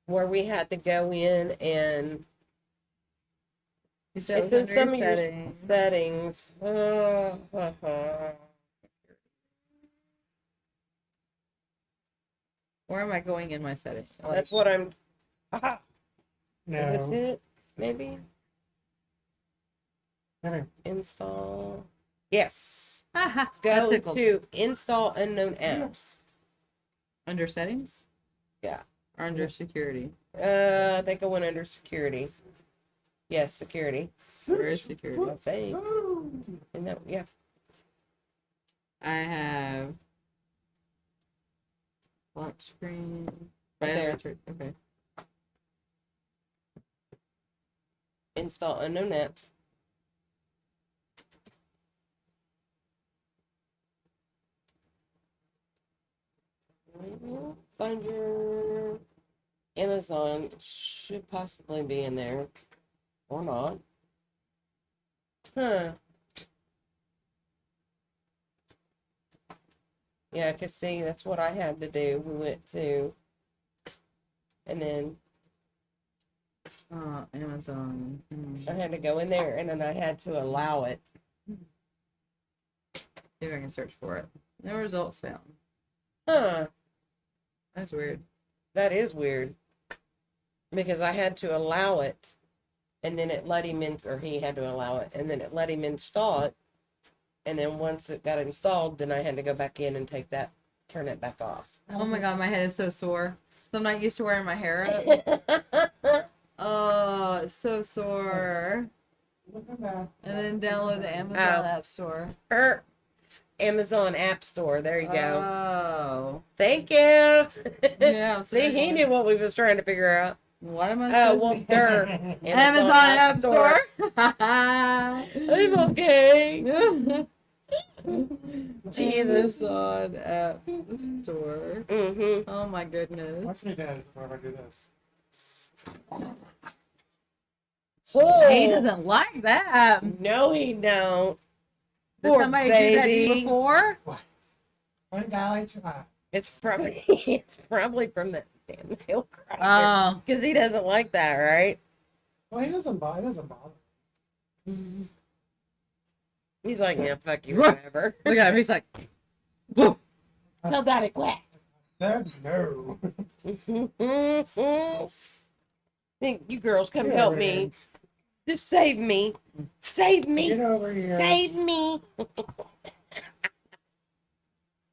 where we had to go in and... You said It's in under some of your your settings. settings. Where am I going in my settings? That's what I'm... Aha! No. Is this it? Maybe? Okay. Install... Yes. That Go tickled. to install unknown apps. Under settings? Yeah. Or under security? I think I went under security. Yes, security. Where is security? I think. And that, yeah. I have lock screen. There. Biometric. Okay. Install unknown apps. Find your Amazon. Should possibly be in there. Or not. Huh. Yeah, because see, that's what I had to do. We went to, and then Amazon. I had to go in there and then I had to allow it. See if I can search for it. No results found. Huh. That's weird. That is weird. Because I had to allow it and then it let him in, or he had to allow it, and then it let him install it. And then once it got installed, then I had to go back in and turn it back off. Oh my god, my head is so sore. I'm not used to wearing my hair up. Oh, it's so sore. Look at that. And then download the Amazon App Store. Amazon App Store. There you go. Oh. Thank you. Yeah. See, he knew what we was trying to figure out. What am I Oh, supposed well, to dirt. Amazon App Store. I'm okay. Jesus. Amazon App Store. Mm-hmm. Oh my goodness. What's he does where I do this? He doesn't like that. No, he don't. Did Poor somebody do that to you baby. before? What? One guy tried. It's probably from that damn nail crusher. Oh. Because he doesn't like that, right? Well, he doesn't bother. It doesn't bother. He's like, yeah, fuck you, whatever. Look at him. He's like, whoa. Tell Daddy quack. No. Think you girls come help me. Just save me. Save me. Get over here. Save me.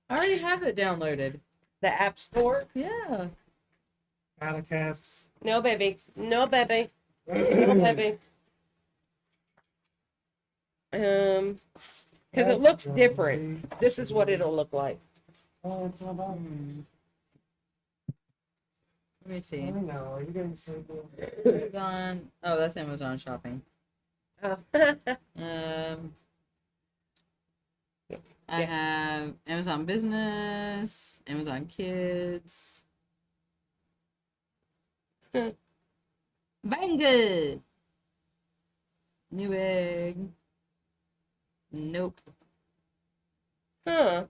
I already have it downloaded. The App Store? Yeah. Atticus. No, baby. No, baby. No, baby. Because it looks different. This is what it'll look like. Oh, it's not about. Let me I see. don't know. Are you getting so good? Amazon. Oh, that's Amazon shopping. Oh. I have Amazon Business, Amazon Kids. Banga! New egg. Nope. Huh.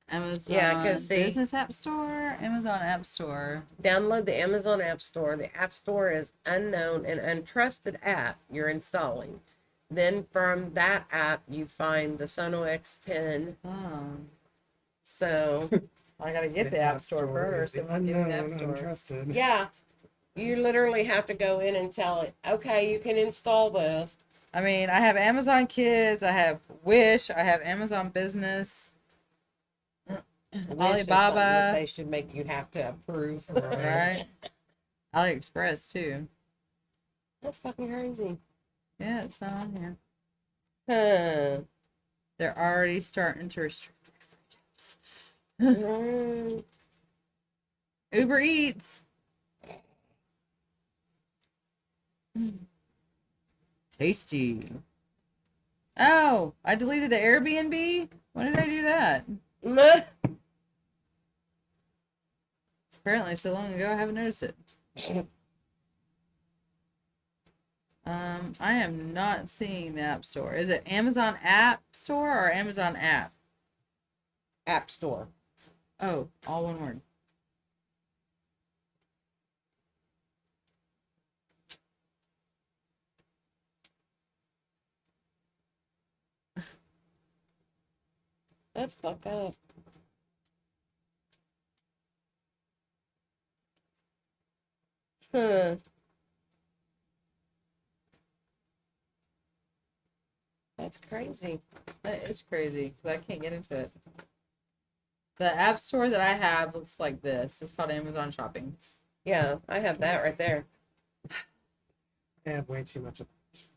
Amazon Yeah, 'cause see- Business App Store, Amazon App Store. Download the Amazon App Store. The App Store is unknown and untrusted app you're installing. Then from that app, you find the Sono X10. Oh. So, I gotta get the App Store first. The I'm getting the App unknown, Store. untrusted. yeah, you literally have to go in and tell it, okay, you can install this. I mean, I have Amazon Kids, I have Wish, I have Amazon Business, Wish is something that Alibaba, they should make you have to approve. right? AliExpress too. That's fucking crazy. Yeah, it's not on here. Huh. They're already starting to restrict free tips. Uber Eats. Tasty. Oh, I deleted the Airbnb? When did I do that? Apparently so long ago I haven't noticed it. I am not seeing the App Store. Is it Amazon App Store or Amazon App? App Store. Oh, all one word. That's fucked up. Huh. That's crazy. That is crazy. But I can't get into it. The App Store that I have looks like this. It's called Amazon Shopping. Yeah, I have that right there. I have way too much of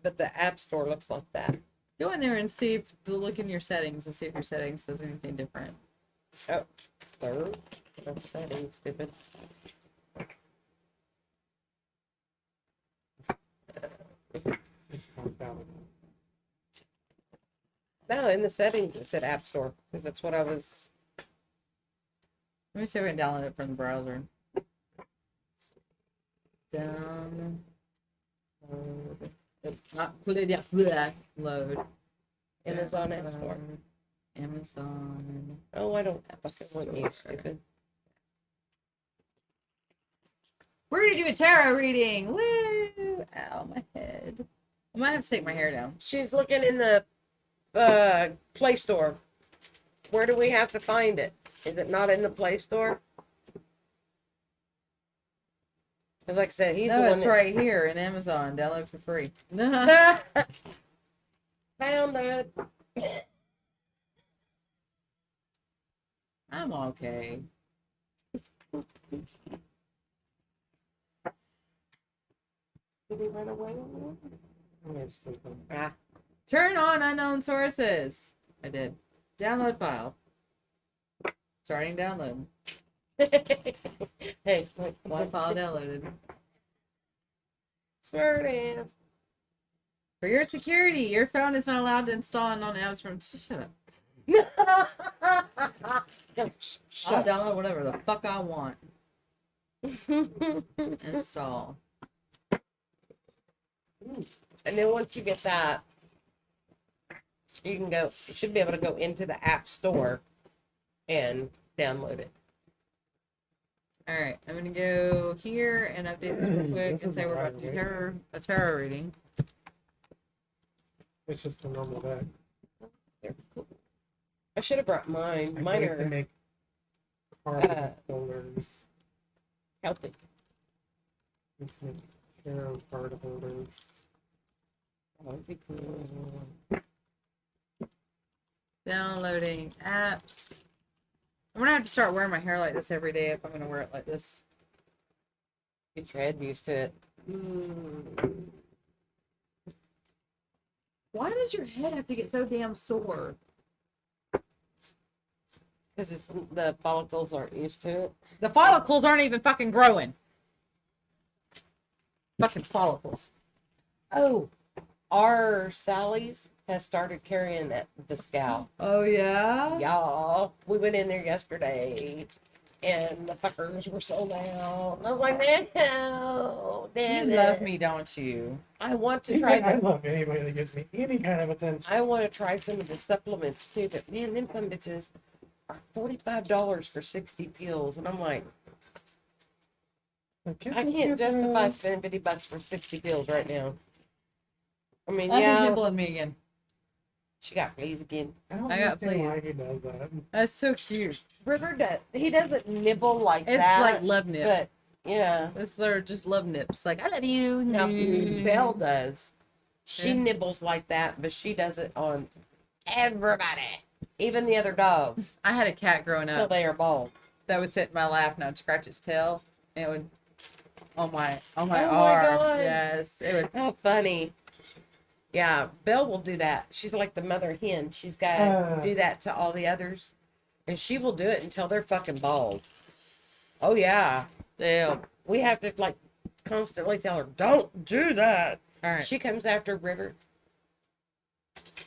But the App Store looks like that. Go in there and see if look in your settings and see if your settings says anything different. Oh, third. That's setting, stupid. it's compounded. No, in the settings it said App Store because that's what I was. Let me see if I can download it from the browser. Download. It's not load. Amazon App Store. Amazon. Oh, I don't fucking want you, stupid. We're gonna do a tarot reading. Woo! Ow, my head. I might have to take my hair down. She's looking in the Play Store. Where do we have to find it? Is it not in the Play Store? Because like I said, he's No, the one it's right here in Amazon. Download for free. that found it. I'm okay. Did he run away? I'm sleeping. Ah. Turn on unknown sources. I did. Download file. Starting download. Hey, wait, One file downloaded. Smart ass. For your security, your phone is not allowed to install unknown apps from. Shut up. I'll Shut up. download whatever the fuck I want. Install. And then once you get that, you can go, you should be able to go into the App Store and download it. All right, I'm gonna go here and update this real quick This and is say the we're right about to do way. a tarot reading. It's just a normal deck. They're cool. I should have brought mine. I Mine need to are make card holders. healthy. Need to make tarot card holders. That would be cool. Downloading apps. I'm gonna have to start wearing my hair like this every day if I'm gonna wear it like this. Get your head used to it. Why does your head have to get so damn sore? Because it's the follicles aren't used to it. The follicles aren't even fucking growing. Fucking follicles. Oh, our Sally's has started carrying the scalp. Oh yeah? Y'all, we went in there yesterday and the fuckers were sold out. I was like, no, damn You it. love me, don't you? I want to try I the, love anybody that gives me any kind of attention. I want to try some of the supplements too, but man, them some bitches are $45 for 60 pills. And I'm like, I can't justify spending $50 for 60 pills right now. I mean, He's yeah, nibbling me again. she got fleas again. I don't I got understand why he does that. That's so cute. River does. He doesn't nibble like It's that. like love nip. But yeah, It's their just love nips. Like, I love you. now Belle does. She Yeah. nibbles like that, but she does it on everybody, even the other dogs, I had a cat growing until up they are bald. that would sit in my lap and I'd scratch its tail and it would on my Oh arm. my God. Yes. It would How funny. Yeah, Belle will do that. She's like the mother hen. She's got to do that to all the others. And she will do it until they're fucking bald. Oh, yeah. damn. We have to, like, constantly tell her, don't do that. All right. She comes after River.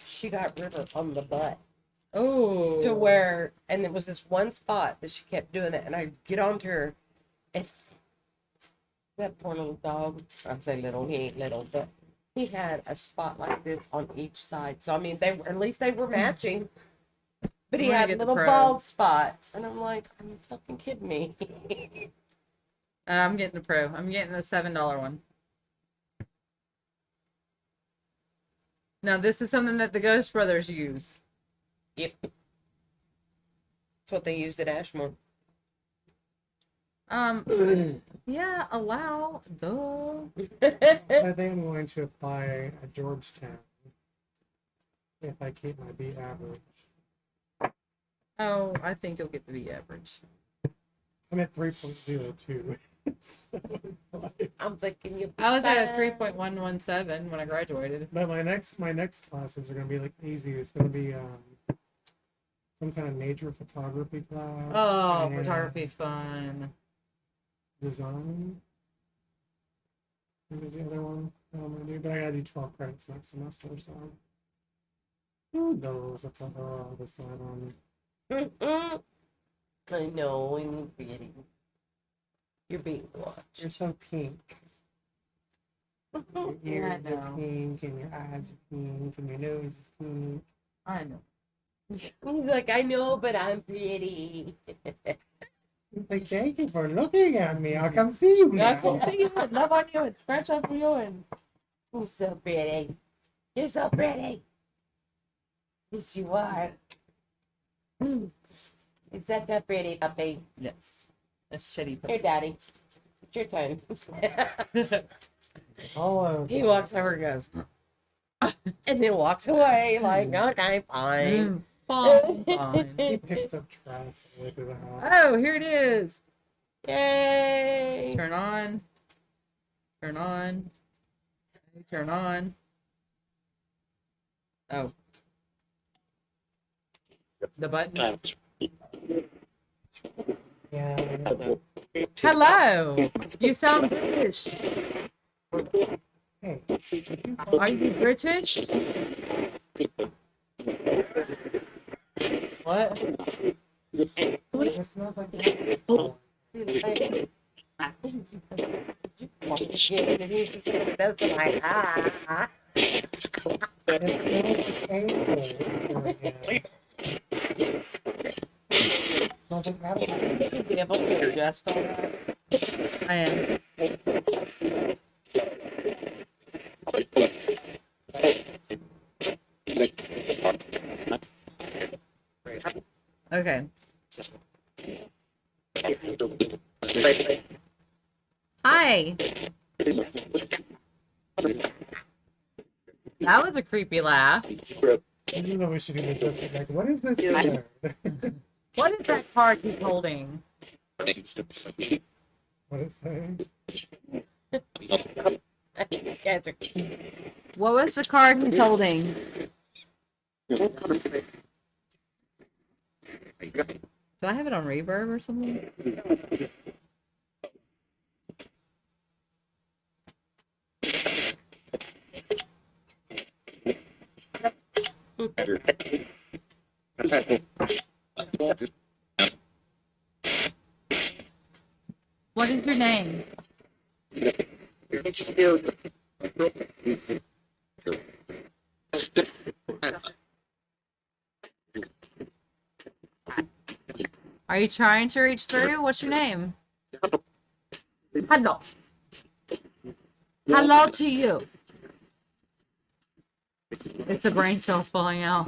She got River on the butt Oh. to where, and it was this one spot that she kept doing that. And I get onto her. It's that poor little dog. I say little, he ain't little, but he had a spot like this on each side. So I mean, they were, at least they were matching. But he I'm gonna had get the little pro. bald spots, and I'm like, are you fucking kidding me? I'm getting the pro. I'm getting the $7 one. Now, this is something that the Ghost Brothers use. Yep. That's what they used at Ashmore. Yeah, allow. Duh. I think I'm going to apply a Georgetown if I keep my B average. Oh, I think you'll get the B average. I'm at 3.02. I'm thinking you. I was at a 3.117 when I graduated. But my next classes are gonna be like easy. It's gonna be some kind of nature photography class. Oh, and photography's fun. design. What was the other one I'm gonna do? But I gotta do 12 credits next semester, so who knows if I'll decide on. I know, and you're being, you're being You're watched. so pink. Your Yeah, ears I are know. pink, and your eyes are pink, and your nose is pink. I know. He's like, I know, but I'm pretty. He's like, thank you for looking at me. I'll come see you I now. can see you and love on you and scratch up for you and You're so pretty. You're so pretty. Yes, you are. It's such a pretty puppy. yes, a shitty. Here, Daddy. It's your turn. Oh, He walks over and goes, and then walks away like, okay, fine. Fine, fine. he picks up trash all the way through the house. Oh, here it is. Yay! Turn on. Turn on. Turn on. Oh. The button. Yeah. Hello. You sound British. Hey, Are you British? What? it smells like apple. See the face? Yeah, and he's just like, that's like, ah. It smells like apple. You should be able to put your dust on that. I am. Okay. Hi. That was a creepy laugh. You know we should do this. Like, what is this word? What is that card he's holding? What is it? Guys are What was the card he's holding? Do I have it on reverb or something? What is your name? Are you trying to reach through? What's your name? Hello. Hello to you. It's the brain cells falling out.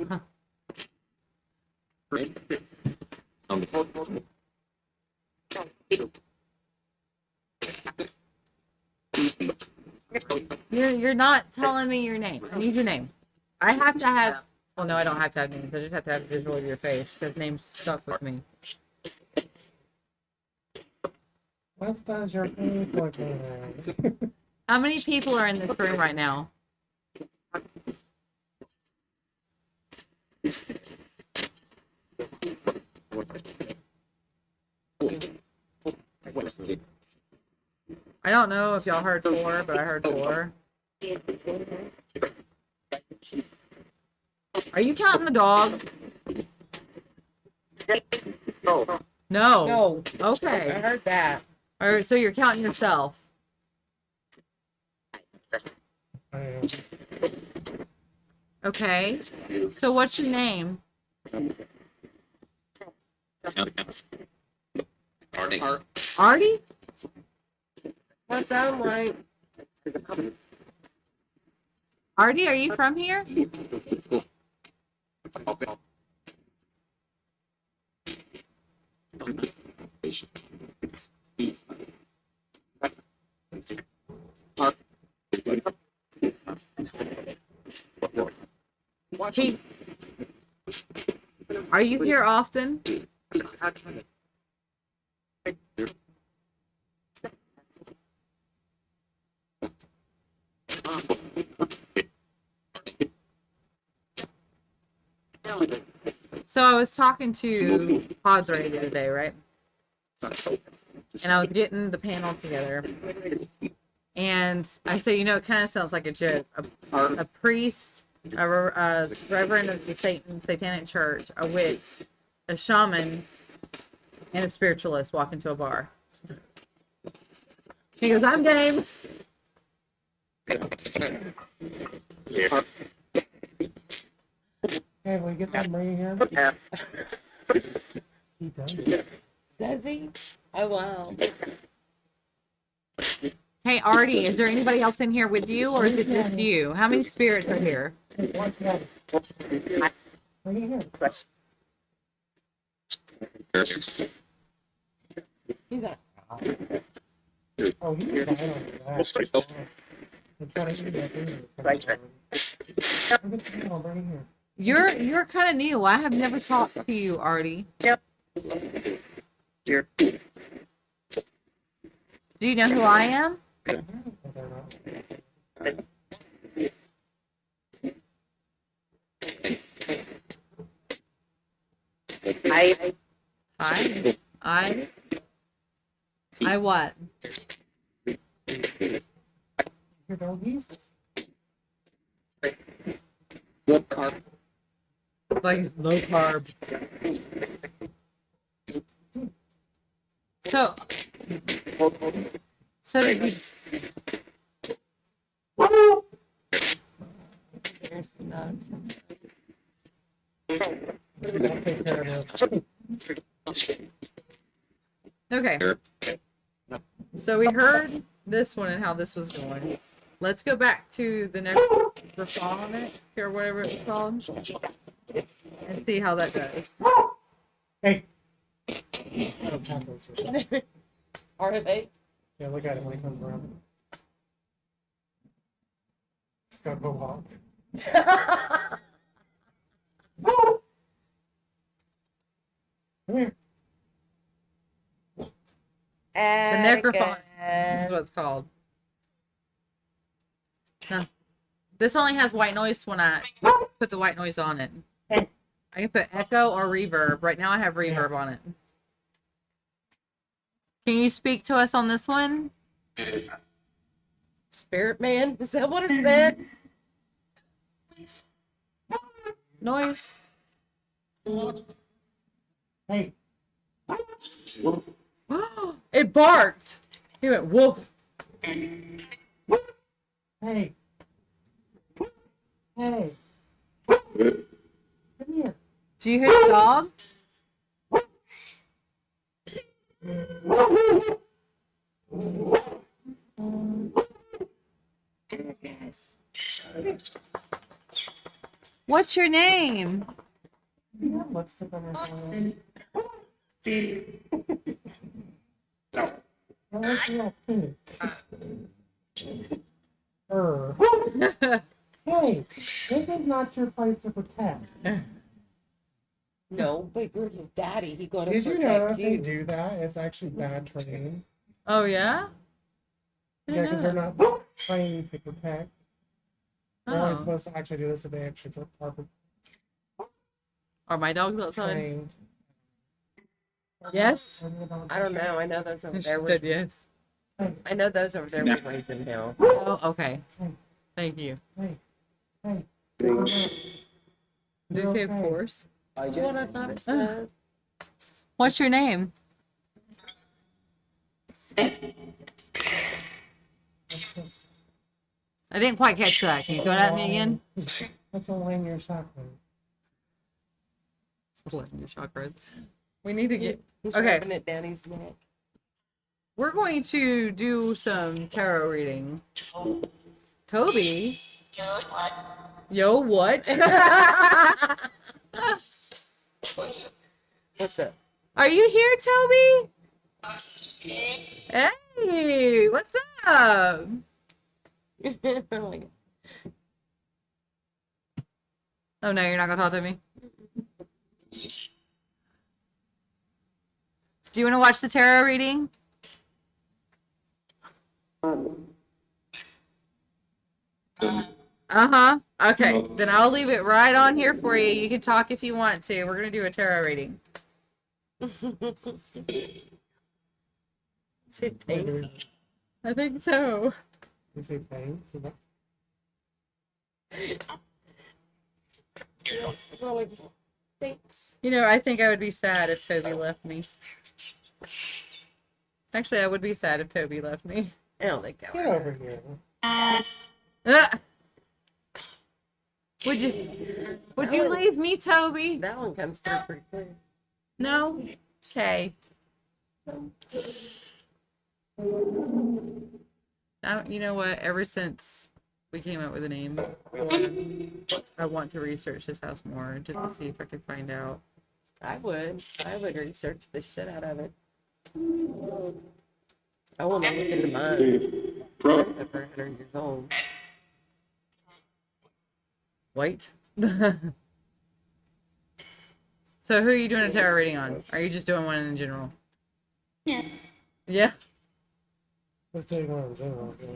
You're not telling me your name. I need your name. I have to have. Well, no, I don't have to have names. I just have to have a visual of your face because names stuck with me. What does your face look like? How many people are in this room right now? I don't know if y'all heard 4, but I heard 4. Are you counting the dog? No. no. I Okay. heard that. Or so you're counting yourself. I am. Okay. So what's your name? Artie? That sound like Artie, are you from here? He, are you here often? So I was talking to Padre the other day, right? And I was getting the panel together. And I said, you know, it kind of sounds like a joke. A priest, a reverend of the Satanic Church, a witch, a shaman, and a spiritualist walk into a bar. He goes, I'm game. Hey, will you get some right here? He does. Does he? Oh, wow. Hey, Artie, is there anybody else in here with you, or is it just you? How many spirits are here? What are you here? He's like, Oh, he's right on that. I'm trying to eat my food. Right. Right here. You're kind of new. I have never talked to you, Artie. Yep. Do you know who I am? I don't know. I I what? Your doggies? look carb. Like it's low carb. So did you, there's the nonsense. I'll take care of this. okay. So we heard this one and how this was going. Let's go back to the next necrophonic or whatever it's called and see how that goes. Hey! I don't have those for you. Are they? Yeah, look at it when he comes around. He's got a mohawk. Come here. The necrophonic is Atticus. what it's called. Huh. This only has white noise when I put the white noise on it. I can put echo or reverb. Right now I have reverb on it. Can you speak to us on this one? Spirit man? Is that what it said? Noise. Hey! It barked. He went woof. Hey! Hey! Come here. Do you hear the dog? Yes. What's your name? Do you have lipstick on your hand? I like real pink. Hey, this is not your place to protect. No, but you're his daddy. He gonna Did you know if protect they you. do that, it's actually bad training? Oh yeah? Yeah, because they're not trained to protect. They're only Oh. supposed to actually do this if they actually are Are my dogs outside? trained. Yes. I don't know. I know those over She there. said yes. I know those over there were raising hell. Oh, okay. Thank you. Hey, hey. Did you say of Okay. course? That's what I thought it said. What's your name? I didn't quite catch that. Can you throw that at me again? That's a linear chakra. Your chakras. We need to get. He's Okay. rubbing it down his neck. We're going to do some tarot reading. Toby? Yo, what? What's up? Are you here, Toby? Hey, what's up? Oh my God. Oh, no, you're not going to talk to me? Do you want to watch the tarot reading? Uh-huh. Okay, then I'll leave it right on here for you. You can talk if you want to. We're going to do a tarot reading. Say thanks. I think so. You say thanks? Is that... It's all like thanks. You know, I think I would be sad if Toby left me. Actually, I would be sad if Toby left me. I don't think Get I over here. Ah! Would you leave me, Toby? That one comes through pretty clear. No? Okay. You know what? Ever since we came up with a name for him, I want to research his house more just to see if I could find out. I would research the shit out of it. I want to look into mine. Mine's over 100 years old. White. So who are you doing a tarot reading on? Are you just doing one in general? Yeah. Yeah. Let's take one in general. Yeah.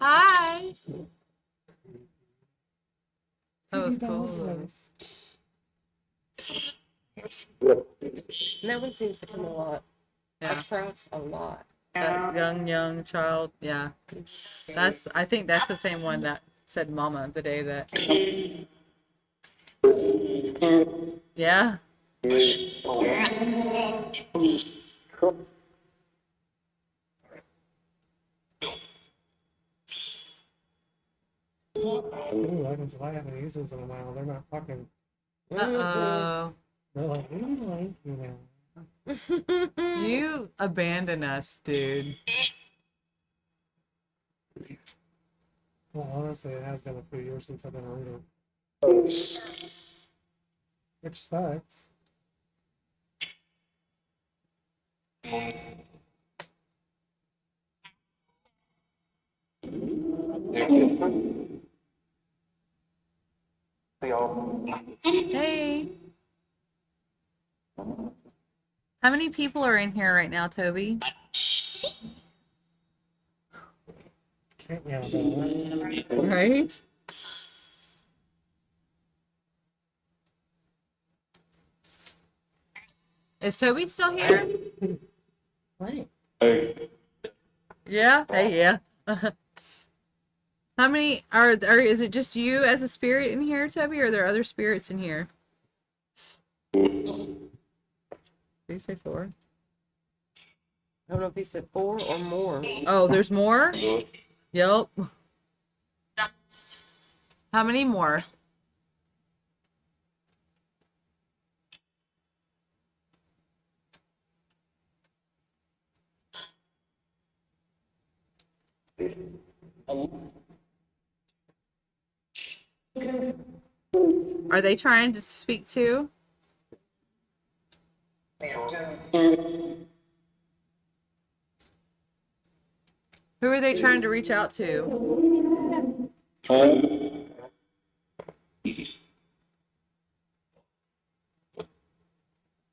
Hi. That was Dog cool. voice. And that one seems to come a lot. Yeah. Across a lot. That young child. Yeah. I think that's the same one that said mama the day that. Yeah. Ooh, I haven't used this in a while. They're not fucking. Uh-oh. They're like, we don't like you now. You abandon us, dude. Well, honestly, it has been a few years since I've been a reader. Which sucks. Hey. How many people are in here right now, Toby? Can't yell about that. Right? Is Toby still here? Right. Yeah? Hey, yeah. How many is it just you as a spirit in here, Toby, or are there other spirits in here? Did you say 4? I don't know if he said 4 or more. Oh, there's more? Yep. How many more? Are they trying to speak too? Who are they trying to reach out to?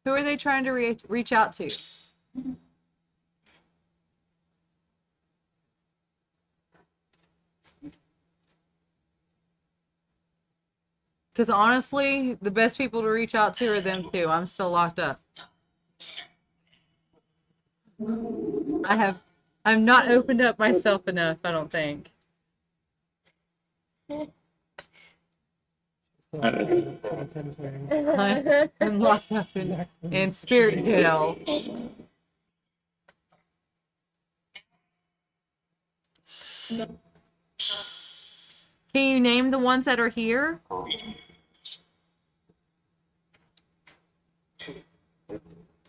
Who are they trying to reach out to? Because honestly, the best people to reach out to are them too. I'm still locked up. I'm not opened up myself enough, I don't think. So, penitentiary. I'm locked up in spirit jail. Can you name the ones that are here?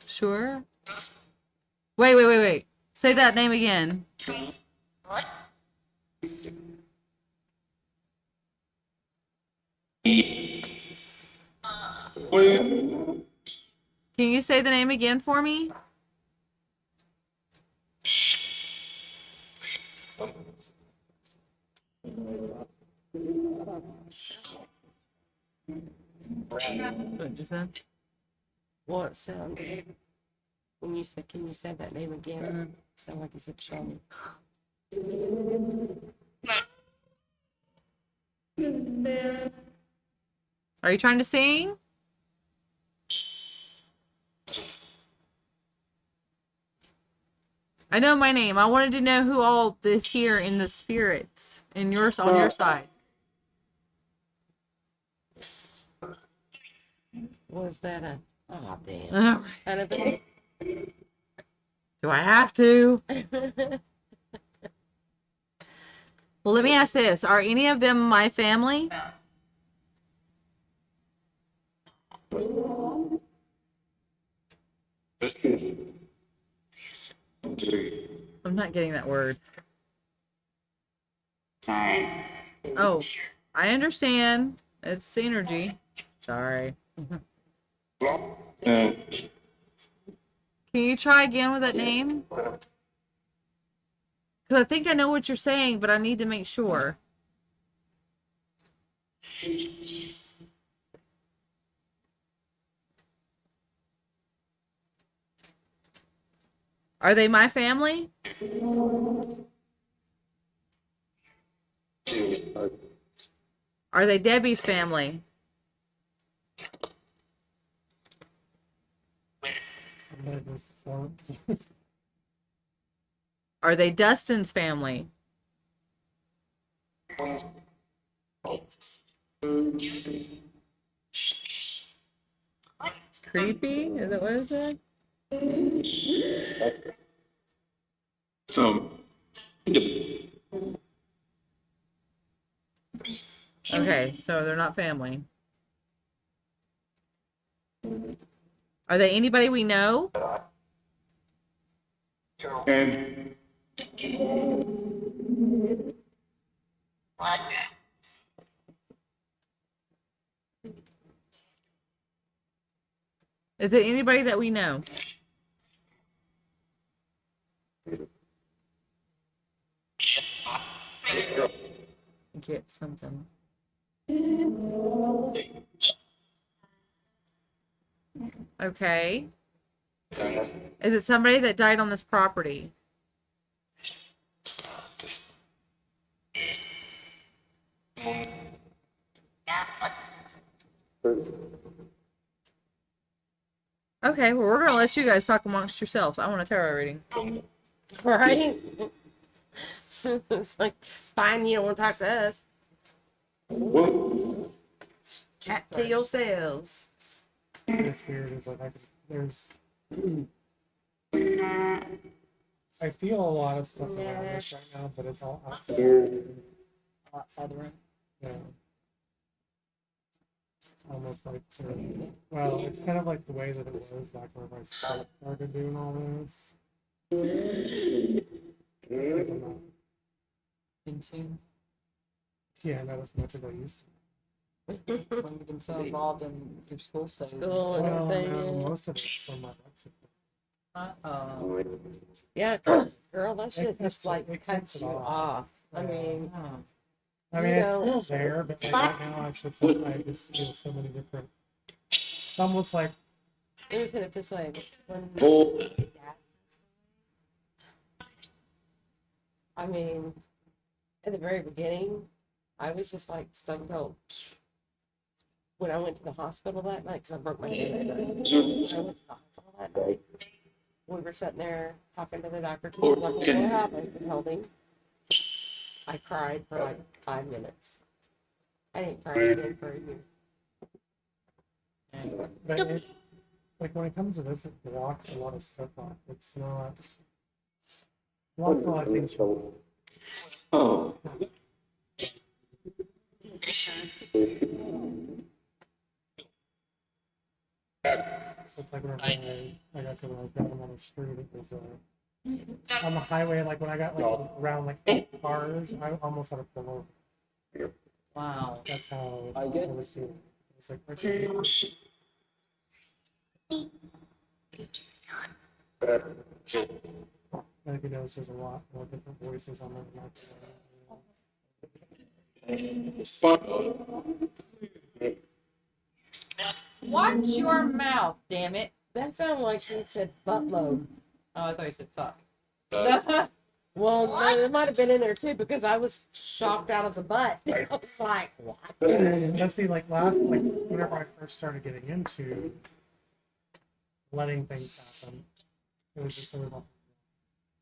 Sure. Wait. Say that name again. Can you say the name again for me? What just then? What sounded when you said, can you say that name again? Sound like you said Shauna. Are you trying to sing? I know my name. I wanted to know who all is here in the spirits in yours on your side. Was that a damn? Uh, Kind of thing. Do I have to? Well, let me ask this. Are any of them my family? I'm not getting that word. Oh, I understand. It's synergy. Sorry. Can you try again with that name? Because I think I know what you're saying, but I need to make sure. Are they my family? Are they Debbie's family? Somebody just slumped. Are they Dustin's family? Creepy? Is that what it said? Okay, so they're not family. Are they anybody we know? Is it anybody that we know? Get something. Okay. Is it somebody that died on this property? Okay, well, we're gonna let you guys talk amongst yourselves. I want a tarot reading. Right? It's like, fine, you don't want to talk to us. Chat to yourselves. It's weird. Is like there's. I feel a lot of stuff around us right now, but it's all outside. Outside the room. Yeah. Almost like, well, it's kind of like the way that it was back when I started doing all this. Because I'm not, Into not as much as I used to. when you've been so involved in your school studies. School and Well, everything. no, Yeah. most of it's from my Mexico. Uh-oh. Yeah, 'cause, girl, that shit It just cuts- like it cuts cuts you it off. off. I mean, I mean, you it's still there, but like right now, it's just like I just feel so many different. It's almost like let me put it this way. When I mean, in the very beginning, I was just like stone cold. When I went to the hospital that night, because I broke my hand that night. When I went to the hospital that night, we were sitting there talking to the doctor. He was like, "What happened?" I told him. I cried for like 5 minutes. I didn't cry again for a year. but it, like when it comes to this, it blocks a lot of stuff off. It's not blocks a lot of things from. So it's like whenever I got someone I was driving on the street, it was on the highway. Like when I got like around like 8 cars, I almost had a pull over. Wow. That's how I was feeling. It's like okay. And if you notice, there's a lot more different voices on the mic. Watch your mouth, damn it. That sounded like you said buttload. Oh, I thought you said fuck. Well, no, it might have been in there too because I was shocked out of the butt. I was like, what? Let's see, like whenever I first started getting into letting things happen, it was just sort of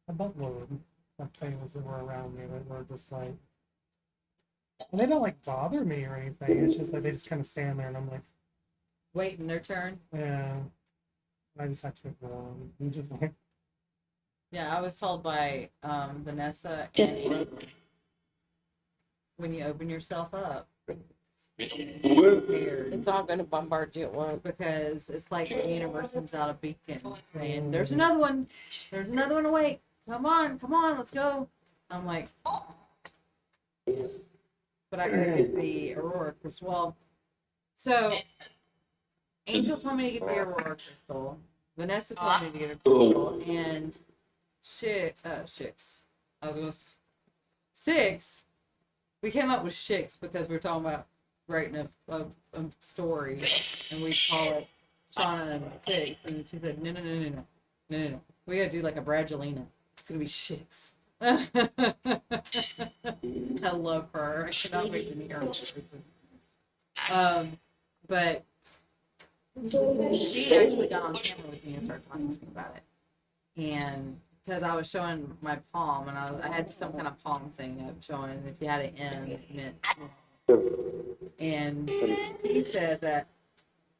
a buttload of things that were around me that were just like, and they don't like bother me or anything. It's just like they just kind of stand there, and I'm like, Waiting their turn. yeah. I just have to ignore them. I'm just like, Yeah, I was told by Vanessa and when you open yourself up, prepared. It's all going to bombard you at once. Because it's like the universe sends out a beacon saying, "There's another one. There's another one awake. Come on, let's go." I'm like, but I couldn't get the Aurora crystal. Well, so Angel told me to get the Aurora crystal. Vanessa told me to get a crystal, and Shix. I was going to Six. We came up with Shix because we were talking about writing a story, and we call it Shauna and Six. And she said, no. We gotta do like a Bradgelina. It's gonna be Shix. I love her. I cannot wait to meet her. But she actually got on camera with me and started talking to me about it. And because I was showing my palm, and I had some kind of palm thing of showing if you had an M, it meant. And she said that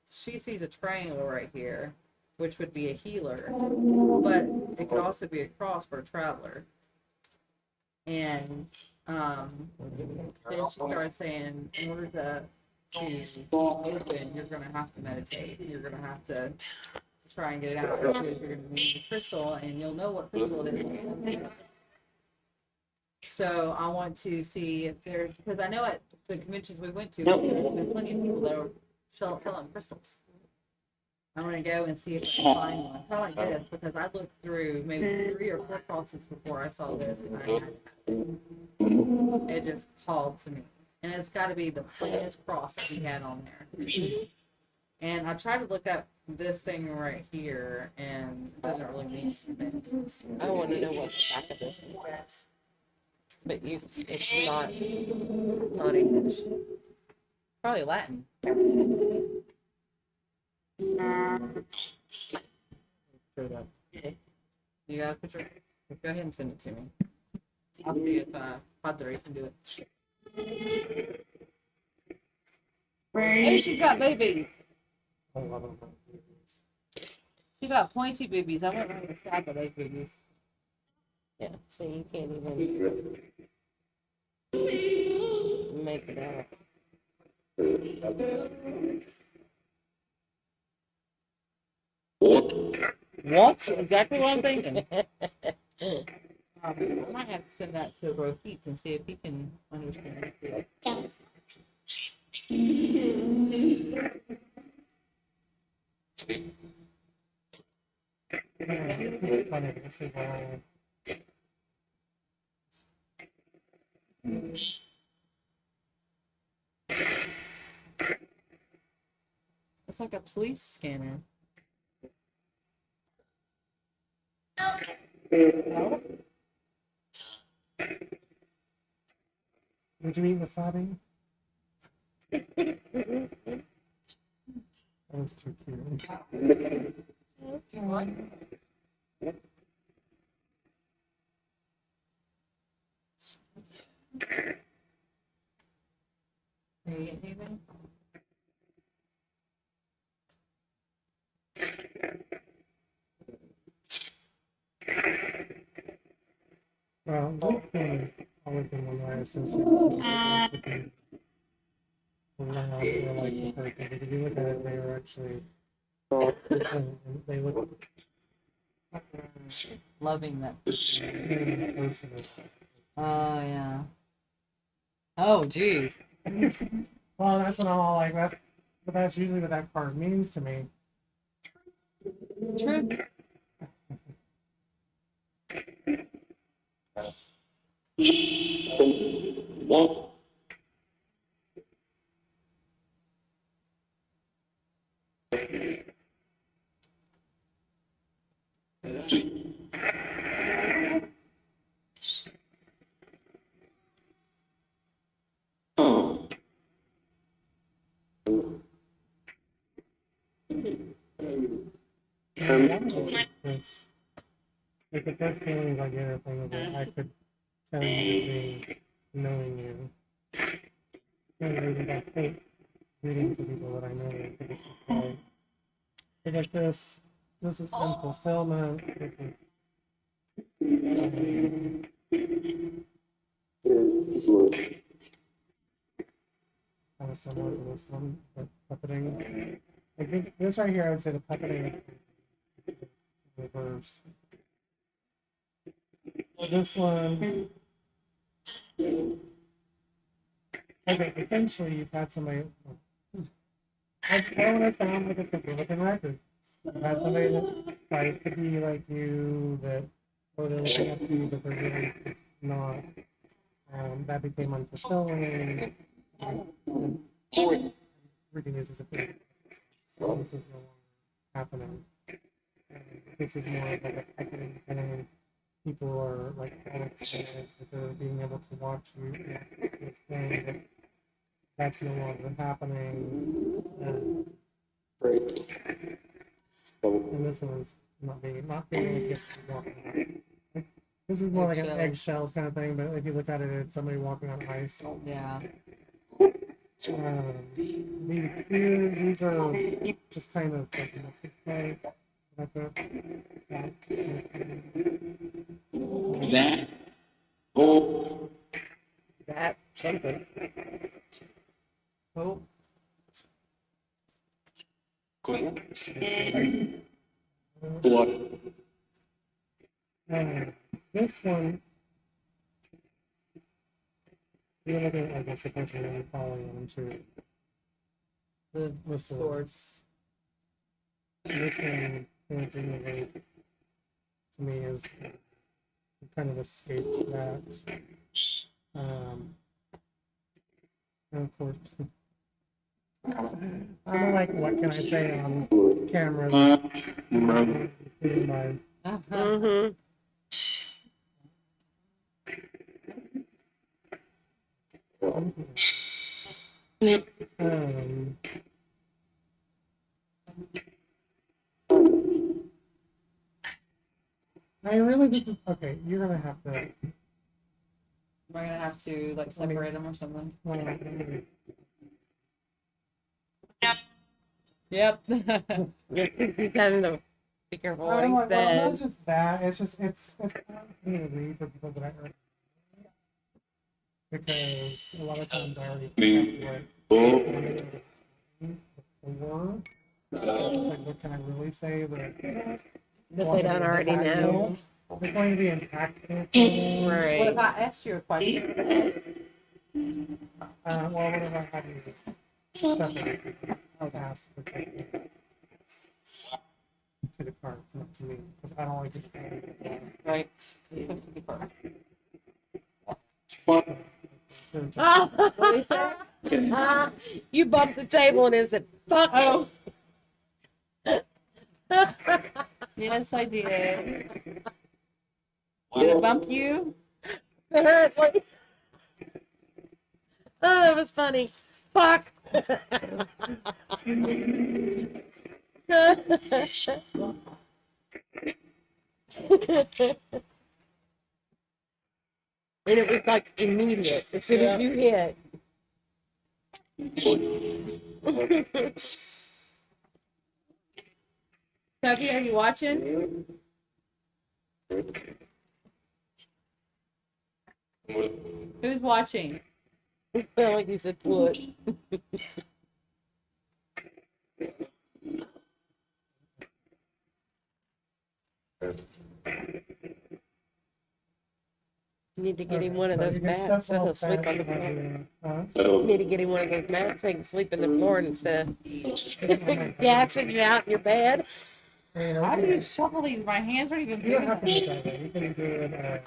she sees a triangle right here, which would be a healer, but it could also be a cross for a traveler. And then she started saying, in order to open, you're going to have to meditate. You're going to have to try and get it out, because you're going to need the crystal, and you'll know what crystal it is. So I want to see if there's, because I know at the conventions we went to, there were plenty of people that are selling crystals. I want to go and see if I can find one. Kind of like this, because I looked through maybe 3 or 4 crosses before I saw this, and it just called to me. And it's got to be the plainest cross that we had on there. And I tried to look up this thing right here, and it doesn't really mean anything. I want to know what the back of this one says. But it's not English. Probably Latin. You got a picture? Go ahead and send it to me. I'll see if Padre can do it. Hey, she's got babies. A lot of them. She got pointy babies. I went around the stack of those babies. Yeah, so you can't even make it out. What? Exactly what I'm thinking. I might have to send that to Bro Peeps and see if he can understand it. It's funny, this is It's like a police scanner. No? Did you eat wasabi? That was too cute. Can you get anything? Well, this thing has always been one that I associate with being loud or like the person. Because if you look at it, they are actually different, and they look Loving that. very personal. Oh, yeah. Oh, geez. Well, that's not all like that. But that's usually what that card means to me. True. It's like the first feelings I get are things that I could tell you as being knowing you. And reasons I hate reading to people that I know, because it's just like, it's like this is unfulfillment. more than this one. The puppeting, like this right here, I would say the puppeting is reverse. This one, okay, essentially you've had somebody. I don't want to sound like it's a broken record. You've had somebody that tries to be like you, that or they're looking up to you, but they're really just not. That became unfulfilling. Reading this as a thing. This is no longer happening. This is more of like a happening thing. People are like all excited that they're being able to watch you act this thing, but that's no longer happening. And this one's not being able to walk around. Like, this is more like an eggshells kind of thing, but if you look at it, it's somebody walking on ice. Yeah. These are just kind of like play. Like That. That something. Oh. What? This one, you're looking at, I guess, the person that you're following into the swords. This one, dancing the lake, to me, is kind of escaped that. And of course, I'm like, what can I say on camera? Mm-hmm. Um, I really just okay. You're gonna have to. We're gonna have to like separate them or something. Yep. He's having to be careful what I'm he like, well, not says. just that. It's just it's hard for me to read for people that I already because a lot of times I already picked up before. It's like, what can I really say that That they don't already know. It's going to be impactful. Right. What if I asked you a question? Well, what if I had you separate? I'll ask the question to the card, not to me, because I don't like it. Right. What did he say? You bumped the table and it said, fuck. Oh. Yes, I did. Did it bump you? It's like, oh, it was funny. Fuck. And it was like immediate. As soon as you hit. Toby, are you watching? Who's watching? It felt like you said foot. You need to get him one of those mats so he'll sleep on the floor. You need to get him one of those mats so he can sleep on the floor instead of gassing you out in your bed. How do you shuffle these? My hands aren't even You big don't have enough. to do that way.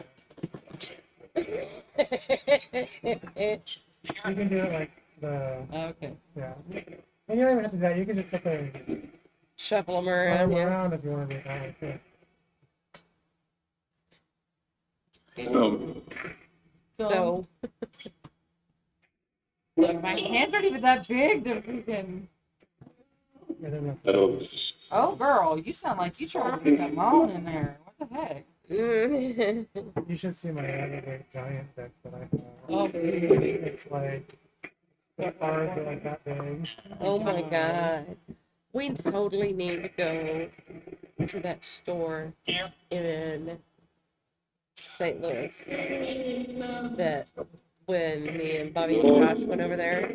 You can do it like the Okay. yeah. And you don't even have to do that. You can just sit there and Shuffle them run around. them Yeah. around if you want to do it that way too. So, Look, my hands aren't even that big to freaking. Yeah, they're not- Oh, girl, you sound like you trying to get that on in there. What the heck? You should see my lightweight giant deck that I have. Oh, It's like the cards are like that big. oh my God. We totally need to go to that store in St. Louis that when me and Bobby and Josh went over there,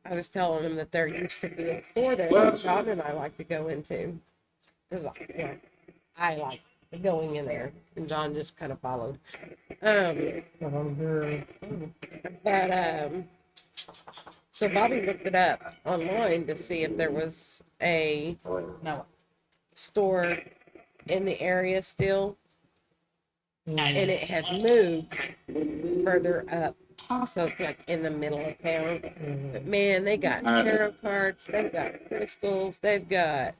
I was telling him that there used to be a store there that John and I like to go into. There's well, I liked going in there, and John just kind of followed. Um, But I'm here. but so Bobby looked it up online to see if there was a No. store in the area still, Mm, and it had moved further up. So it's like in the middle of town. But man, they got tarot cards, they've got crystals, they've got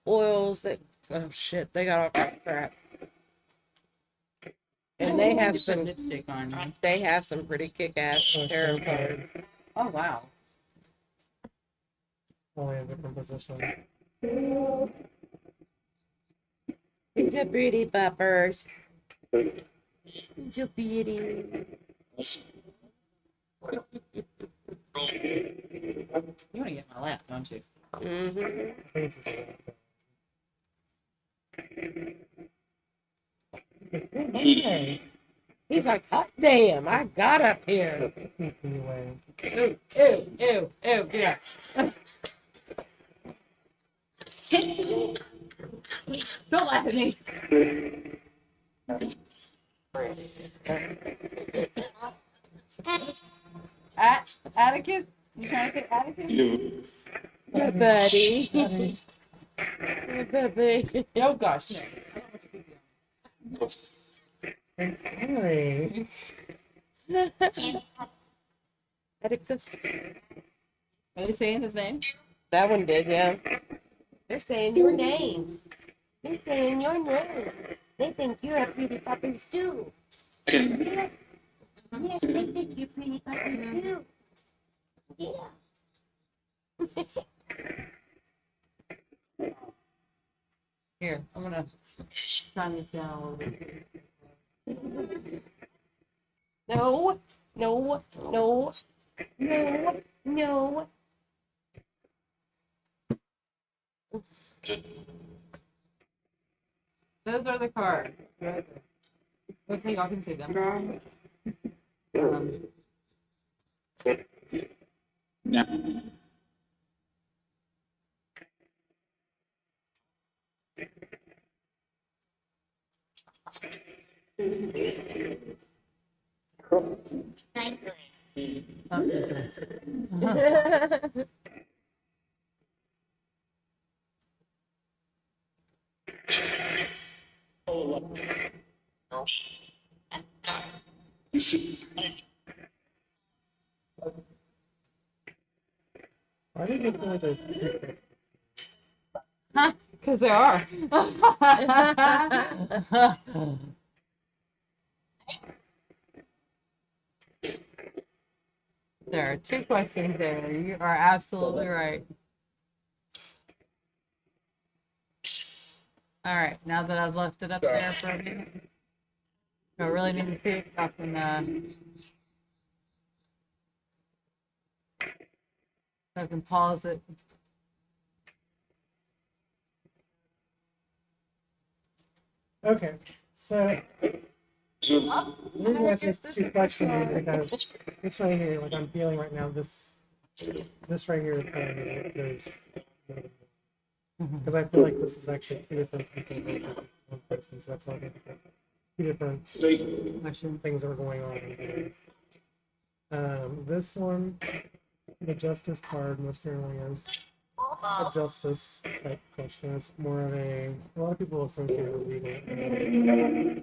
oils, that oh shit, they got all kinds of crap. And they have Get your some lipstick on. they have some pretty kick-ass tarot cards. Oh wow. Only a different position. These are pretty puppers. These are pretty. You want to get in my lap, don't you? Mm-hmm. I think it's just okay. He's like, hot damn, I got up here. Anyway, Ew, ew, ew, ew, get out. Don't laugh at me. Atticus? You trying to say Atticus? My buddy. My baby. Oh gosh, hey, Atticus. Are they saying his name? That one did, yeah. They're saying your name. They're saying your name. They think you're a pretty puppers too. Yes, yes, they think you're pretty puppers too. Yeah. Here, I'm gonna sign this down. No, no, no, no, no. Those are the cards. Okay, y'all can see them. why did you feel like there's two? Because there are. There are two questions there. You are absolutely right. All right, now that I've left it up there for a minute, I really need to see if I can pause it. Okay, so the reason I guess said this two is questions is fine. because this right here, like I'm feeling right now, this right here is telling me that there's because I feel like this is actually two different people, one person, so that's all two different things that are going on. This one, the justice card most generally is a justice type question. It's more of a lot of people associate it with legal.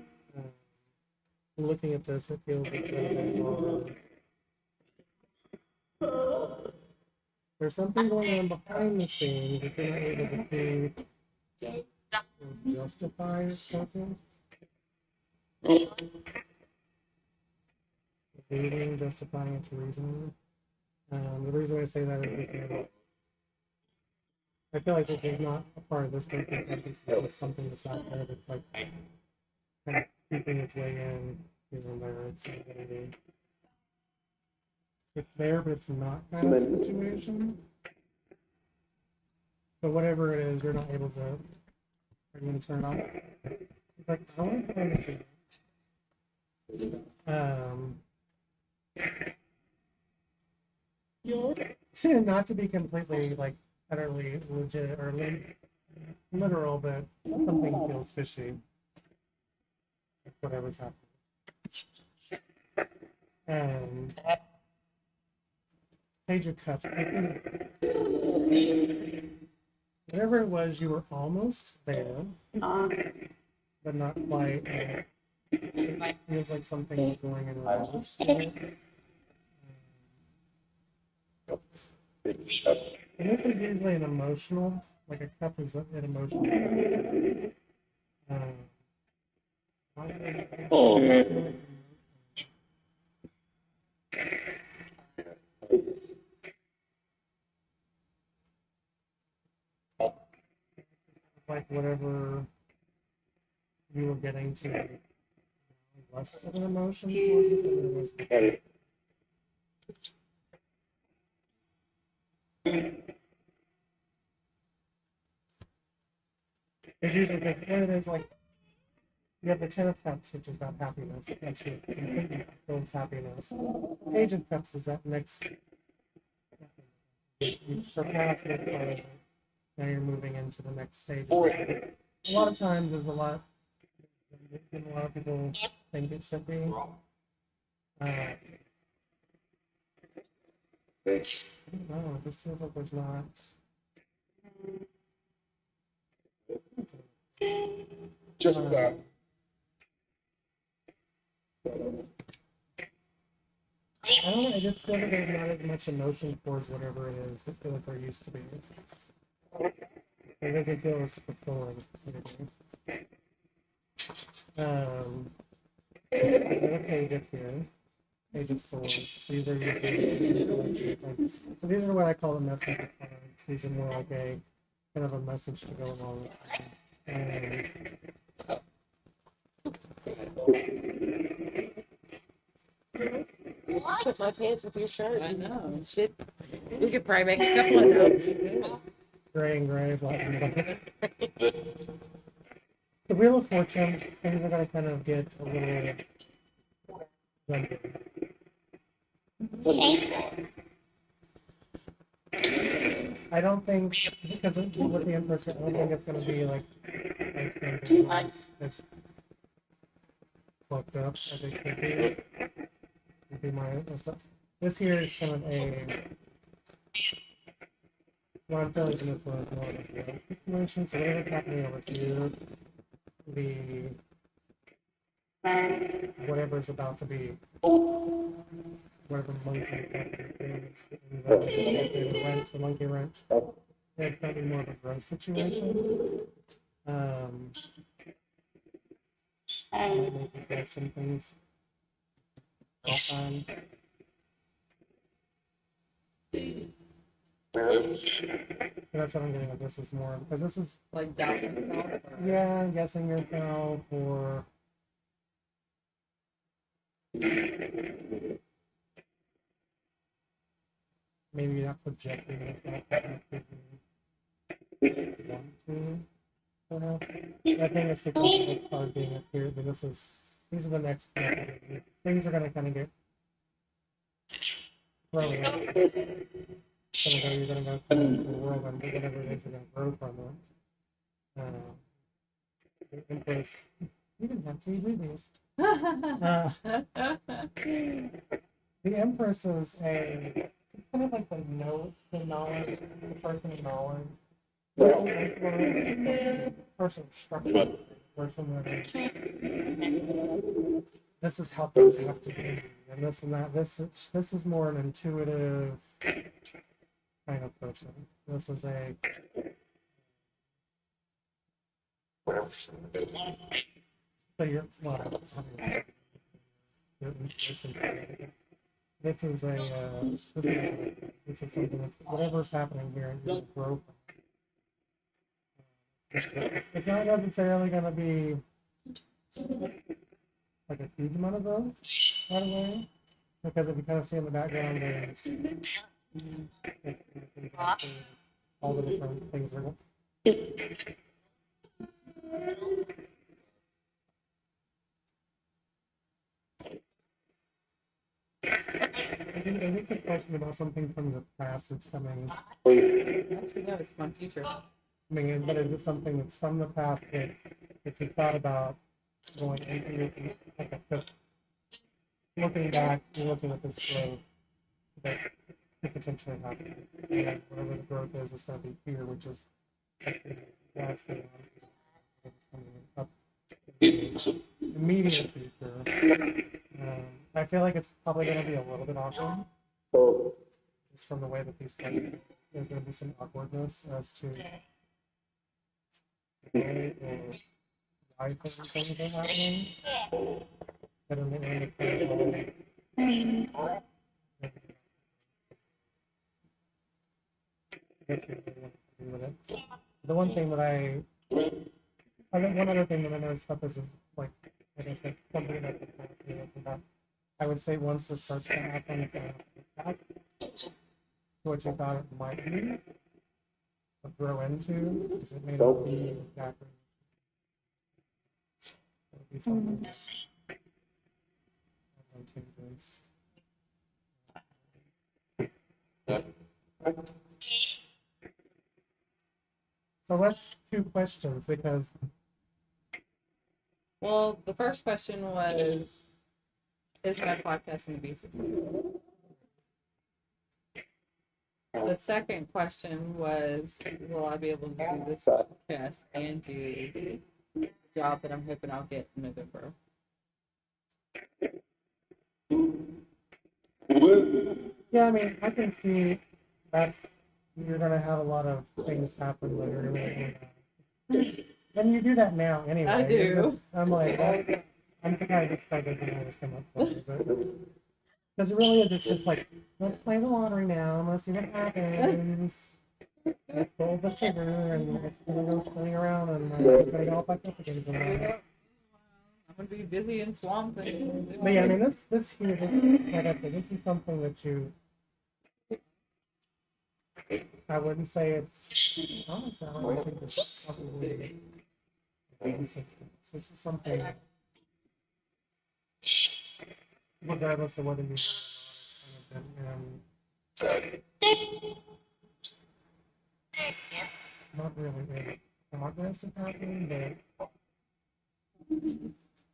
Looking at this, it feels like there's something going on behind the scenes that you're not able to see or justify something. Reasoning, justifying it to reasoning. The reason I say that is because I feel like this is not a part of this person. It's just something that's not there that's like kind of keeping its way in, there. It's there, but it's not kind of a situation. But whatever it is, you're not able to. Are you going to turn it off? It's like, I want to understand. not to be completely like utterly legit or literal, but something feels fishy. Whatever's happening. Page of Cups. Whatever it was, you were almost there, but not quite. It feels like something is going in reverse still. And this is usually an emotional, like a cup is an emotional. Like whatever you were getting to, less of an emotion towards it than it was before. It's usually what it is like you have the Ten of Cups, which is that happiness. That's your completely fulfilled happiness. Page of Cups is that next. You've surpassed this part of it. Now you're moving into the next stage. A lot of times there's a lot of people think it should be. I don't know, this feels like there's not. Just that. I don't know, I just feel like there's not as much emotion towards whatever it is. I feel like there used to be. It doesn't feel as fulfilling. Another page up here. Page of Swords. These are your so these are what I call the messenger cards. These are more like a kind of a message to go along with them. Put my pants with your shirt. I know. Shit. We could probably make a couple of those. Gray and gray, black and black. The Wheel of Fortune, things are going to kind of get a little. I don't think, because with the Empress, I don't think it's going to be like as fucked up as it could be. Would be my. This here is kind of a. What I'm feeling in this one is more of a real situation. So whatever's happening over here, the whatever's about to be, whatever monkey is, the wrench, the monkey wrench, it's going to be more of a growth situation. Maybe there's some things. That's what I'm getting at. This is more because this is Like doubt yourself. yeah, I'm guessing yourself or maybe not projecting yourself. I think it's because of this card being up here, but these are the next things are gonna kind of get thrown out. You're gonna go through the world and whatever it is you're gonna grow from it. Empress, you didn't have to read these. The Empress is it's kind of like the knowledge, the person of knowledge. Person of structure, person that this is how things have to be, and this and that. This is more an intuitive kind of person. This is a so you're well. This is something that's whatever's happening here. You're gonna grow from. It's not necessarily going to be like a huge amount of growth right away, because if you kind of see in the background, there's all the different things are going. This is this a question about something from the past that's coming? Actually, no, it's my future. I mean, but is it something that's from the past that you thought about going into? Okay, because looking back, you're looking at this growth that could potentially happen. And whatever the growth is, it's going to be here, which is that's the coming up in the immediate future. I feel like it's probably going to be a little bit awkward, just from the way that these play. There's going to be some awkwardness as to why things are happening. But in the end, it's kind of all with it. The one thing that I think one other thing that I noticed about this is like I think something that I would say once this starts to happen, back to what you thought it might be, or grow into, because it may not be exactly. It'll be something that's advantageous. So let's 2 questions because Well, the first question was, is my podcast going to be successful? The second question was, will I be able to do this podcast and do the job that I'm hoping I'll get in November? yeah, I mean I can see that's you're gonna have a lot of things happen that you're gonna and you do that now anyway. I do. I'm like, I'm surprised this part doesn't always come up for me, but because it really is, it's just like, let's play the lottery now, and let's see what happens. Let's pull the trigger, and it's gonna go spinning around, and it's gonna go all back up again tonight. I'm going to be busy and swamped. But yeah, I mean, this here, like I said, this is something that I wouldn't say it's, honestly, I don't think it's probably, this is something, regardless of whether you do it or not, it's kind of been, not really in progress of happening, but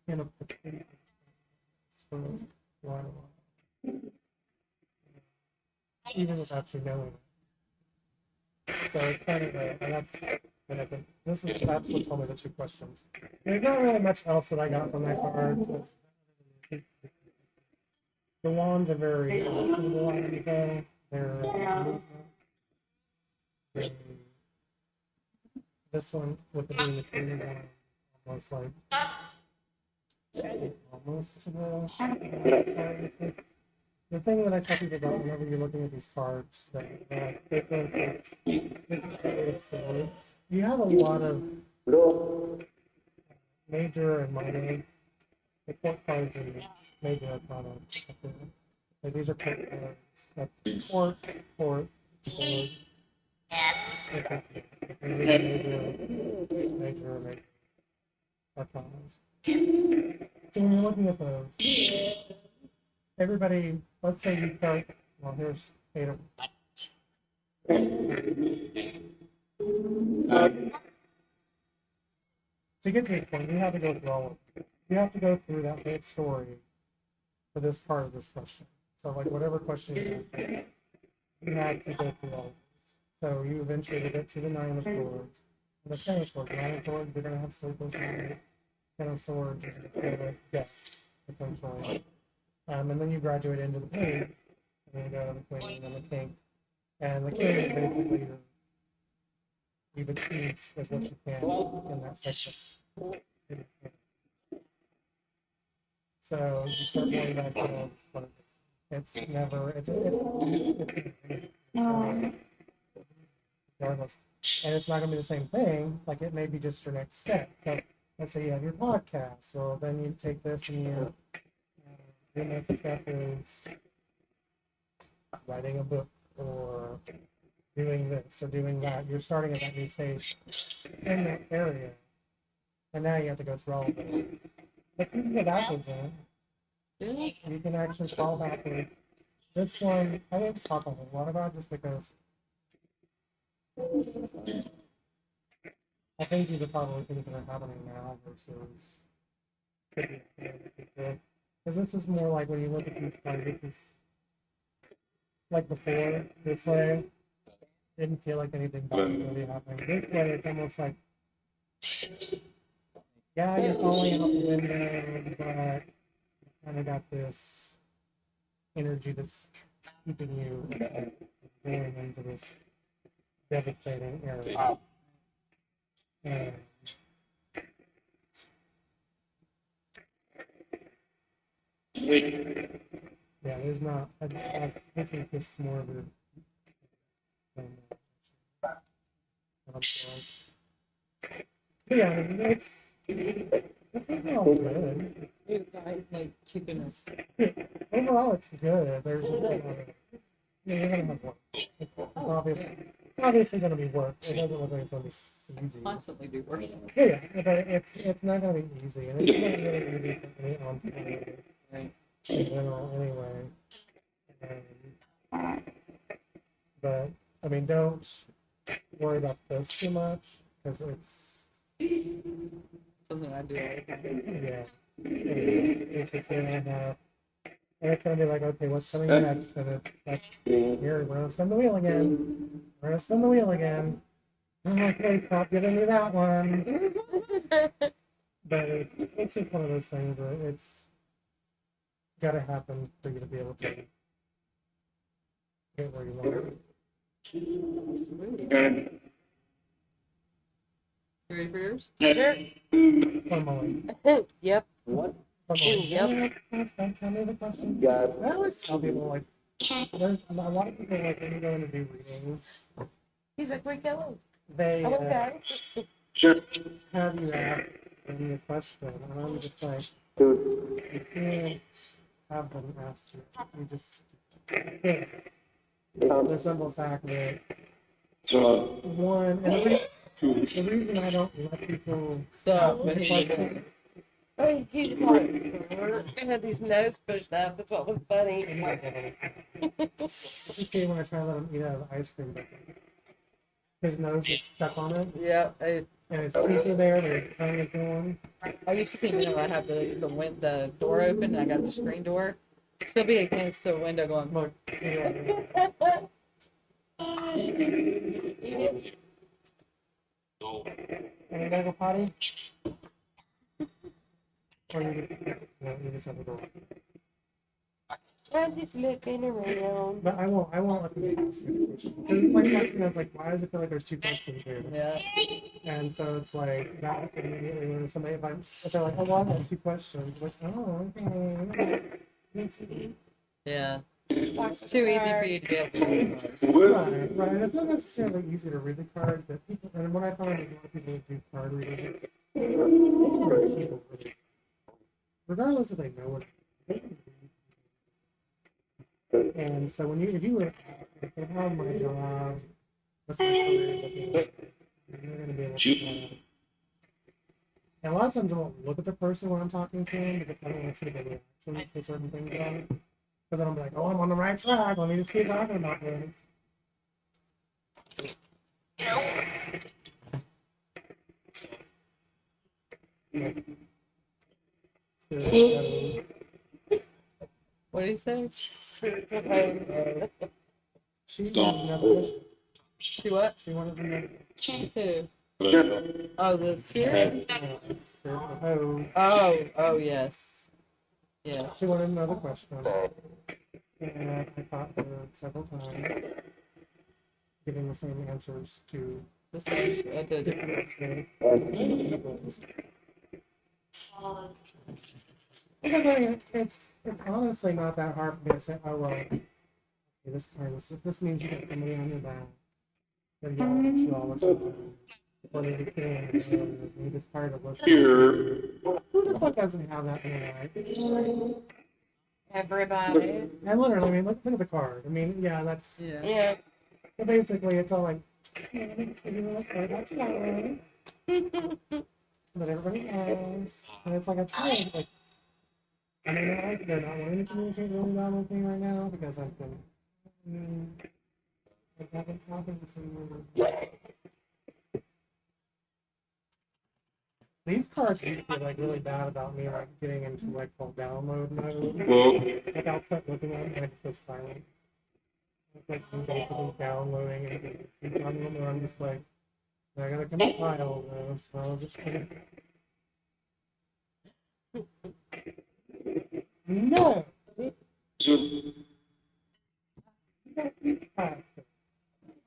in a particular for quite a while, even without you knowing it. So it's kind of and I think that's what told me the 2 questions. There's not really much else that I got from that card. The wands are very cool items though. They're this one with the being almost like almost to the thing that I tell people about whenever you're looking at these cards that you have a lot of major and minor the court cards and major arcana. Like these are court cards. Like court, sword. Major arcanas. So when you're looking at those, everybody, let's say you start, well, here's 8 of them. So, to get to this point, you have to go through all of it. You have to go through that whole story for this part of this question. So, like, whatever question you ask, you have to go through all of this. So, you eventually get to the 9 of Swords. And the 10 of Swords. 9 of Swords, you're going to have sleepless nights. 10 of Swords, you're going to have death, essentially. And then you graduate into the King, and then you go to the Queen, and then the King. And the King is basically you've achieved as what you can in that section. So you start going back to all this, but it's never, regardless. And it's not going to be the same thing. Like it may be just your next step. So let's say you have your podcast. Well, then you take this and your next step is writing a book or doing this or doing that. You're starting at that new stage in that area. And now you have to go through all of it. But you can go backwards in it. You can actually fall backwards This one, I didn't talk a whole lot about just because I think these are probably things that are happening now versus because this is more like when you look at these cards, this is like before this way. Didn't feel like anything bad was really happening. This way, it's almost like, yeah, you're falling out the window, but kind of got this energy that's keeping you going into this devastating area. And yeah, there's not. This is just more of a. What I'm feeling. But yeah, it's overall good. Like keeping us. Overall, it's good. There's just a lot of, you're gonna have work. It's obviously gonna be work. It doesn't look like it's gonna be easy. Constantly be working. Yeah, but it's not gonna be easy, and it's not really easy for any entrepreneur Right. in general, anyway. But I mean, don't worry about this too much because it's Something I do all the time. yeah. It's just gonna have, and it's gonna be like, okay, what's coming next? And it's like, here, we're gonna spin the wheel again. We're gonna spin the wheel again. Okay, stop giving me that one. But it's just one of those things that it's got to happen for you to be able to get where you want to be. Ready for yours? Sure. Formally. Yep. What? Formally. Yep. Don't tell me the question. Yeah. I always tell people, like, there's a lot of people, like, when you go in to do readings, He's like, where you going? they I'm okay. have you ask me a question, and I'm just like, you can't have them ask you. You just can't. The simple fact that one, and the reason I don't let people So, but ask me he questions, Hey, he's like, I had these nose pushed up. That's what was funny. you see when I try to let him eat out of the ice cream bucket, his nose gets stuck on it, Yeah. and his teeth are there, but his tongue is going. I used to see me when I have the door open and I got the screen door. Still be against the window going, Look, yeah. And you gotta go potty? Or you just have to go. I'm just looking around. But I won't let them ask me the question. Because like, it's like, why does it feel like there's two questions here? yeah. And so it's like, that immediately when somebody, if they're like, oh, well, I have two questions. Like, oh, okay. Yeah. It's too easy for you to be able to do. Right, right. And it's not necessarily easy to read the cards, but people, and what I find is a lot of people who do card reading, they can read people really, regardless if they know what. And so when you, if you were, if I have my job, that's my career, looking at, you're going to be able to. And a lot of times I won't look at the person when I'm talking to them because I don't want to see their reactions to certain things about it. Because then I'll be like, oh, I'm on the right track. Let me just keep talking about this. Spiritual What do you say? Spiritual home. She wanted another question. She what? She wanted to know. Who? Oh, the spirit? Spiritual home. Oh, yes. Yeah. She wanted another question. And I taught her several times, giving the same answers to The same, the different. because it's honestly not that hard for me to say, oh well, okay, this means you got somebody on your back. They're yelling at you all the time. Or they're just getting on your nerves, and you're just tired of listening. Who the fuck doesn't have that in their life? Everybody. And literally, I mean, look at the card. I mean, yeah, that's. Yeah. Yeah. But basically, it's all like, yeah, let me just give you a little story about your life. That everybody knows. And it's like, I try, like, I mean, they're not wanting to communicate really well with me right now because I've been. I've been talking to some. These cards used to be like really bad about me like getting into like full download mode. Like I'll start looking at it and I just go silent. It's like I'm basically downloading and on them, and I'm just like, I gotta compile this, so I'll just gonna. No!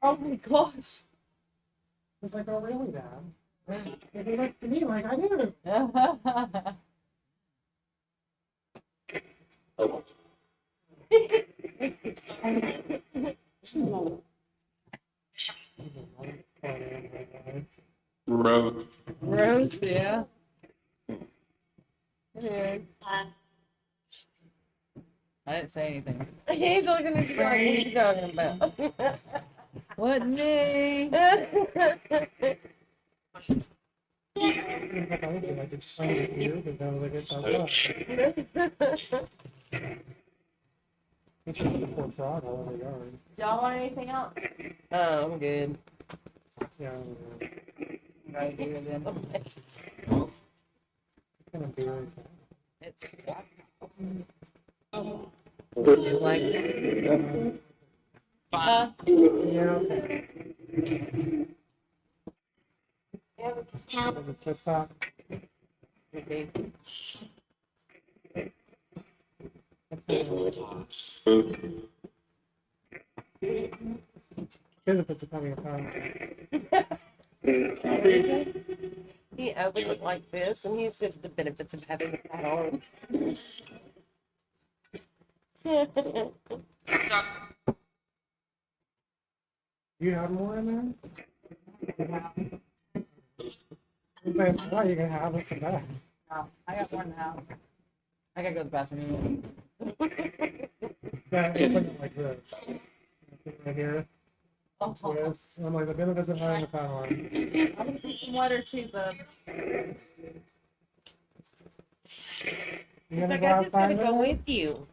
Oh my gosh. It's like, oh really, Dad? And he looks to me like I do. Gross, yeah. Yeah. I didn't say anything. He's looking at you like, what are you talking about? Wasn't me. Like I would be like, it's funny to hear, but then like it's outside. It's just a poor frog all over the yard. Do y'all want anything else? Oh, I'm good. Yeah, Right here then. what kind of beer is that? It's you like huh? Yeah, I'll take it. Is it pissed off? Benefits of having a pound. He opened it like this, and he said the benefits of having that on. You have more in there? It's like, why you gonna have this and that? No, I got one now. I gotta go to the bathroom. Yeah, open it like this. Right here. Oh, Twist. I'm like, the benefits of having a pound on. I'm gonna drink some water too, bub. You He's gonna like, go I just gotta outside go with it? with you.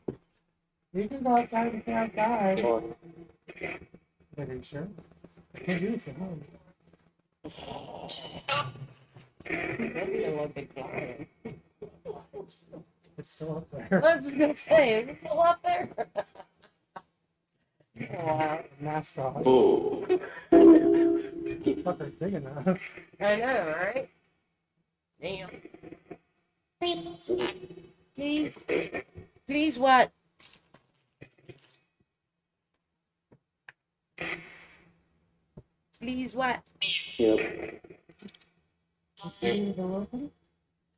You can go outside and stay outside. Like, are you sure? I can't do this at home. Maybe a little bit flower. It's still up there. I was just gonna say, is it still up there? Wow. Mascot. Fucker big enough. I know, right? Damn. Please. Please what? Please what? See the open?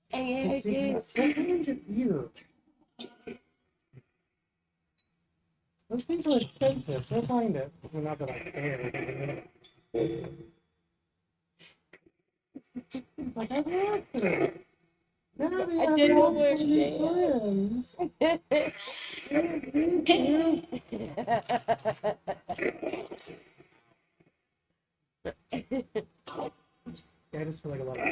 Hey, See, yes. what kind of beer? Those things are expensive. Go find it. Well, not that I care. Like, I want it. Daddy, I didn't know where friends. Yeah, I just feel like a lot of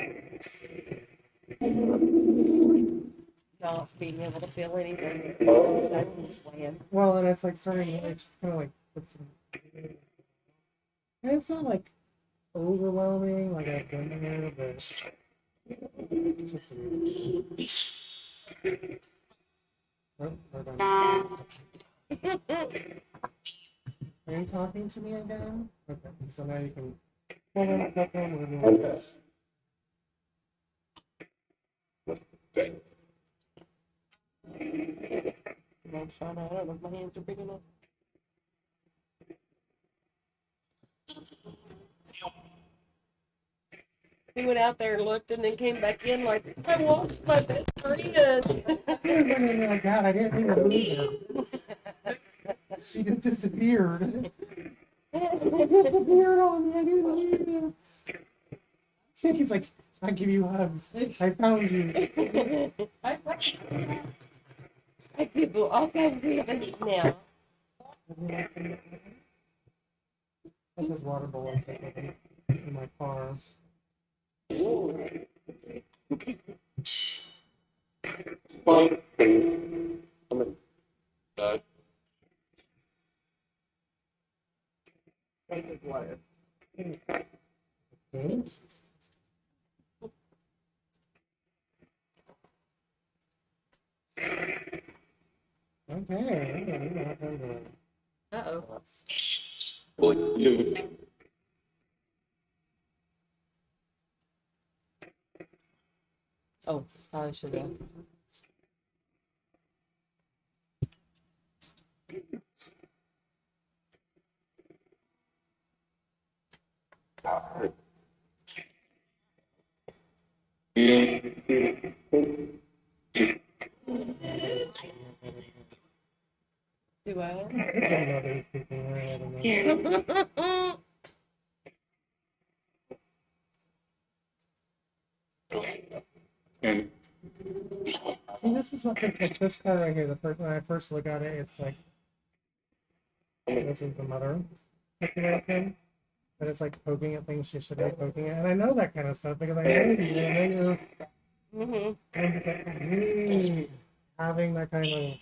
Not being able to feel anything. I'm just weighing. well, and it's like starting, it's just kind of like, and it's not like overwhelming, like I've been there, but it's just oh, hold on. Are you talking to me again? Okay, so now you can hold on a couple, we're doing this. No, Shauna, I don't know if my hands are big enough. He went out there and looked and then came back in like, I lost my best friend. Like that, I didn't even lose her. She just disappeared. She disappeared on me, I didn't leave you. He's like, I give you hugs. I found you. I give you all kinds of things now. This is water bowls in my car. Water. Okay. Okay. Uh-oh. Oh, probably should have. Do I? Another speaking, I don't know. See, this is what this card right here. The first when I first look at it, it's like this is the mother thing, but it's like poking at things she shouldn't be poking at, and I know that kind of stuff because I know you. And I know you're kind of like really having that kind of thing.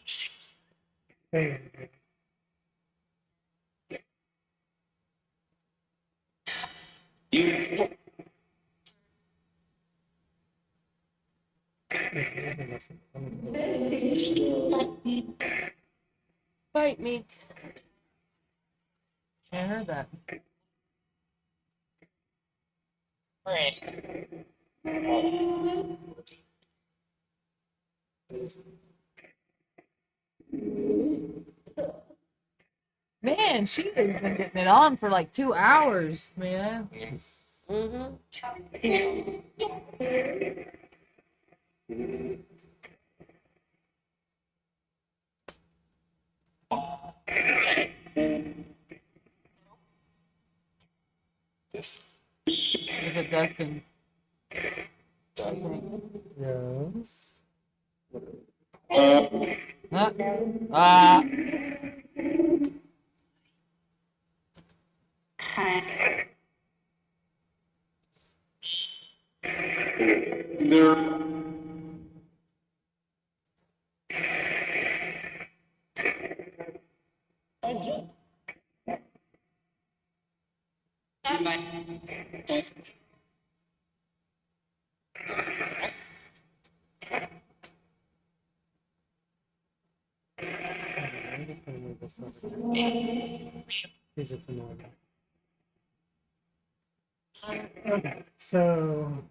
Bite me. I heard that. Man, she has been getting it on for like 2 hours, man. Mm-hmm. Is it Dustin? Yes. Huh? Ah. I'm just gonna move this over. He's just annoying. Okay, so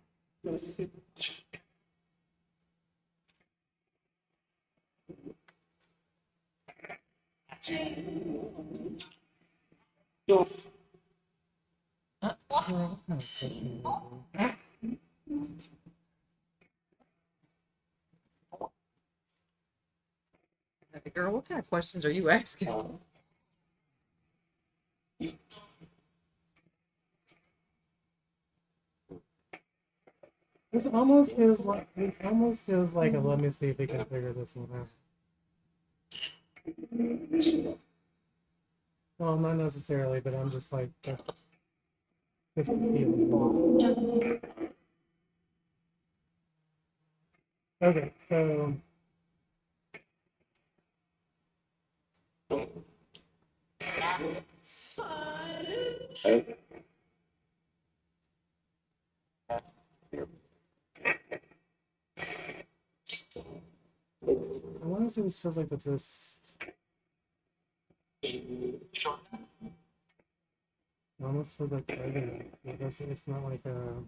Girl, what kind of questions are you asking? this almost feels like a let me see if we can figure this one out. Well, not necessarily, but I'm just like this feeling. Okay, so I want to say this feels like that this almost feels like argument. It's not like a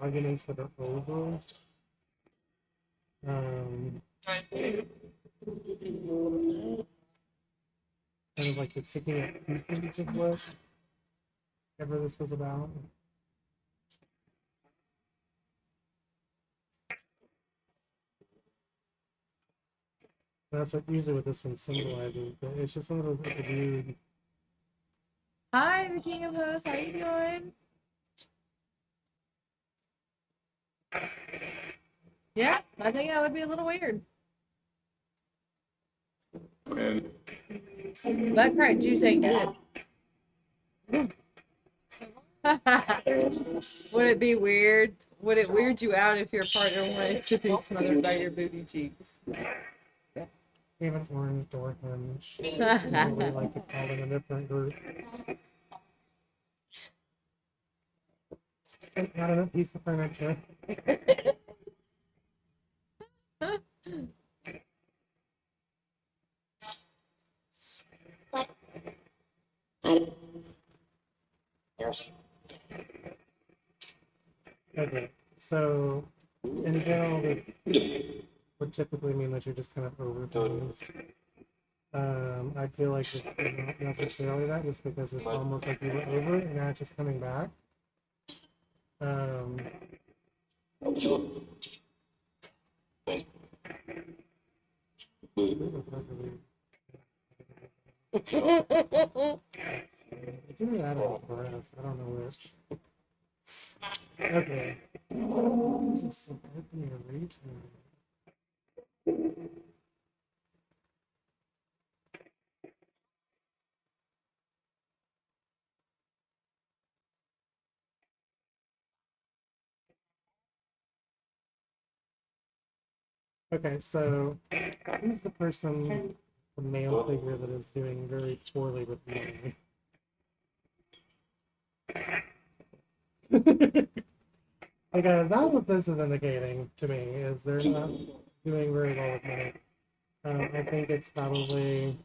arguments that are over. Kind of like you're picking up pieces of whatever this was about. That's what usually what this one symbolizes, but it's just one of those like, weird. Hi, the King of Hosts. How you doing? Yeah, I think that would be a little weird. That crack juice ain't good. So Would it be weird? Would it weird you out if your partner wanted to be smothered by your booty cheeks? Even orange door hinge. I really like to call them a different group. Not a piece of furniture. Okay, so in general, this would typically mean that you're just kind of over things. I feel like it's not necessarily that, just because it's almost like you were over it and now it's just coming back. Um, it's either that or breath. I don't know which. Okay. This is so happening to reach me. Okay, so who's the person, the male figure that is doing very poorly with money? Okay, that's what this is indicating to me, is they're not doing very well with money. I think it's probably.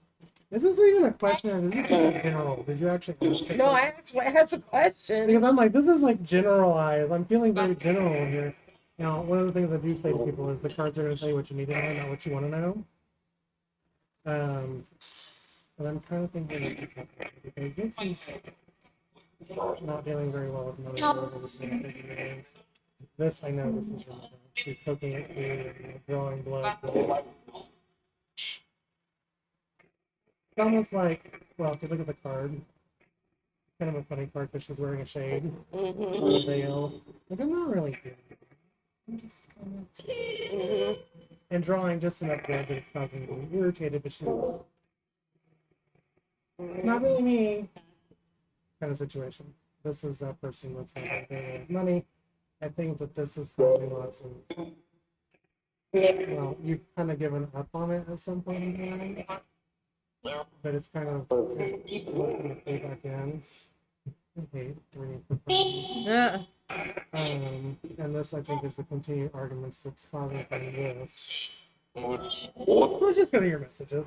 Is this even a question or is this just general? Did you actually ask a No, I question? actually have some questions. Because I'm like, this is like generalized. I'm feeling very general here. You know, one of the things I do say to people is the cards are going to tell you what you need to know, not what you want to know. But I'm kind of thinking because this is not dealing very well with money. Whatever this one figure is. This I know this is your mother. She's poking at you and drawing blood. It's almost like, well, if you look at the card, kind of a funny card because she's wearing a shade or a veil. Like, I'm not really feeling it. I'm just kind of... And drawing just enough blood that it's causing me to be irritated, but she's not really me kind of situation. This is that person that's having very little money. I think that this is causing lots of... Well, you've kind of given up on it at some point in time, but it's kind of looking to pay back in. I hate three for friends. And this, I think, is the continued arguments that's causing from this. So let's just go to your messages.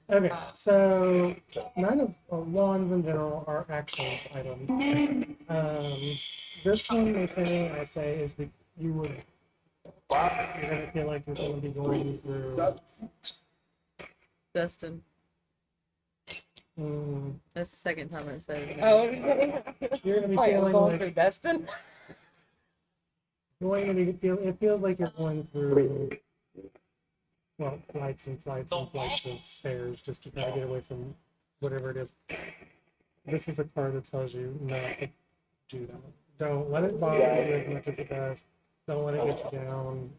Okay, so nine of wands in general are action items. This one, most thing I say is that you're gonna feel like you're gonna be going through. Dustin. Mm, That's the second time I said it. Oh, you're gonna be like we're feeling going like through Dustin. it feels like you're going through, well, flights and flights and flights of stairs just to try to get away from whatever it is. This is a card that tells you not to do that. Don't let it bother you as much as it does. Don't let it get you down.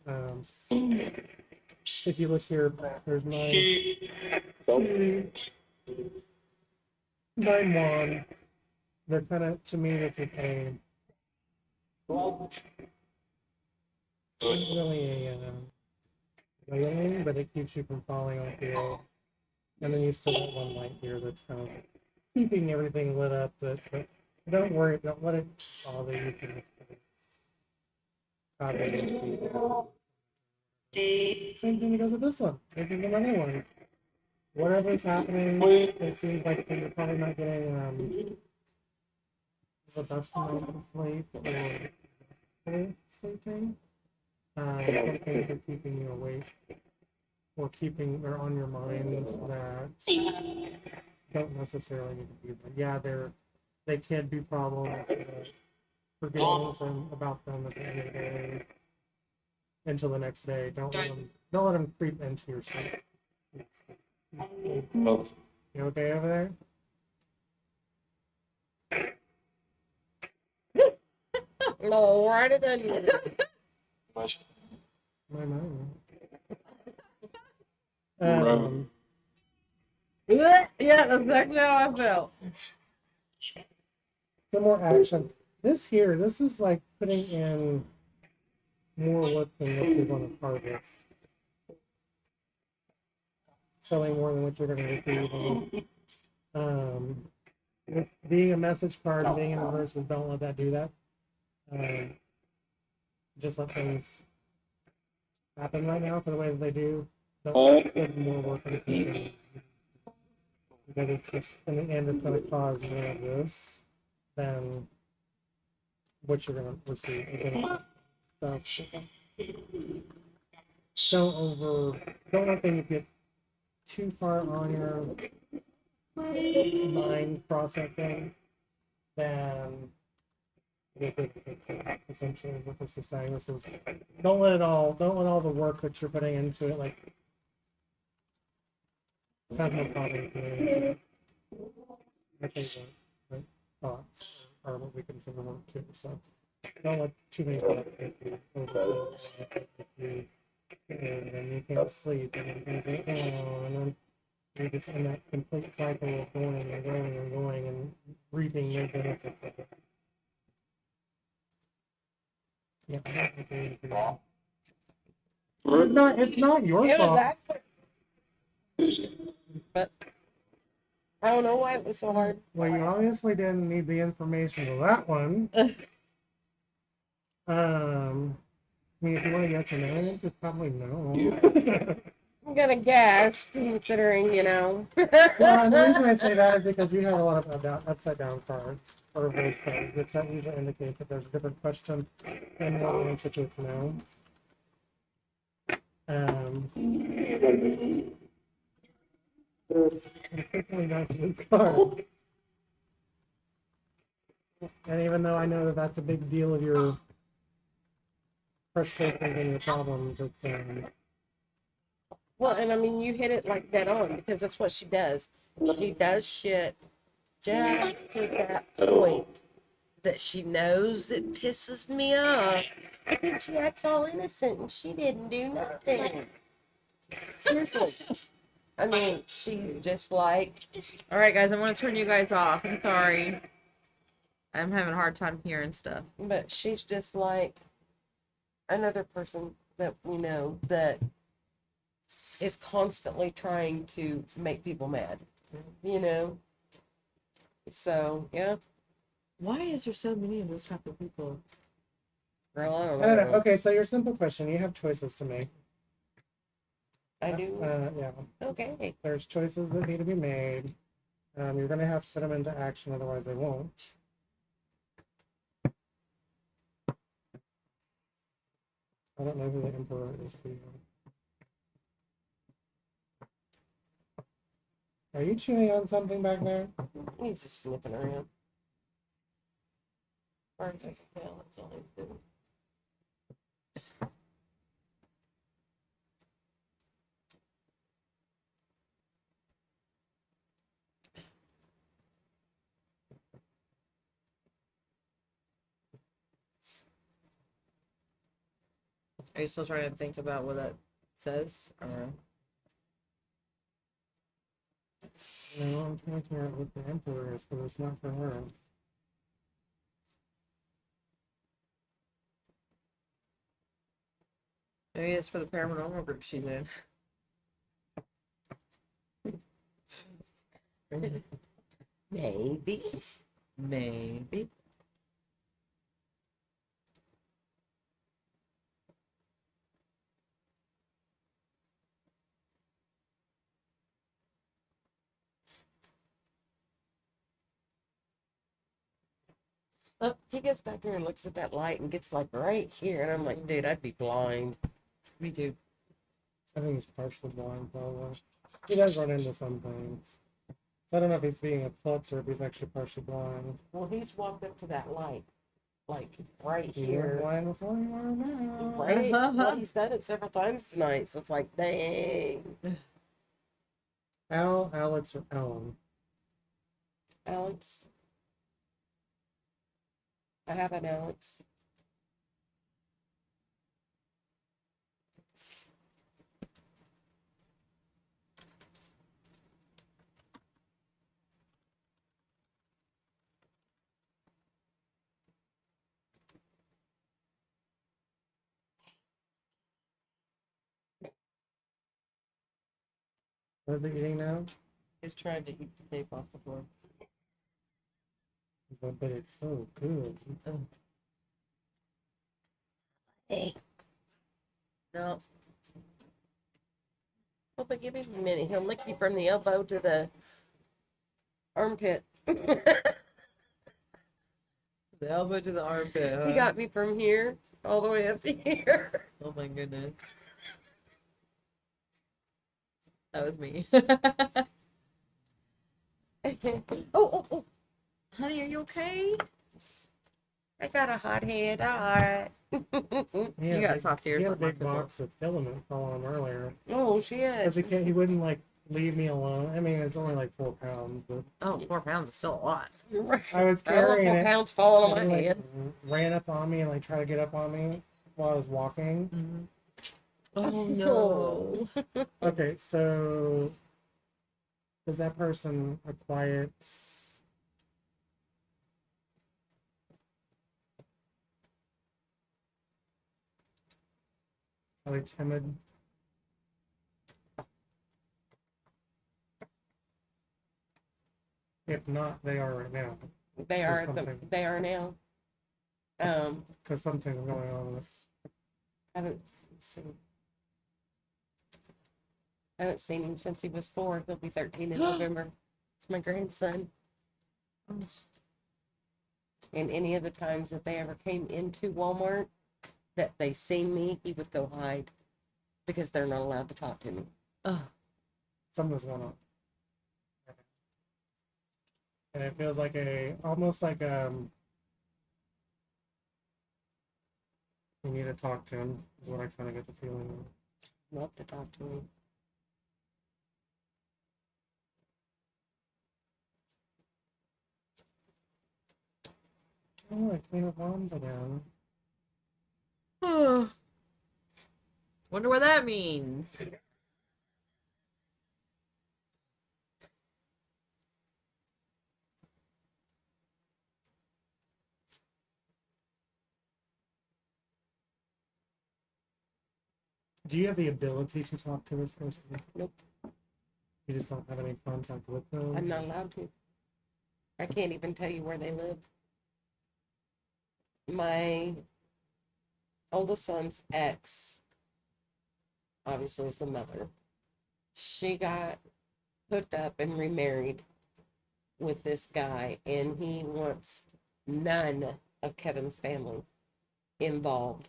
If you look here, there's nine wands. They're kind of, to me, this is a, it's not really a railing, but it keeps you from falling off the edge. And then you still got one light here that's kind of keeping everything lit up. But don't worry, don't let it bother you. Same thing that goes with this one. This is another one. Whatever's happening, it seems like you're probably not getting the best amount of sleep or sleeping. Some things are keeping you awake or keeping or on your mind that don't necessarily need to be. But yeah, they can be problems. Forgetting them about them at the end of the day until the next day. Don't let them creep into your sleep. You okay over there? No, right it doesn't. My mind. Um, Yeah, that's exactly how I felt. Some more action. This is like putting in more work than what you're going to harvest. Selling more than what you're going to receive. With being a message card and being in reverses, don't let that do that. Just let things happen right now for the way that they do. Don't put more work into it. Because it's just, in the end, it's going to cause more of this than what you're going to receive. So, don't let things get too far on your mind processing than essentially what this is saying. This is don't let all the work that you're putting into it like have no problem with. I think that thoughts are what we consider work too. So don't let too many thoughts get you overwhelmed, and then you can't sleep and things like that, and then you're just in that complete cycle of going and going and going and reaping no benefits of it. Yeah, I agree with you. It's not your It was fault. actually, but I don't know why it was so hard. Well, you obviously didn't need the information for that one. I mean, if you want a yes or no answer, probably no. I'm gonna guess, considering, you know. Well, and the reason I say that is because you have a lot of upside down cards or reverse cards, which that usually indicates that there's a different question and the answer to it's no. Unfortunately, not this card. And even though I know that that's a big deal of your frustrations and your problems, it's Well, and I mean, you hit it like dead on because that's what she does. She does shit just to that point that she knows it pisses me off. But then she acts all innocent and she didn't do nothing. Seriously. I mean, she's just like, All right, guys, I'm going to turn you guys off. I'm sorry. I'm having a hard time hearing stuff. but she's just like another person that we know that is constantly trying to make people mad, you know? So, yeah, Why is there so many of those type of people? girl, I don't I don't know. know. Okay, so your simple question, you have choices to make. I do. Yeah. Okay. There's choices that need to be made. You're going to have to put them into action, otherwise they won't. I don't know who the Emperor is for you. Are you chewing on something back there? He's just sniffing around. Or as I can tell, that's all he's doing. Are you still trying to think about what that says? Or No, I'm trying to figure out what the Emperor is, because it's not for her. maybe it's for the paranormal group she's in. Maybe. Maybe. Oh, he gets back there and looks at that light and gets like right here. And I'm like, dude, I'd be blind. Me too. I think he's partially blind, probably. He does run into some things. So I don't know if he's being a klutz or if he's actually partially blind. Well, he's walked up to that light, like right You were here. blind before you are now. Right? Well, he's done it several times tonight. So it's like, dang. Al, Alex, or Ellen? Alex. I have an Alex. What is it eating now? He's trying to eat the tape off the floor. But it's so good. Hey, No. well, but give him a minute. He'll lick you from the elbow to the armpit. The elbow to the armpit, huh? He got me from here all the way up to here. Oh my goodness. That was me. Oh. Honey, are you okay? I got a hot head. All right. You got soft ears He had a like my big people. box of filament fall on him earlier. Oh, she Because is. he wouldn't like leave me alone. I mean, it's only like 4 pounds, but Oh, 4 pounds is still a lot. I was I don't want carrying 4 it. pounds falling on and my he, like, head. ran up on me and like tried to get up on me while I was walking. Mm-hmm. Oh no. Okay, so is that person a quiet? Are they timid? If not, they are right now. They Or are. something. They are now. Because something's going on with I haven't seen. I haven't seen him since he was 4. He'll be 13 in November. It's my grandson. And any of the times that they ever came into Walmart that they seen me, he would go hide because they're not allowed to talk to me. Oh, something's going on. And it feels like almost like you need to talk to him is what I kind of get the feeling of. Love to talk to me. Oh, I clean up bombs again. wonder what that means. Do you have the ability to talk to this person? Nope. You just don't have any contact with them? I'm not allowed to. I can't even tell you where they live. My oldest son's ex, obviously, is the mother. She got hooked up and remarried with this guy, and he wants none of Kevin's family involved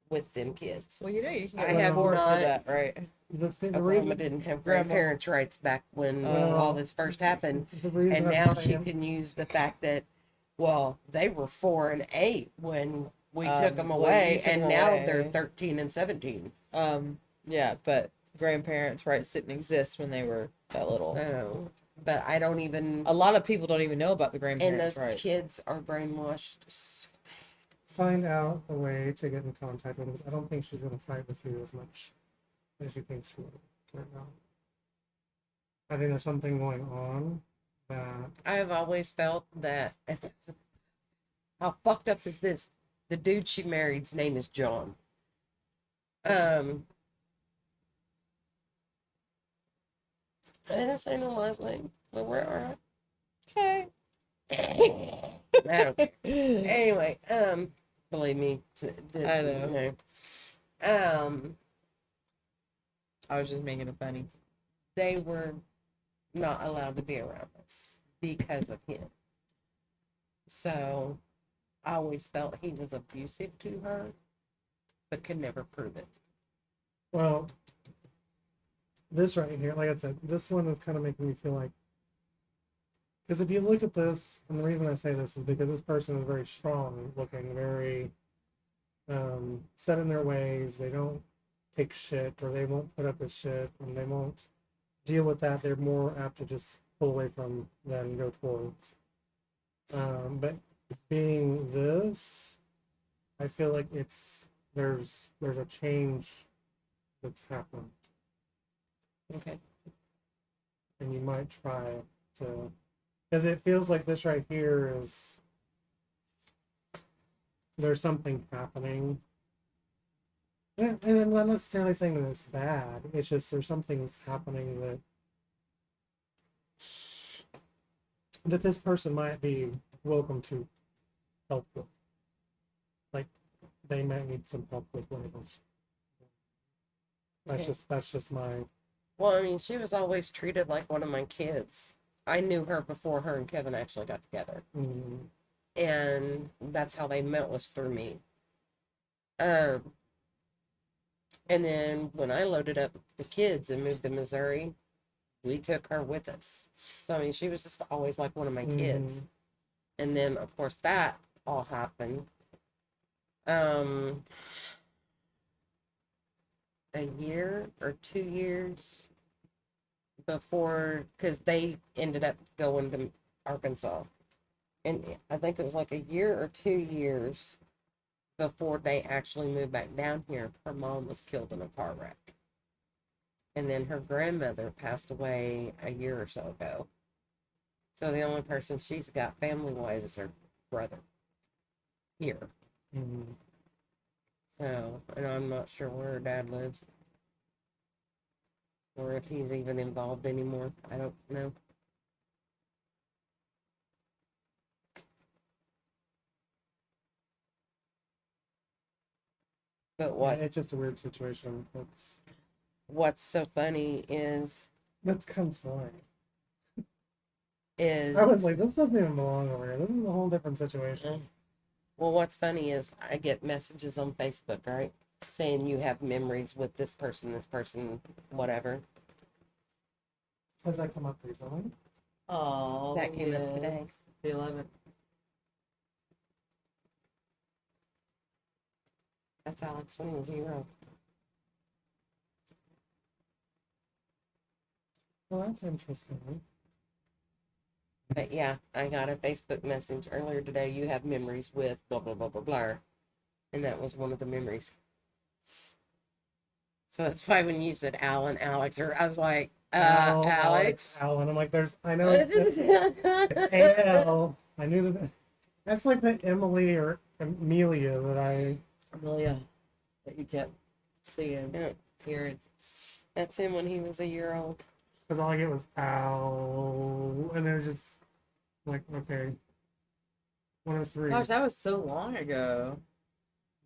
with them kids. Well, you know you can I get have reward for not- that, right? The Oklahoma reason, didn't have Grandma. grandparents' rights back when all this first happened. the reason And I'm now she saying- can use the fact that, well, they were 4 and 8 when we took them well, away, you took and 'em now away. they're 13 and 17. Yeah, but grandparents' rights didn't exist when they were that little. So, but I don't even. A lot of people don't even know about the And grandparents' those rights. kids are brainwashed. find out a way to get in contact with him. 'Cause I don't think she's going to fight with you as much as you think she would right now. I think there's something going on that I have always felt that. How fucked up is this? The dude she married's name is John. I didn't say no last name, but we're all right. Okay. I don't care. Anyway, believe me, I know. Um, I was just making it funny. they were not allowed to be around us because of him. So I always felt he was abusive to her, but could never prove it. well, this right here, like I said, this one is kind of making me feel like, because if you look at this, and the reason I say this is because this person is very strong looking, very set in their ways. They don't take shit, or they won't put up with shit, and they won't deal with that. They're more apt to just pull away from than go towards. But being this, I feel like there's a change that's happened, Okay. and you might try to, because it feels like this right here is there's something happening. And I'm not necessarily saying that it's bad. It's just there's something that's happening that that this person might be welcome to help with. Like, they might need some help with labels. Okay. That's just my. Well, I mean, she was always treated like one of my kids. I knew her before her and Kevin actually got together. And that's how they met, was through me. Um, and then when I loaded up the kids and moved to Missouri, we took her with us. So I mean, she was just always like one of my kids. And then of course that all happened. A year or 2 years before, because they ended up going to Arkansas. And I think it was like a year or 2 years before they actually moved back down here, her mom was killed in a car wreck. And then her grandmother passed away a year or so ago. So the only person she's got family-wise is her brother here. So, and I'm not sure where her dad lives. Or if he's even involved anymore. I don't know. But Yeah, it's just a weird situation. what's so funny That's kind of funny. is I was like, this doesn't even belong over here. This is a whole different situation. well, what's funny is I get messages on Facebook, right? Saying you have memories with this person, whatever. Has that come up recently? Oh, That came up today. yes. The 11th. That's Alex when he was a year old. Well, that's interesting. But yeah, I got a Facebook message earlier today. You have memories with blah, blah, blah, blah, blah. And that was one of the memories. So that's why when you said Alan, Alex, or I was like, Alex. Alan. I'm like, I know it's A-L. I knew that. That's like the Emily or Amelia that I. Amelia, that you kept seeing, Yeah. hearing. That's him when he was a year old. Because all I get was ow. And they're just like, okay. 103. Gosh, that was so long ago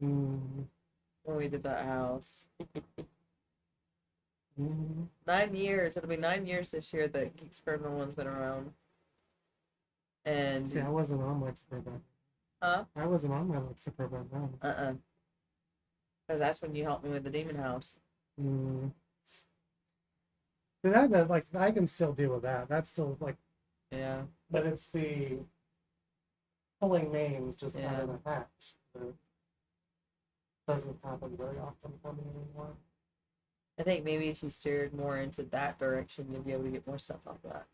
Mm. when we did that house. Mm. 9 years. It'll be 9 years this year that GEEKSParanormal's been around. And See, I wasn't on Lexapro back. I wasn't on my Lexapro back then. Because that's when you helped me with the demon house. But that, like, I can still deal with that. That's still like, Yeah. but it's the pulling names just out of the hat that doesn't happen very often for me anymore. I think maybe if you steered more into that direction, you'll be able to get more stuff off of that.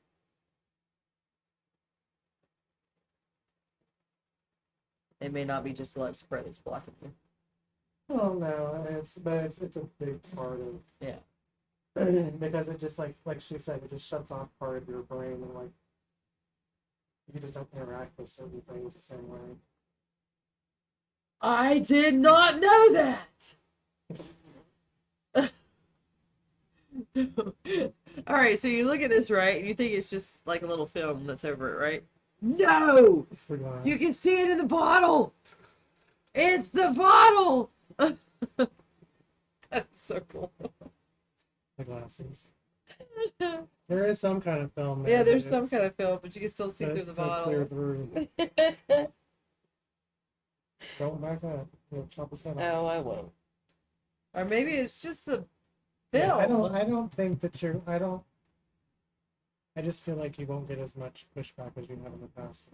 It may not be just the Lexapro that's blocking you. Well, no, it's a big part of because it just like she said, it just shuts off part of your brain and like you just don't interact with certain things the same way. I did not know that. All right, so you look at this, right, and you think it's just like a little film that's over it, right? No! You can see it in the bottle! It's the bottle! That's so cool. The glasses. There is some kind of film there. Yeah, there's some kind of film, but you can still see through the bottle. Clear through. Don't back up. You'll chop his head off. Oh, I won't. Or maybe it's just the Yeah, film. I don't think that I just feel like you won't get as much pushback as you have in the past.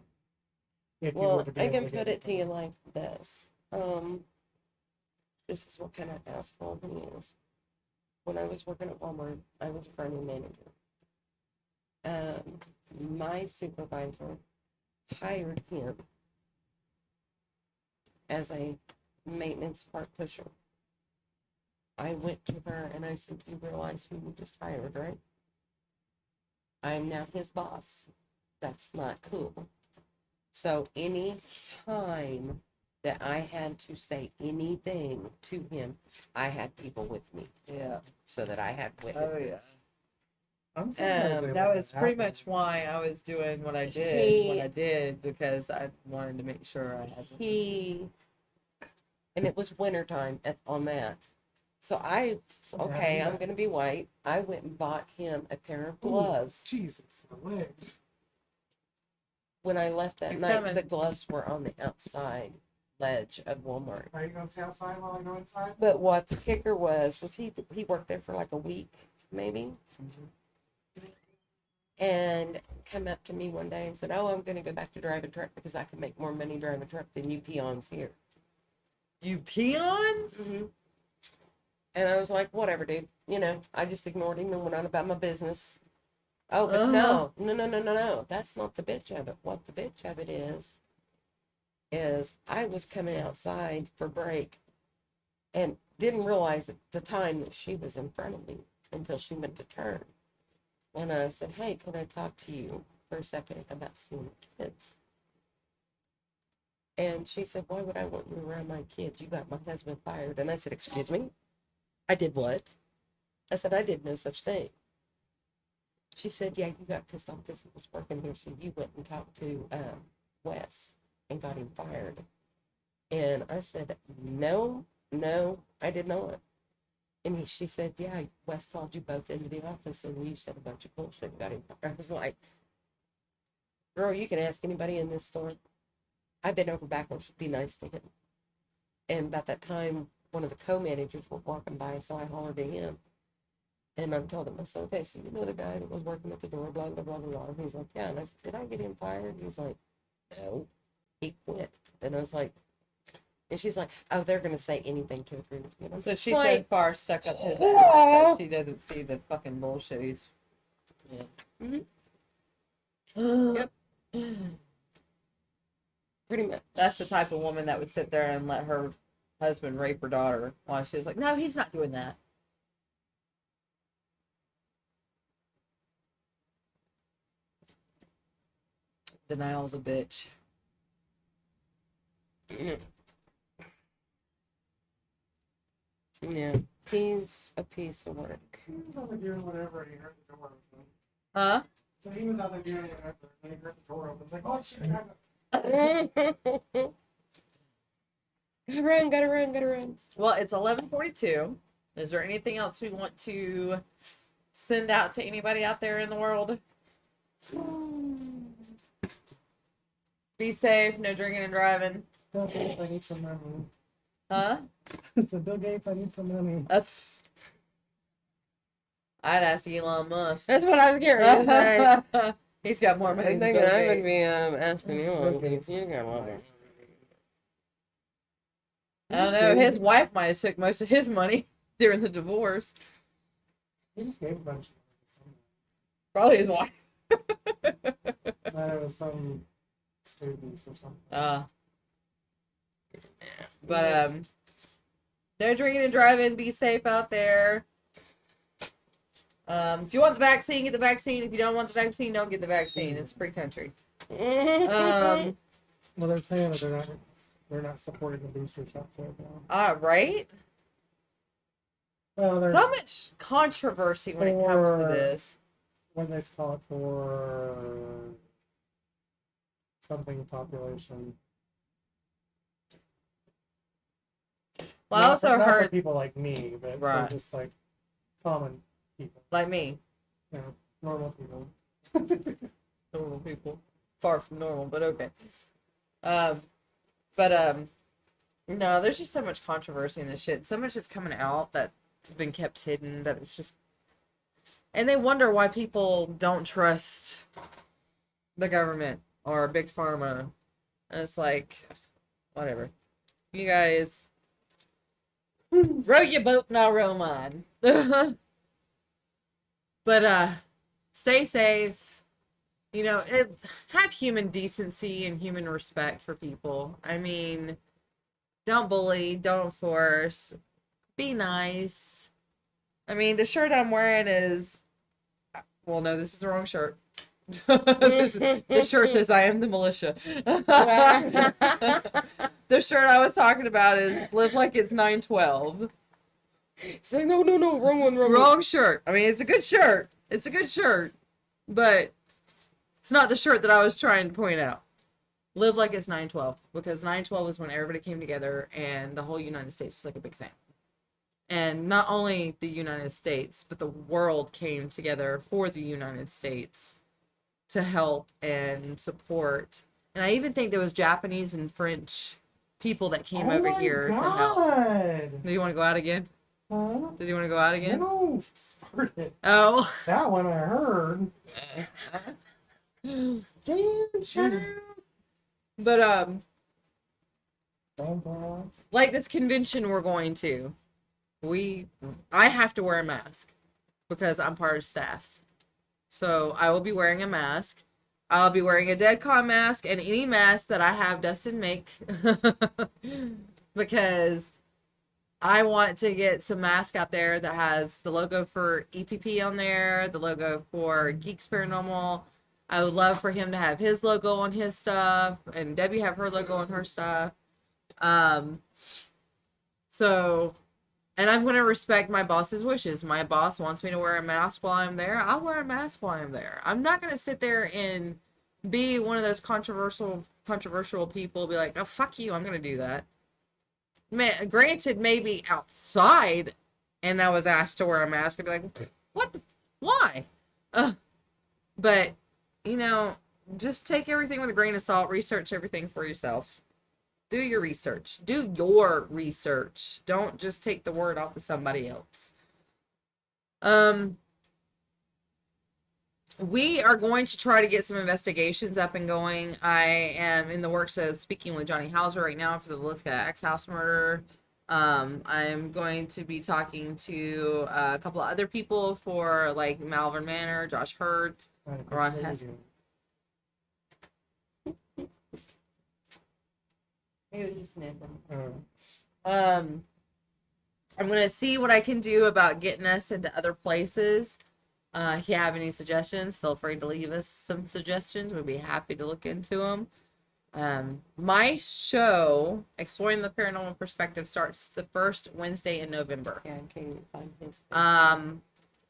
If you were Well, to be I able can to put get it to you like this. This is what kind of asshole he is. When I was working at Walmart, I was a front-end manager. My supervisor hired him as a maintenance part pusher. I went to her and I said, you realize who you just hired, right? I am now his boss. That's not cool. So any time that I had to say anything to him, I had people with me. Yeah. So that I had witnesses. I'm surprised they That let was that pretty happen. much why I was doing what I did when He- I did, because I wanted to make sure I had And it was wintertime on that. So okay, I'm going to be white. I went and bought him a pair of gloves. Jesus, my legs. When I left that He's night, coming. the gloves were on the outside ledge of Walmart. Are you going to stay outside while I go inside? But what the kicker was he worked there for like a week, maybe, and come up to me one day and said, "Oh, I'm going to go back to driving truck because I can make more money driving truck than you peons here." You peons? Mm-hmm. And I was like, "Whatever, dude." I just ignored him and went on about my business. Oh, but no. That's not the bitch of it. What the bitch of it is I was coming outside for break and didn't realize at the time that she was in front of me until she went to turn. And I said, "Hey, can I talk to you for a second about seeing the kids?" And she said, "Why would I want you around my kids? You got my husband fired." And I said, "Excuse me? I did what?" I said, "I did no such thing." She said, "Yeah, you got pissed off because he was working here, so you went and talked to Wes and got him fired." And I said, No, I did not." And she said, "Yeah, Wes called you both into the office and you said a bunch of bullshit and got him fired." I was like, "Girl, you can ask anybody in this store. I bent over backwards to be nice to him." And about that time, one of the co-managers were walking by, so I hollered at him. And I told him, I said, "Okay, so you know the guy that was working at the door, blah, blah, blah, blah, blah." And he's like, "Yeah." And I said, "Did I get him fired?" He's like, "No, he quit." And I was like, and she's like, "Oh, they're going to say anything to agree with you." And I'm So just she's so like, far stuck up his ass that she doesn't see the fucking bullshit he's. Yeah. Yep. Pretty much. That's the type of woman that would sit there and let her husband rape her daughter while she was like, "No, he's not doing that." Denial's a bitch. Yeah, he's a piece of work. He was out there doing whatever and he heard the door open. Huh? So he was out there doing whatever and he heard the door open. It's like, oh shit, Gotta run. Well, it's 11:42. Is there anything else we want to send out to anybody out there in the world? Be safe. No drinking and driving. Bill Gates, I need some money. Huh? So Bill Gates, I need some money. I'd ask Elon Musk. That's what I was getting ready to say. He's got more money I'm than thinking Bill I would Gates. be asking you Bill one Gates because you is got one. nice. I don't know. His wife might have took most of his money during the divorce. He just gave a bunch of money. Probably his wife. It was some students or something. But no drinking and driving. Be safe out there. If you want the vaccine, get the vaccine. If you don't want the vaccine, don't get the vaccine. It's a free country. Well, they're saying that they're not supporting the booster shot right now. Right? Well, they're So much controversy when it comes to this. what do they call it for something population. Well, I also not for heard, people like me, but Right. for just like common people, like me, normal people. normal people, far from normal, but okay. No, there's just so much controversy in this shit. So much is coming out that's been kept hidden that it's just, and they wonder why people don't trust the government or big pharma. And it's like, whatever. You guys row your boat, and I'll row mine. But stay safe. Have human decency and human respect for people. I mean, don't bully, don't force, be nice. I mean, the shirt I'm wearing is, well, no, this is the wrong shirt. This shirt says I am the militia. The shirt I was talking about is live like it's 9/12. She's like, no, wrong one. Wrong shirt. I mean, it's a good shirt. It's a good shirt. But it's not the shirt that I was trying to point out. Live like it's 9/12. Because 9/12 is when everybody came together and the whole United States was like a big family. And not only the United States, but the world came together for the United States to help and support. And I even think there was Japanese and French people that came over here to help. Do you want to go out again? Huh? Did you want to go out again? No, farted. Oh. That one I heard. Damn, child. But Bump off. like this convention we're going to, I have to wear a mask because I'm part of staff. So I will be wearing a mask. I'll be wearing a DeadCon mask and any mask that I have Dustin make because I want to get some mask out there that has the logo for E.P.P on there, the logo for Geeks Paranormal. I would love for him to have his logo on his stuff and Debbie have her logo on her stuff. So, and I'm going to respect my boss's wishes. My boss wants me to wear a mask while I'm there. I'll wear a mask while I'm there. I'm not going to sit there and be one of those controversial people, be like, oh, fuck you, I'm going to do that. Man, granted, maybe outside and I was asked to wear a mask, I'd be like, what the, why? But, you know, just take everything with a grain of salt, research everything for yourself. Do your research. Do your research. Don't just take the word off of somebody else. We are going to try to get some investigations up and going. I am in the works of speaking with Johnny Hauser right now for the Liska X House murder. I'm going to be talking to a couple of other people for like Malvern Manor, Josh Hurd, Ron Hess. He was just sniffing. I'm gonna see what I can do about getting us into other places. If you have any suggestions, feel free to leave us some suggestions. We'd be happy to look into them. My show, Exploring the Paranormal Perspective, starts the first Wednesday in November. Yeah, I can't find his. I'm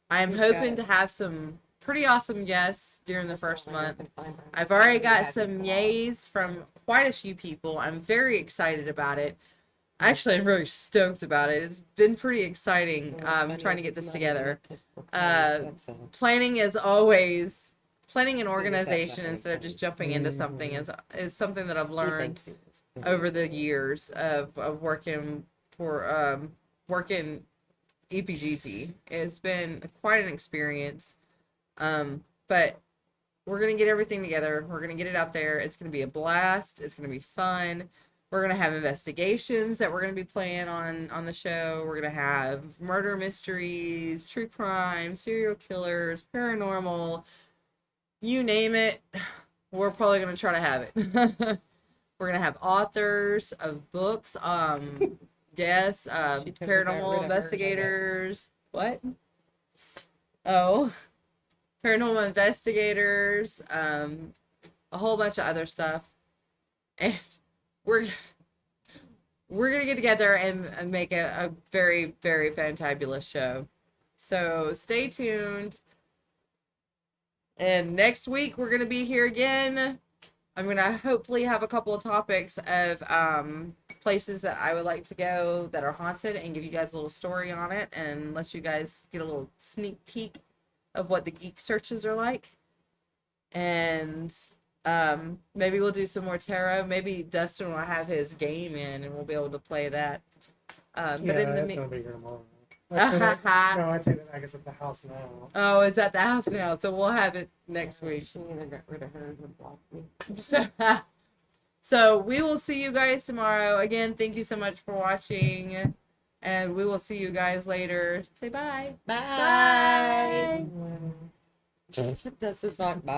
Who's hoping got to it? have some pretty awesome guests during the first That's the only month. way I can find her. I've already got Had some to yays from quite a few people. I'm very excited about it. Actually, I'm really stoked about it. It's been pretty exciting trying to get this together. Planning is always, planning an organization instead of just jumping into something is something that I've learned over the years of working for working EPGP. It's been quite an experience. But we're going to get everything together. We're going to get it out there. It's going to be a blast. It's going to be fun. We're going to have investigations that we're going to be playing on the show. We're going to have murder mysteries, true crime, serial killers, paranormal, you name it. We're probably going to try to have it. We're going to have authors of books, guests, She totally got rid of paranormal hers, I investigators. What? Oh. Paranormal investigators, a whole bunch of other stuff, and we're gonna get together and make a very, very fantabulous show. So stay tuned. And next week we're gonna be here again. I'm gonna hopefully have a couple of topics of places that I would like to go that are haunted and give you guys a little story on it and let you guys get a little sneak peek of what the geek searches are like. And maybe we'll do some more tarot. Maybe Dustin will have his game in and we'll be able to play that. But Yeah, in the it's gonna be here tomorrow. No, I take it back. It's at the house now. Oh, it's at the house now, so we'll have it next week. She either got rid of hers or blocked me. So we will see you guys tomorrow. Again, thank you so much for watching. And we will see you guys later. Say bye. Bye. Dustin's like, bye.